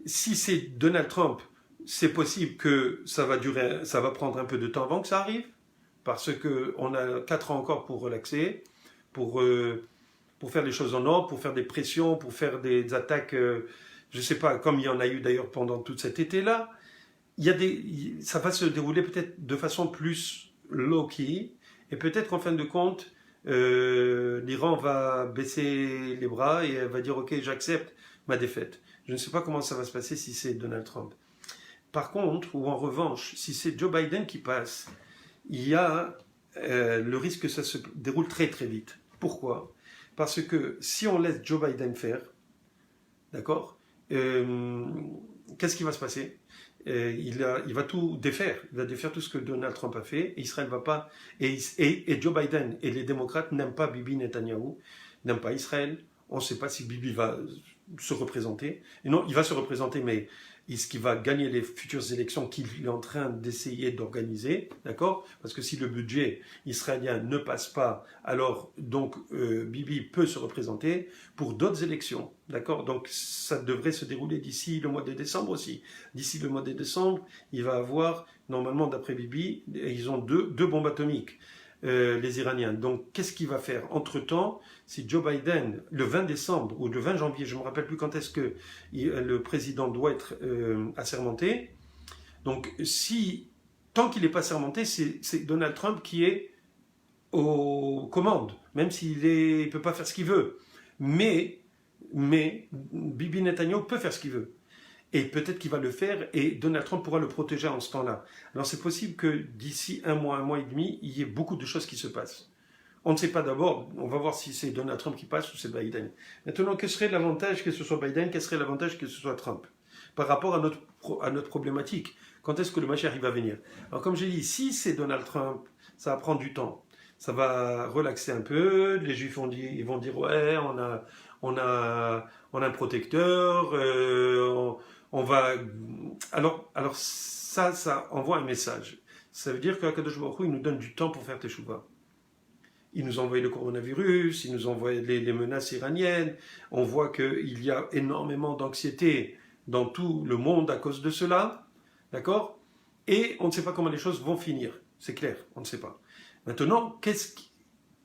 Si c'est Donald Trump, c'est possible que ça va prendre un peu de temps avant que ça arrive, parce qu'on a 4 ans encore pour relaxer, pour faire les choses en ordre, pour faire des pressions, pour faire des attaques, je ne sais pas, comme il y en a eu d'ailleurs pendant tout cet été-là. Ça va se dérouler peut-être de façon plus low-key, et peut-être qu'en fin de compte, l'Iran va baisser les bras et elle va dire « Ok, j'accepte ma défaite ». Je ne sais pas comment ça va se passer si c'est Donald Trump. Par contre, ou en revanche, si c'est Joe Biden qui passe, il y a le risque que ça se déroule très très vite. Pourquoi? Parce que si on laisse Joe Biden faire, d'accord, qu'est-ce qui va se passer? Il va tout défaire. Il va défaire tout ce que Donald Trump a fait. Et Israël va pas. Et Joe Biden et les démocrates n'aiment pas Bibi Netanyahou, n'aiment pas Israël. On ne sait pas si Bibi va se représenter. Et non, il va se représenter, mais est-ce qu'il va gagner les futures élections qu'il est en train d'essayer d'organiser, d'accord? Parce que si le budget israélien ne passe pas, alors donc Bibi peut se représenter pour d'autres élections, d'accord? Donc ça devrait se dérouler d'ici le mois de décembre aussi. D'ici le mois de décembre, il va avoir, normalement d'après Bibi, ils ont deux bombes atomiques. Les Iraniens. Donc, qu'est-ce qu'il va faire? Entre-temps, si Joe Biden, le 20 décembre ou le 20 janvier, je ne me rappelle plus quand est-ce que le président doit être assermenté, donc tant qu'il n'est pas assermenté, c'est Donald Trump qui est aux commandes, même s'il ne peut pas faire ce qu'il veut. Mais Bibi Netanyahu peut faire ce qu'il veut. Et peut-être qu'il va le faire et Donald Trump pourra le protéger en ce temps-là. Alors c'est possible que d'ici un mois et demi, il y ait beaucoup de choses qui se passent. On ne sait pas d'abord, on va voir si c'est Donald Trump qui passe ou c'est Biden. Maintenant, quel serait l'avantage que ce soit Biden, quel serait l'avantage que ce soit Trump? Par rapport à notre problématique, quand est-ce que le Mashiach va venir? Alors comme j'ai dit, si c'est Donald Trump, ça va prendre du temps. Ça va relaxer un peu, les Juifs ils vont dire ouais, on a un protecteur, on va... Alors ça envoie un message. Ça veut dire qu'Akadosh Baruch Hu, il nous donne du temps pour faire Teshuvah. ils nous envoient le coronavirus, ils nous envoient les menaces iraniennes. On voit qu'il y a énormément d'anxiété dans tout le monde à cause de cela. D'accord? Et on ne sait pas comment les choses vont finir. C'est clair, on ne sait pas. Maintenant,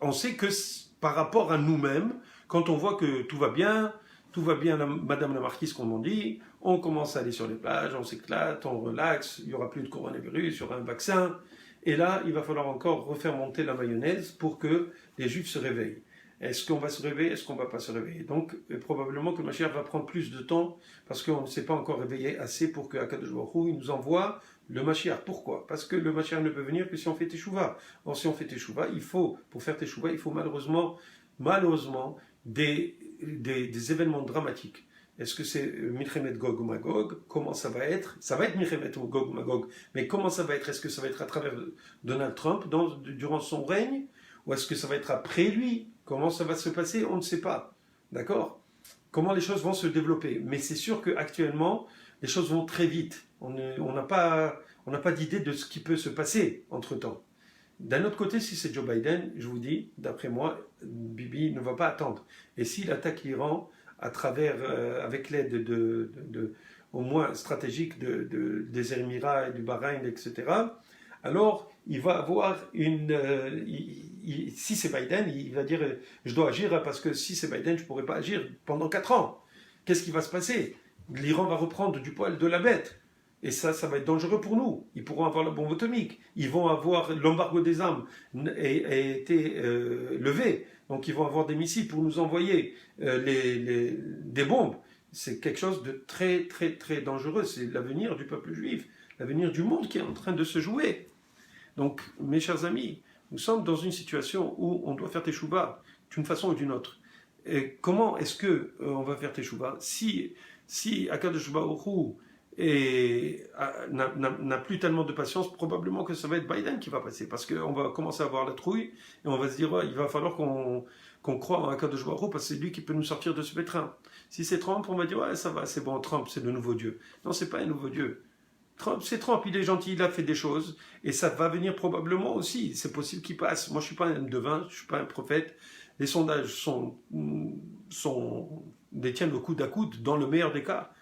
on sait que par rapport à nous-mêmes, quand on voit que tout va bien, Madame la Marquise, comme on dit, on commence à aller sur les plages, on s'éclate, on relaxe, il n'y aura plus de coronavirus, il y aura un vaccin. Et là, il va falloir encore refaire monter la mayonnaise pour que les Juifs se réveillent. Est-ce qu'on va se réveiller? Est-ce qu'on ne va pas se réveiller? Donc, probablement que le Mashiach va prendre plus de temps parce qu'on ne s'est pas encore réveillé assez pour que Akadosh Baruch Hu, il nous envoie le Mashiach. Pourquoi? Parce que le Mashiach ne peut venir que si on fait Teshuvah. Or, si on fait Teshuvah, pour faire Teshuvah, il faut malheureusement des événements dramatiques. Est-ce que c'est Milchemet Gog ou Magog? Comment ça va être? Ça va être Milchemet Gog ou Magog, mais comment ça va être? Est-ce que ça va être à travers Donald Trump durant son règne? Ou est-ce que ça va être après lui? Comment ça va se passer? On ne sait pas. D'accord? Comment les choses vont se développer? Mais c'est sûr qu'actuellement, les choses vont très vite. On n'a pas d'idée de ce qui peut se passer entre-temps. D'un autre côté, si c'est Joe Biden, je vous dis, d'après moi, Bibi ne va pas attendre. Et s'il attaque l'Iran à travers, avec l'aide au moins stratégique des Émirats et du Bahreïn, etc., alors il va avoir si c'est Biden, il va dire je dois agir parce que si c'est Biden, je ne pourrai pas agir pendant 4 ans. Qu'est-ce qui va se passer? L'Iran va reprendre du poil de la bête. Et ça va être dangereux pour nous. Ils pourront avoir la bombe atomique. Ils vont avoir l'embargo des armes a été levé. Donc ils vont avoir des missiles pour nous envoyer des bombes. C'est quelque chose de très, très, très dangereux. C'est l'avenir du peuple juif, l'avenir du monde qui est en train de se jouer. Donc, mes chers amis, nous sommes dans une situation où on doit faire Teshuvah d'une façon ou d'une autre. Et comment est-ce qu'on va faire Teshuvah? Si Akadosh Baruch Hu n'a plus tellement de patience, probablement que ça va être Biden qui va passer, parce qu'on va commencer à avoir la trouille, et on va se dire, ouais, il va falloir qu'on croit en Akadosh Baruch Hu, parce que c'est lui qui peut nous sortir de ce pétrin. Si c'est Trump, on va dire, ouais, ça va, c'est bon, Trump, c'est le nouveau Dieu. Non, c'est pas un nouveau Dieu. Trump, c'est Trump, il est gentil, il a fait des choses, et ça va venir probablement aussi, c'est possible qu'il passe. Moi, je ne suis pas un devin, je ne suis pas un prophète. Les sondages détiennent le coude à coude, dans le meilleur des cas.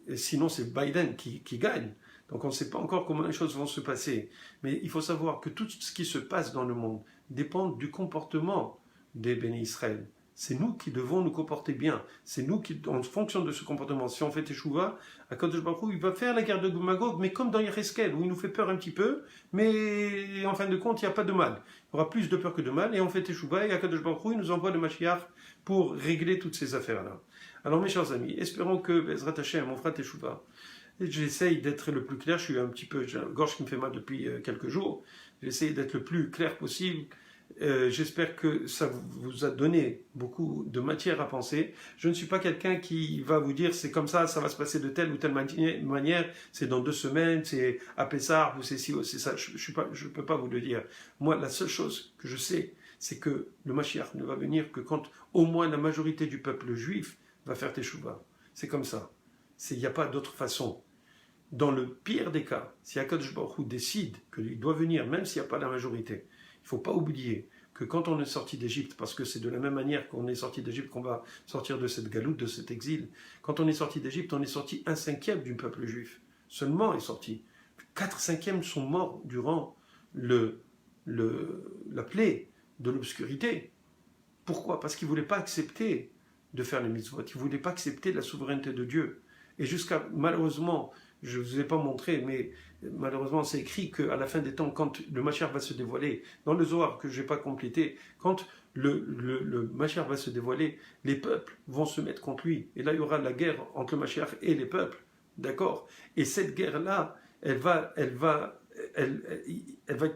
Et sinon, c'est Biden qui gagne. Donc, on ne sait pas encore comment les choses vont se passer. Mais il faut savoir que tout ce qui se passe dans le monde dépend du comportement des bénis Israël. C'est nous qui devons nous comporter bien. C'est nous qui, en fonction de ce comportement, si on fait Teshuvah, Akadosh Baruch Hu, il va faire la guerre de Magog, mais comme dans Yereskel, où il nous fait peur un petit peu, mais en fin de compte, il n'y a pas de mal. Il y aura plus de peur que de mal, et on fait Teshuvah, et Akadosh Baruch Hu, il nous envoie le Mashiach pour régler toutes ces affaires-là. Alors mes chers amis, espérons que Bezrat Hashem, on fera Teshuvah. J'essaye d'être le plus clair, j'ai la gorge qui me fait mal depuis quelques jours, j'essaye d'être le plus clair possible. J'espère que ça vous a donné beaucoup de matière à penser. Je ne suis pas quelqu'un qui va vous dire c'est comme ça va se passer de telle ou telle manière, c'est dans 2 semaines, c'est à Pessah, ou c'est ci, ou c'est ça. Je ne peux pas vous le dire. Moi, la seule chose que je sais, c'est que le Mashiach ne va venir que quand au moins la majorité du peuple juif va faire Teshuvah. C'est comme ça. Il n'y a pas d'autre façon. Dans le pire des cas, si Akadosh Baruch Hu décide qu'il doit venir, même s'il n'y a pas la majorité, il ne faut pas oublier que quand on est sorti d'Égypte, parce que c'est de la même manière qu'on est sorti d'Égypte qu'on va sortir de cette galoute, de cet exil, quand on est sorti d'Égypte, on est sorti 1/5 du peuple juif. Seulement est sorti. 4/5 sont morts durant la plaie de l'obscurité. Pourquoi? Parce qu'ils ne voulaient pas accepter de faire les mitzvot. Ils ne voulaient pas accepter la souveraineté de Dieu. Et malheureusement, je ne vous ai pas montré, mais malheureusement, c'est écrit qu'à la fin des temps, quand le Mashiach va se dévoiler, dans le Zohar que je n'ai pas complété, quand le Mashiach va se dévoiler, les peuples vont se mettre contre lui. Et là, il y aura la guerre entre le Mashiach et les peuples. D'accord? Et cette guerre-là, elle va être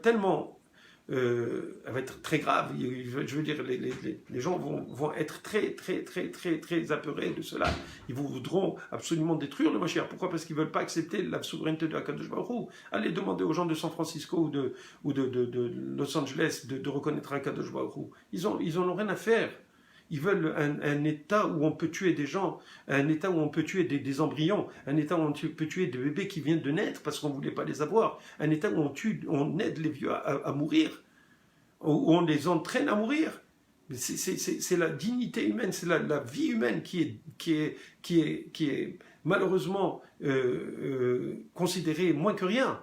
tellement... elle va être très grave. Je veux dire, les gens vont être très, très, très, très, très apeurés de cela. Ils voudront absolument détruire le Mashiach. Pourquoi? Parce qu'ils ne veulent pas accepter la souveraineté de Akadosh Baruch Hu. Allez demander aux gens de San Francisco ou de Los Angeles de reconnaître Akadosh Baruch Hu. Ils en ont rien à faire. Ils veulent un état où on peut tuer des gens, un état où on peut tuer des embryons, un état où on peut tuer des bébés qui viennent de naître parce qu'on ne voulait pas les avoir, un état où on aide les vieux à mourir. où on les entraîne à mourir. C'est la dignité humaine, c'est la vie humaine qui est malheureusement considérée moins que rien.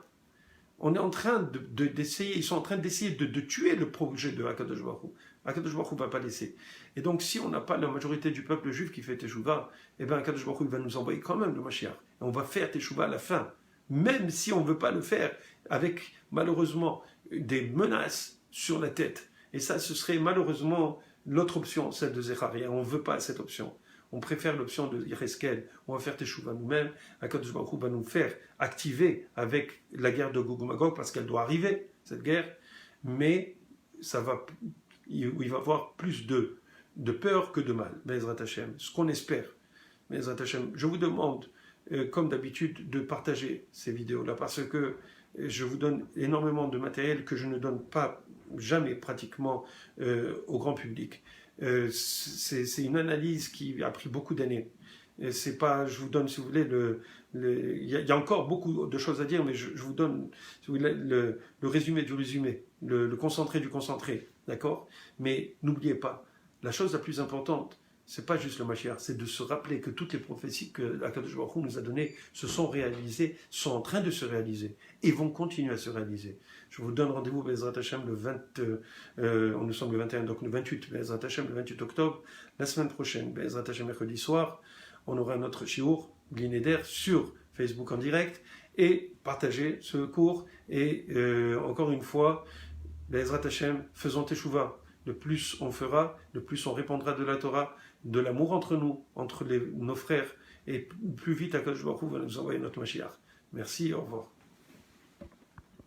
On est en train d'essayer, ils sont en train d'essayer de tuer le projet de Akadosh Baruch Hu. Akadosh Baruch Hu ne va pas laisser. Et donc, si on n'a pas la majorité du peuple juif qui fait Teshuvah, eh bien, Akadosh Baruch Hu va nous envoyer quand même le Mashiach. Et on va faire Teshuvah à la fin. Même si on ne veut pas le faire avec, malheureusement, des menaces sur la tête. Et ça, ce serait malheureusement l'autre option, celle de Zecharia. On ne veut pas cette option. On préfère l'option de Yereskel. On va faire Teshuvah nous-mêmes. Akadosh Baruch Hu va nous faire activer avec la guerre de Gog et Magog, parce qu'elle doit arriver, cette guerre. Mais il va y avoir plus de peur que de mal, Be'ezrat Hashem. Ce qu'on espère, Be'ezrat Hashem. Je vous demande, comme d'habitude, de partager ces vidéos-là, parce que je vous donne énormément de matériel que je ne donne pas jamais pratiquement au grand public. C'est une analyse qui a pris beaucoup d'années. C'est pas, je vous donne, si vous voulez, il y a encore beaucoup de choses à dire, mais je vous donne si vous voulez, le résumé du résumé, le concentré du concentré, d'accord? Mais n'oubliez pas, la chose la plus importante, c'est pas juste le Mashiach, c'est de se rappeler que toutes les prophéties que Akadosh Baruch Hu nous a données se sont réalisées, sont en train de se réaliser et vont continuer à se réaliser. Je vous donne rendez-vous Be'ezrat Hashem nous sommes le 21, donc le 28 Be'ezrat Hashem, le 28 octobre, la semaine prochaine Be'ezrat Hashem mercredi soir, on aura notre shiur Bli Neder sur Facebook en direct et partagez ce cours et encore une fois Be'ezrat Hashem, faisons Teshuvah. Le plus on fera, le plus on répandra de la Torah, de l'amour entre nous, entre nos frères, et plus vite Akadosh Baruch Hu va nous envoyer notre Mashiach. Merci, au revoir.